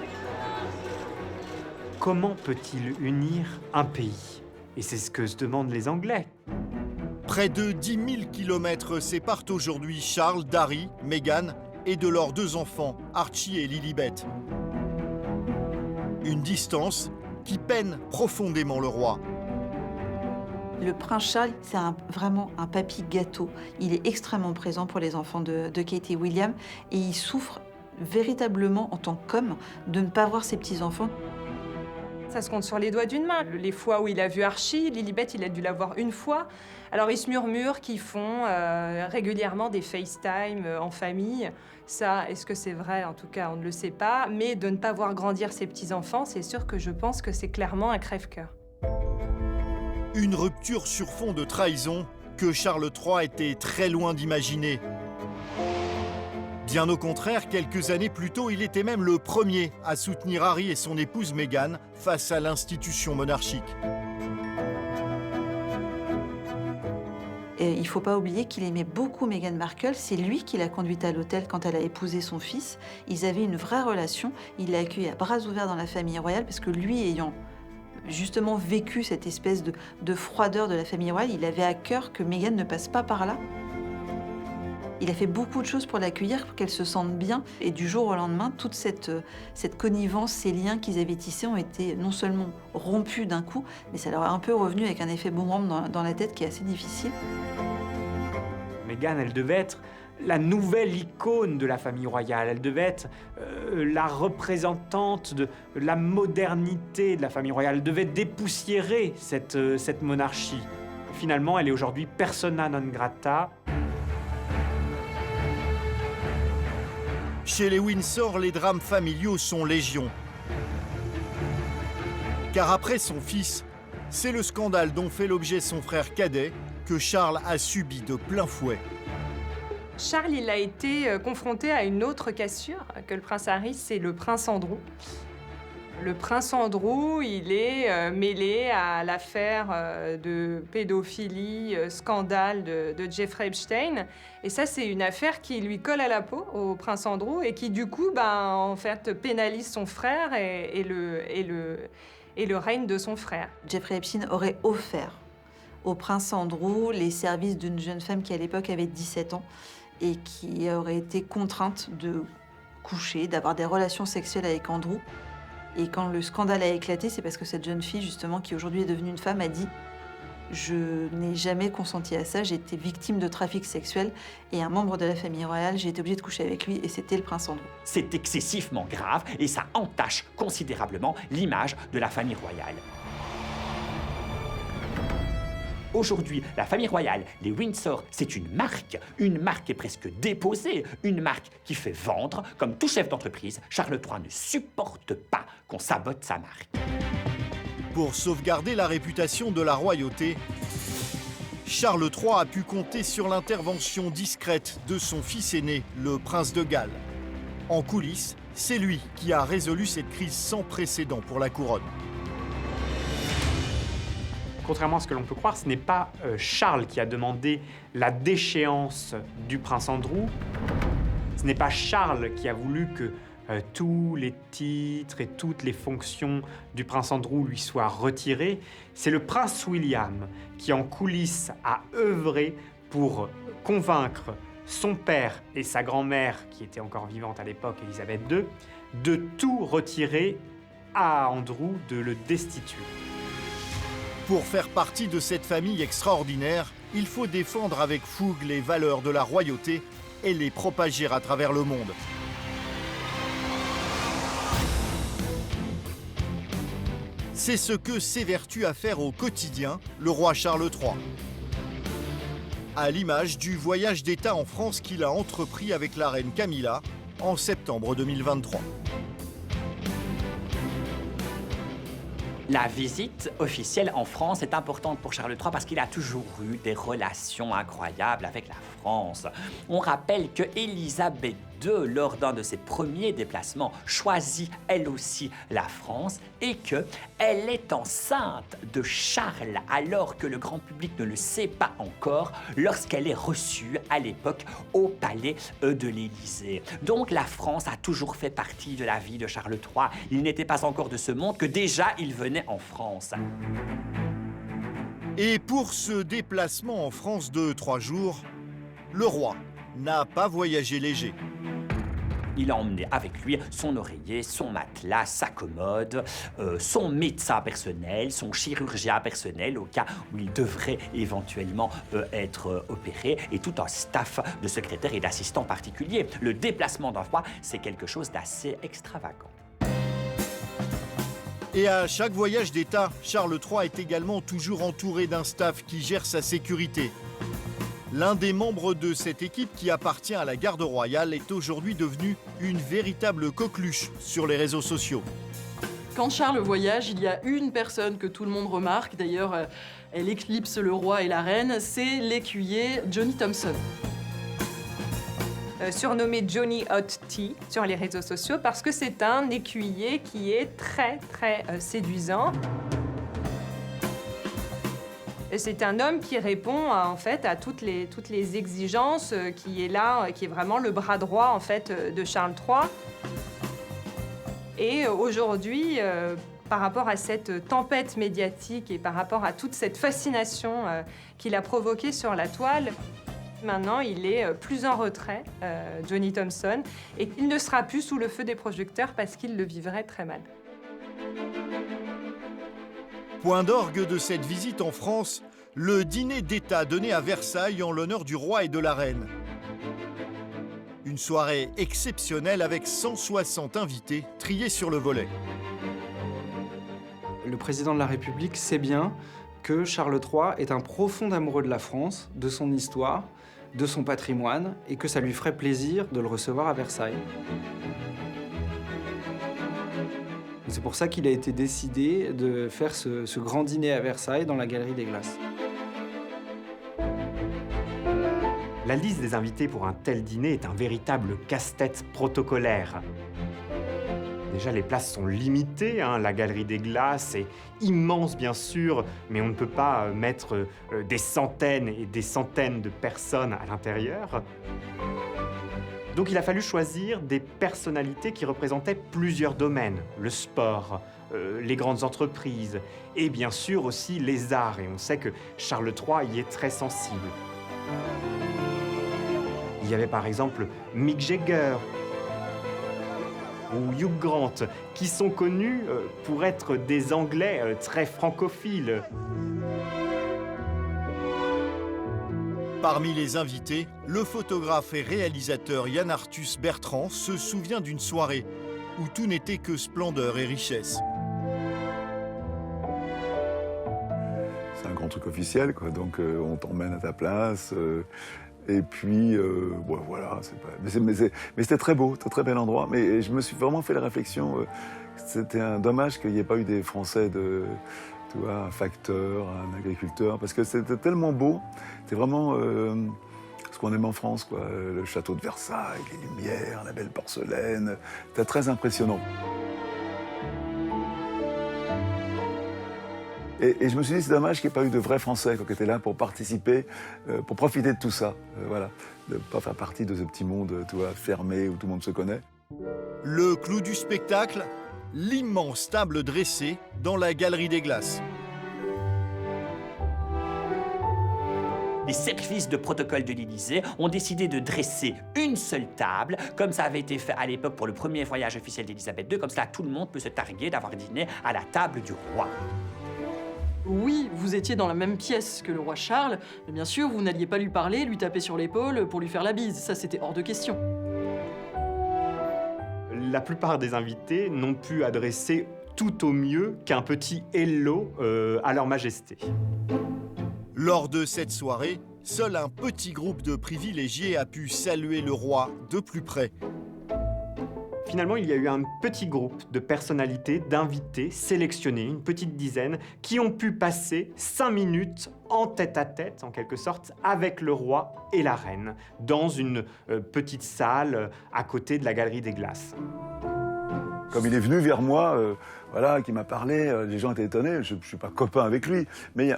comment peut-il unir un pays? Et c'est ce que se demandent les Anglais. Près de 10 000 kilomètres séparent aujourd'hui Charles d'Harry, Meghan et de leurs 2 enfants, Archie et Lilibet. Une distance qui peine profondément le roi. Le prince Charles, c'est vraiment un papy gâteau. Il est extrêmement présent pour les enfants de Kate et William et il souffre véritablement en tant qu'homme de ne pas voir ses petits-enfants. Ça se compte sur les doigts d'une main. Les fois où il a vu Archie, Lilibet, il a dû la voir une fois. Alors ils se murmurent qu'ils font régulièrement des FaceTime en famille. Ça, est-ce que c'est vrai? En tout cas, on ne le sait pas. Mais de ne pas voir grandir ses petits-enfants, c'est sûr que je pense que c'est clairement un crève-cœur. Une rupture sur fond de trahison que Charles III était très loin d'imaginer. Bien au contraire, quelques années plus tôt, il était même le premier à soutenir Harry et son épouse Meghan face à l'institution monarchique. Et il ne faut pas oublier qu'il aimait beaucoup Meghan Markle. C'est lui qui l'a conduite à l'hôtel quand elle a épousé son fils. Ils avaient une vraie relation. Il l'a accueilli à bras ouverts dans la famille royale parce que lui, ayant justement vécu cette espèce de froideur de la famille royale. Il avait à cœur que Meghan ne passe pas par là. Il a fait beaucoup de choses pour l'accueillir, pour qu'elle se sente bien. Et du jour au lendemain, toute cette connivence, ces liens qu'ils avaient tissés ont été non seulement rompus d'un coup, mais ça leur est un peu revenu avec un effet boomerang dans la tête qui est assez difficile. Meghan, elle devait être la nouvelle icône de la famille royale. Elle devait être la représentante de la modernité de la famille royale. Elle devait dépoussiérer cette monarchie. Finalement, elle est aujourd'hui persona non grata. Chez les Windsor, les drames familiaux sont légion. Car après son fils, c'est le scandale dont fait l'objet son frère cadet que Charles a subi de plein fouet. Charles, il a été confronté à une autre cassure que le prince Harry, c'est le prince Andrew. Le prince Andrew, il est mêlé à l'affaire de pédophilie, scandale de Jeffrey Epstein. Et ça, c'est une affaire qui lui colle à la peau au prince Andrew et qui, du coup, en fait, pénalise son frère et le règne de son frère. Jeffrey Epstein aurait offert au prince Andrew les services d'une jeune femme qui, à l'époque, avait 17 ans et qui aurait été contrainte de coucher, d'avoir des relations sexuelles avec Andrew. Et quand le scandale a éclaté, c'est parce que cette jeune fille, justement, qui aujourd'hui est devenue une femme, a dit « Je n'ai jamais consenti à ça, j'ai été victime de trafic sexuel et un membre de la famille royale, j'ai été obligée de coucher avec lui et c'était le prince Andrew. » C'est excessivement grave et ça entache considérablement l'image de la famille royale. Aujourd'hui, la famille royale, les Windsor, c'est une marque qui est presque déposée, une marque qui fait vendre. Comme tout chef d'entreprise, Charles III ne supporte pas qu'on sabote sa marque. Pour sauvegarder la réputation de la royauté, Charles III a pu compter sur l'intervention discrète de son fils aîné, le prince de Galles. En coulisses, c'est lui qui a résolu cette crise sans précédent pour la couronne. Contrairement à ce que l'on peut croire, ce n'est pas Charles qui a demandé la déchéance du prince Andrew. Ce n'est pas Charles qui a voulu que tous les titres et toutes les fonctions du prince Andrew lui soient retirés. C'est le prince William qui, en coulisses, a œuvré pour convaincre son père et sa grand-mère, qui était encore vivante à l'époque, Élisabeth II, de tout retirer à Andrew, de le destituer. Pour faire partie de cette famille extraordinaire, il faut défendre avec fougue les valeurs de la royauté et les propager à travers le monde. C'est ce que s'évertue à faire au quotidien le roi Charles III. À l'image du voyage d'État en France qu'il a entrepris avec la reine Camilla en septembre 2023. La visite officielle en France est importante pour Charles III parce qu'il a toujours eu des relations incroyables avec la France. On rappelle que Élisabeth II, lors d'un de ses premiers déplacements, choisit elle aussi la France et qu'elle est enceinte de Charles alors que le grand public ne le sait pas encore lorsqu'elle est reçue à l'époque au palais de l'Élysée. Donc la France a toujours fait partie de la vie de Charles III. Il n'était pas encore de ce monde que déjà il venait en France. Et pour ce déplacement en France de 3 jours, le roi n'a pas voyagé léger. Il a emmené avec lui son oreiller, son matelas, sa commode, son médecin personnel, son chirurgien personnel au cas où il devrait éventuellement être opéré et tout un staff de secrétaires et d'assistants particuliers. Le déplacement d'un roi, c'est quelque chose d'assez extravagant. Et à chaque voyage d'État, Charles III est également toujours entouré d'un staff qui gère sa sécurité. L'un des membres de cette équipe qui appartient à la garde royale est aujourd'hui devenu une véritable coqueluche sur les réseaux sociaux. Quand Charles voyage, il y a une personne que tout le monde remarque, d'ailleurs elle éclipse le roi et la reine, c'est l'écuyer Johnny Thompson. Surnommé Johnny Hot Tea sur les réseaux sociaux parce que c'est un écuyer qui est très séduisant. C'est un homme qui répond en fait à toutes les exigences, qui est là, qui est vraiment le bras droit en fait de Charles III. Et aujourd'hui, par rapport à cette tempête médiatique et par rapport à toute cette fascination qu'il a provoquée sur la toile. Maintenant, il est plus en retrait, Johnny Thompson, et il ne sera plus sous le feu des projecteurs parce qu'il le vivrait très mal. Point d'orgue de cette visite en France, le dîner d'État donné à Versailles en l'honneur du roi et de la reine. Une soirée exceptionnelle avec 160 invités triés sur le volet. Le président de la République sait bien que Charles III est un profond amoureux de la France, de son histoire, de son patrimoine, et que ça lui ferait plaisir de le recevoir à Versailles. C'est pour ça qu'il a été décidé de faire ce grand dîner à Versailles dans la Galerie des Glaces. La liste des invités pour un tel dîner est un véritable casse-tête protocolaire. Déjà, les places sont limitées, hein. La Galerie des Glaces est immense, bien sûr, mais on ne peut pas mettre des centaines et des centaines de personnes à l'intérieur. Donc il a fallu choisir des personnalités qui représentaient plusieurs domaines. Le sport, les grandes entreprises et bien sûr aussi les arts. Et on sait que Charles III y est très sensible. Il y avait par exemple Mick Jagger ou Hugh Grant, qui sont connus pour être des Anglais très francophiles. Parmi les invités, le photographe et réalisateur Yann Arthus Bertrand se souvient d'une soirée où tout n'était que splendeur et richesse. C'est un grand truc officiel, quoi. Donc on t'emmène à ta place. Et puis, bon, voilà, mais c'était très beau, très bel endroit. Mais je me suis vraiment fait la réflexion, c'était un dommage qu'il n'y ait pas eu des Français tu vois, un facteur, un agriculteur, parce que c'était tellement beau, c'était vraiment ce qu'on aime en France, quoi. Le château de Versailles, les lumières, la belle porcelaine, c'était très impressionnant. Et je me suis dit, c'est dommage qu'il n'y ait pas eu de vrais Français qui étaient là pour participer, pour profiter de tout ça, voilà, de ne pas faire partie de ce petit monde, tu vois, fermé, où tout le monde se connaît. Le clou du spectacle, l'immense table dressée dans la Galerie des Glaces. Les services de protocole de l'Élysée ont décidé de dresser une seule table, comme ça avait été fait à l'époque pour le premier voyage officiel d'Élisabeth II, comme ça tout le monde peut se targuer d'avoir dîné à la table du roi. Oui, vous étiez dans la même pièce que le roi Charles, mais bien sûr, vous n'alliez pas lui parler, lui taper sur l'épaule pour lui faire la bise. Ça, c'était hors de question. La plupart des invités n'ont pu adresser tout au mieux qu'un petit hello à leur majesté. Lors de cette soirée, seul un petit groupe de privilégiés a pu saluer le roi de plus près. Finalement, il y a eu un petit groupe de personnalités, d'invités sélectionnés, une petite dizaine, qui ont pu passer 5 minutes en tête-à-tête, en quelque sorte, avec le roi et la reine, dans une petite salle à côté de la Galerie des Glaces. Comme il est venu vers moi, voilà, qui m'a parlé, les gens étaient étonnés, je ne suis pas copain avec lui, mais il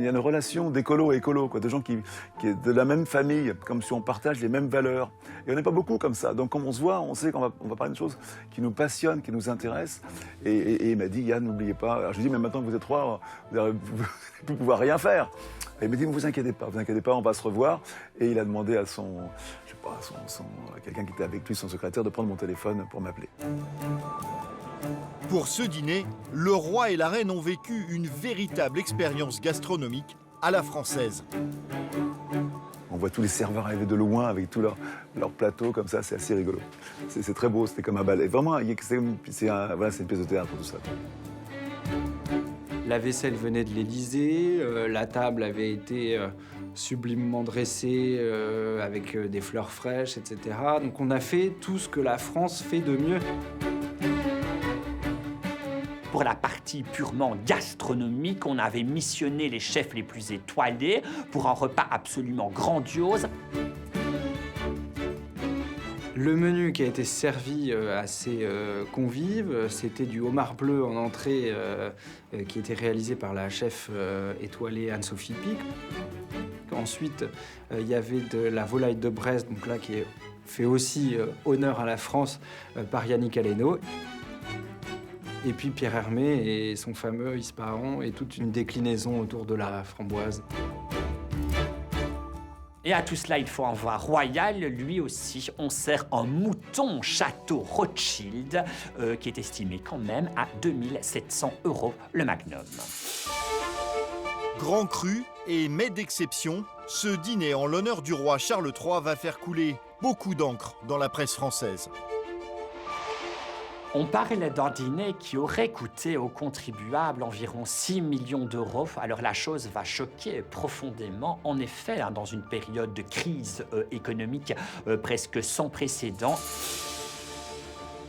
y a une relation d'écolo à écolo, quoi, de gens qui est de la même famille, comme si on partage les mêmes valeurs. Et on n'est pas beaucoup comme ça, donc quand on se voit, on sait qu'on va parler de choses qui nous passionnent, qui nous intéressent. Et il m'a dit, Yann, n'oubliez pas, alors je lui ai dit, mais maintenant que vous êtes trois, vous n'allez plus pouvoir rien faire. Et il m'a dit, ne vous inquiétez pas, on va se revoir. Et il a demandé à quelqu'un qui était avec lui, son secrétaire, de prendre mon téléphone pour m'appeler. Pour ce dîner, le roi et la reine ont vécu une véritable expérience gastronomique à la française. On voit tous les serveurs arriver de loin avec tous leurs plateaux comme ça, c'est assez rigolo. C'est très beau, c'était comme un ballet. Vraiment, c'est une pièce de théâtre, tout ça. La vaisselle venait de l'Élysée, la table avait été sublimement dressée avec des fleurs fraîches, etc. Donc on a fait tout ce que la France fait de mieux. Pour la partie purement gastronomique, on avait missionné les chefs les plus étoilés pour un repas absolument grandiose. Le menu qui a été servi à ces convives, c'était du homard bleu en entrée qui était réalisé par la chef étoilée Anne-Sophie Pic. Ensuite, il y avait de la volaille de Brest, donc là qui fait aussi honneur à la France par Yannick Aleno. Et puis Pierre Hermé et son fameux Ispahan et toute une déclinaison autour de la framboise. Et à tout cela, il faut un voir royal, lui aussi. On sert un mouton château Rothschild, qui est estimé quand même à 2700 € le magnum. Grand cru et mets d'exception, ce dîner en l'honneur du roi Charles III va faire couler beaucoup d'encre dans la presse française. On parle d'un dîner qui aurait coûté aux contribuables environ 6 millions d'euros. Alors la chose va choquer profondément. En effet, dans une période de crise économique presque sans précédent.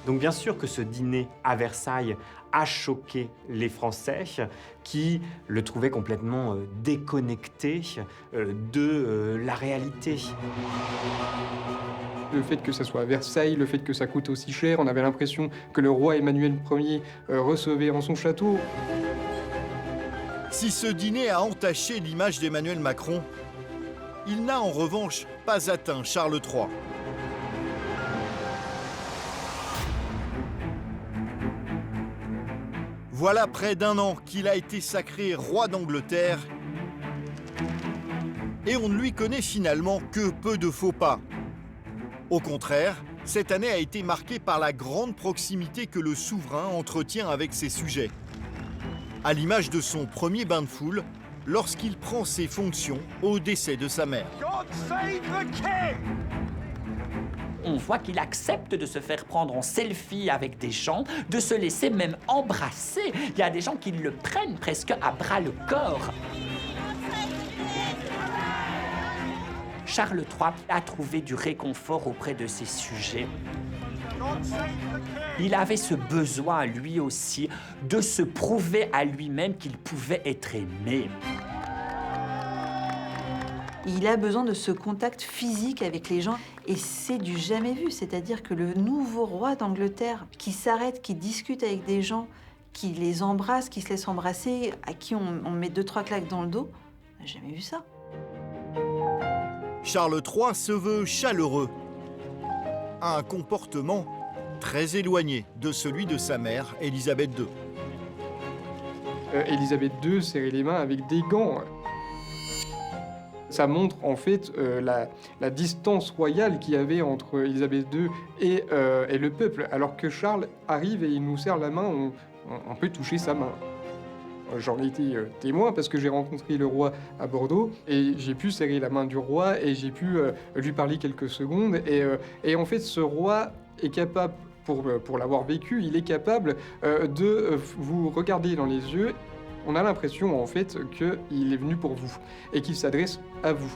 Donc bien sûr que ce dîner à Versailles a choqué les Français qui le trouvaient complètement déconnecté de la réalité. Le fait que ça soit à Versailles, le fait que ça coûte aussi cher, on avait l'impression que le roi Emmanuel Ier recevait en son château. Si ce dîner a entaché l'image d'Emmanuel Macron, il n'a en revanche pas atteint Charles III. Voilà près d'1 an qu'il a été sacré roi d'Angleterre et on ne lui connaît finalement que peu de faux pas. Au contraire, cette année a été marquée par la grande proximité que le souverain entretient avec ses sujets. À l'image de son premier bain de foule, lorsqu'il prend ses fonctions au décès de sa mère. On voit qu'il accepte de se faire prendre en selfie avec des gens, de se laisser même embrasser. Il y a des gens qui le prennent presque à bras le corps. Charles III a trouvé du réconfort auprès de ses sujets. Il avait ce besoin, lui aussi, de se prouver à lui-même qu'il pouvait être aimé. Il a besoin de ce contact physique avec les gens et c'est du jamais vu. C'est-à-dire que le nouveau roi d'Angleterre qui s'arrête, qui discute avec des gens, qui les embrasse, qui se laisse embrasser, à qui on met 2-3 claques dans le dos, on n'a jamais vu ça. Charles III se veut chaleureux, a un comportement très éloigné de celui de sa mère, Élisabeth II. Élisabeth II serrait les mains avec des gants. Ça montre en fait la distance royale qu'il y avait entre Élisabeth II et le peuple, alors que Charles arrive et il nous serre la main, on peut toucher sa main. J'en ai été témoin parce que j'ai rencontré le roi à Bordeaux et j'ai pu serrer la main du roi et j'ai pu lui parler quelques secondes. Et en fait, ce roi est capable, pour l'avoir vécu, il est capable de vous regarder dans les yeux. On a l'impression en fait qu'il est venu pour vous et qu'il s'adresse à vous.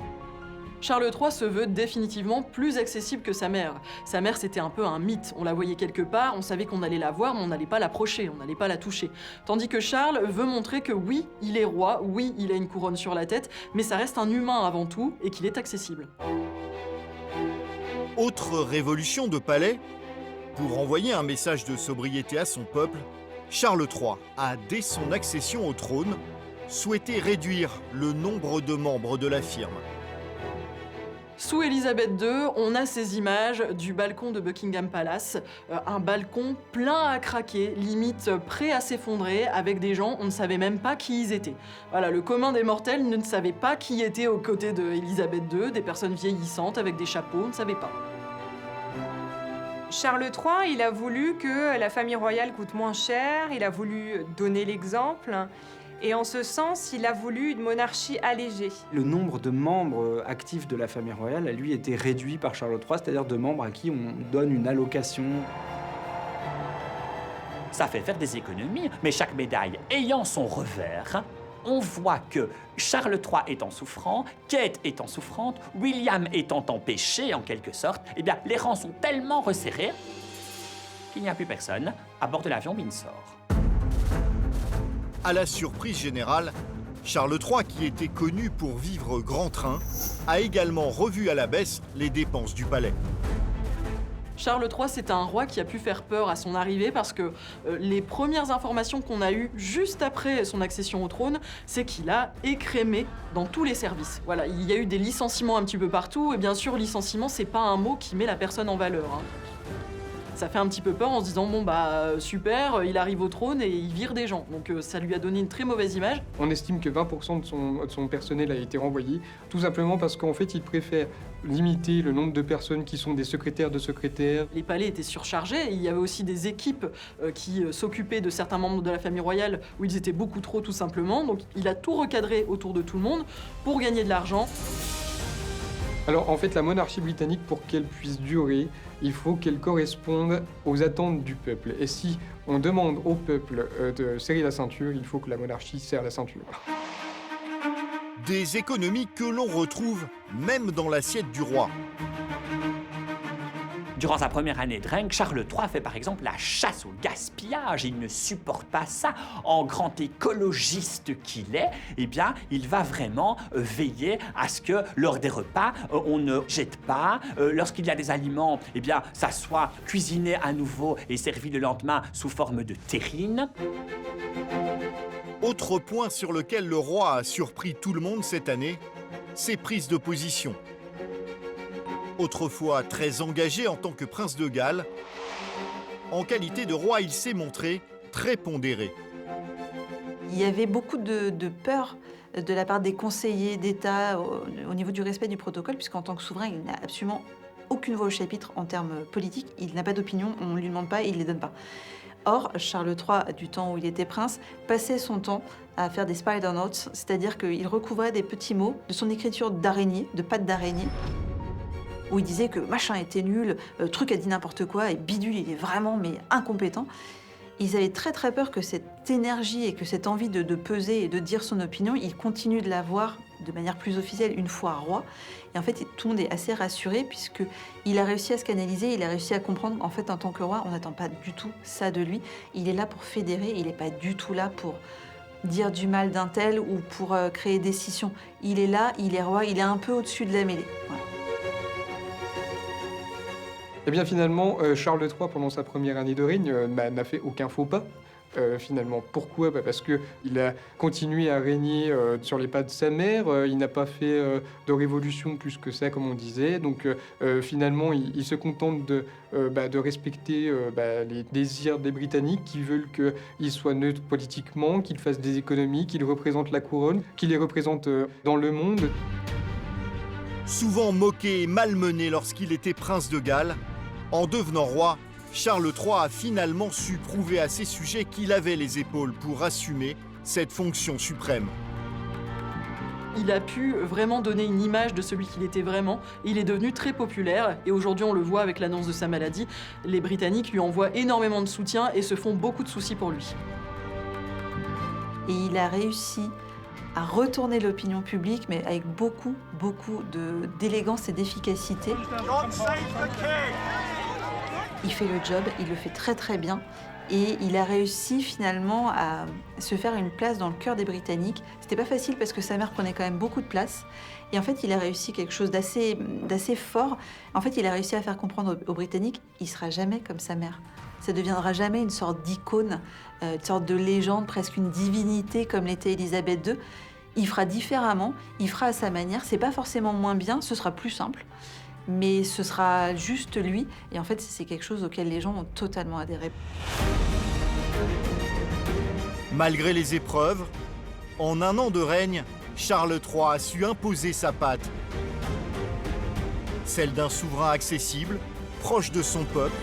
Charles III se veut définitivement plus accessible que sa mère. Sa mère, c'était un peu un mythe. On la voyait quelque part, on savait qu'on allait la voir, mais on n'allait pas l'approcher, on n'allait pas la toucher. Tandis que Charles veut montrer que oui, il est roi, oui, il a une couronne sur la tête, mais ça reste un humain avant tout et qu'il est accessible. Autre révolution de palais, pour envoyer un message de sobriété à son peuple, Charles III a, dès son accession au trône, souhaité réduire le nombre de membres de la firme. Sous Élisabeth II, on a ces images du balcon de Buckingham Palace, un balcon plein à craquer, limite prêt à s'effondrer, avec des gens, on ne savait même pas qui ils étaient. Voilà, le commun des mortels ne savait pas qui était aux côtés d'Élisabeth II, des personnes vieillissantes avec des chapeaux, on ne savait pas. Charles III, il a voulu que la famille royale coûte moins cher, il a voulu donner l'exemple. Et en ce sens, il a voulu une monarchie allégée. Le nombre de membres actifs de la famille royale a lui été réduit par Charles III, c'est-à-dire de membres à qui on donne une allocation. Ça fait faire des économies, mais chaque médaille ayant son revers, on voit que Charles III étant souffrant, Kate étant souffrante, William étant empêché en quelque sorte, eh bien les rangs sont tellement resserrés qu'il n'y a plus personne à bord de l'avion Windsor. À la surprise générale, Charles III, qui était connu pour vivre grand train, a également revu à la baisse les dépenses du palais. Charles III, c'est un roi qui a pu faire peur à son arrivée parce que les premières informations qu'on a eues juste après son accession au trône, c'est qu'il a écrémé dans tous les services. Voilà, il y a eu des licenciements un petit peu partout et bien sûr, licenciement, c'est pas un mot qui met la personne en valeur. Ça fait un petit peu peur en se disant bon bah super, il arrive au trône et il vire des gens. Donc ça lui a donné une très mauvaise image. On estime que 20% de son personnel a été renvoyé, tout simplement parce qu'en fait il préfère limiter le nombre de personnes qui sont des secrétaires de secrétaires. Les palais étaient surchargés, il y avait aussi des équipes qui s'occupaient de certains membres de la famille royale où ils étaient beaucoup trop tout simplement. Donc il a tout recadré autour de tout le monde pour gagner de l'argent. Alors en fait la monarchie britannique, pour qu'elle puisse durer, il faut qu'elle corresponde aux attentes du peuple. Et si on demande au peuple de serrer la ceinture, il faut que la monarchie serre la ceinture. Des économies que l'on retrouve même dans l'assiette du roi. Durant sa première année de règne, Charles III fait par exemple la chasse au gaspillage. Il ne supporte pas ça. En grand écologiste qu'il est, eh bien, il va vraiment veiller à ce que lors des repas, on ne jette pas. Lorsqu'il y a des aliments, eh bien, ça soit cuisiné à nouveau et servi le lendemain sous forme de terrine. Autre point sur lequel le roi a surpris tout le monde cette année, ses prises de position. Autrefois très engagé en tant que prince de Galles, en qualité de roi, il s'est montré très pondéré. Il y avait beaucoup de peur de la part des conseillers d'État au niveau du respect du protocole, puisqu'en tant que souverain, il n'a absolument aucune voix au chapitre en termes politiques. Il n'a pas d'opinion, on ne lui demande pas et il ne les donne pas. Or, Charles III, du temps où il était prince, passait son temps à faire des spider notes, c'est-à-dire qu'il recouvrait des petits mots de son écriture d'araignée, de pattes d'araignée, où il disait que machin était nul, truc a dit n'importe quoi, et bidule, il est vraiment mais incompétent. Ils avaient très très peur que cette énergie et que cette envie de peser et de dire son opinion, il continue de l'avoir de manière plus officielle une fois roi. Et en fait, tout le monde est assez rassuré puisqu'il a réussi à se canaliser, il a réussi à comprendre qu'en fait, en tant que roi, on n'attend pas du tout ça de lui. Il est là pour fédérer, il n'est pas du tout là pour dire du mal d'un tel ou pour créer des scissions. Il est là, il est roi, il est un peu au-dessus de la mêlée. Voilà. Eh bien finalement, Charles III, pendant sa première année de règne, n'a fait aucun faux pas. Finalement. Pourquoi ? Parce qu'il a continué à régner sur les pas de sa mère, il n'a pas fait de révolution plus que ça, comme on disait. Donc finalement, il se contente de respecter les désirs des Britanniques qui veulent qu'il soit neutre politiquement, qu'il fasse des économies, qu'il représente la couronne, qu'il les représente dans le monde. Souvent moqué et malmené lorsqu'il était prince de Galles, en devenant roi, Charles III a finalement su prouver à ses sujets qu'il avait les épaules pour assumer cette fonction suprême. Il a pu vraiment donner une image de celui qu'il était vraiment. Il est devenu très populaire et aujourd'hui on le voit avec l'annonce de sa maladie. Les Britanniques lui envoient énormément de soutien et se font beaucoup de soucis pour lui. Et il a réussi à retourner l'opinion publique, mais avec beaucoup d'élégance et d'efficacité. Il fait le job, il le fait très très bien et il a réussi finalement à se faire une place dans le cœur des Britanniques. C'était pas facile parce que sa mère prenait quand même beaucoup de place et en fait il a réussi quelque chose d'assez fort. En fait il a réussi à faire comprendre aux Britanniques, il sera jamais comme sa mère. Ça deviendra jamais une sorte d'icône, une sorte de légende, presque une divinité comme l'était Élisabeth II. Il fera différemment, il fera à sa manière, c'est pas forcément moins bien, ce sera plus simple. Mais ce sera juste lui. Et en fait, c'est quelque chose auquel les gens ont totalement adhéré. Malgré les épreuves, en un an de règne, Charles III a su imposer sa patte. Celle d'un souverain accessible, proche de son peuple.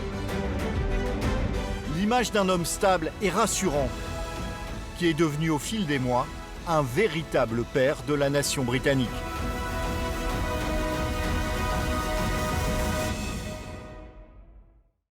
L'image d'un homme stable et rassurant, qui est devenu au fil des mois un véritable père de la nation britannique.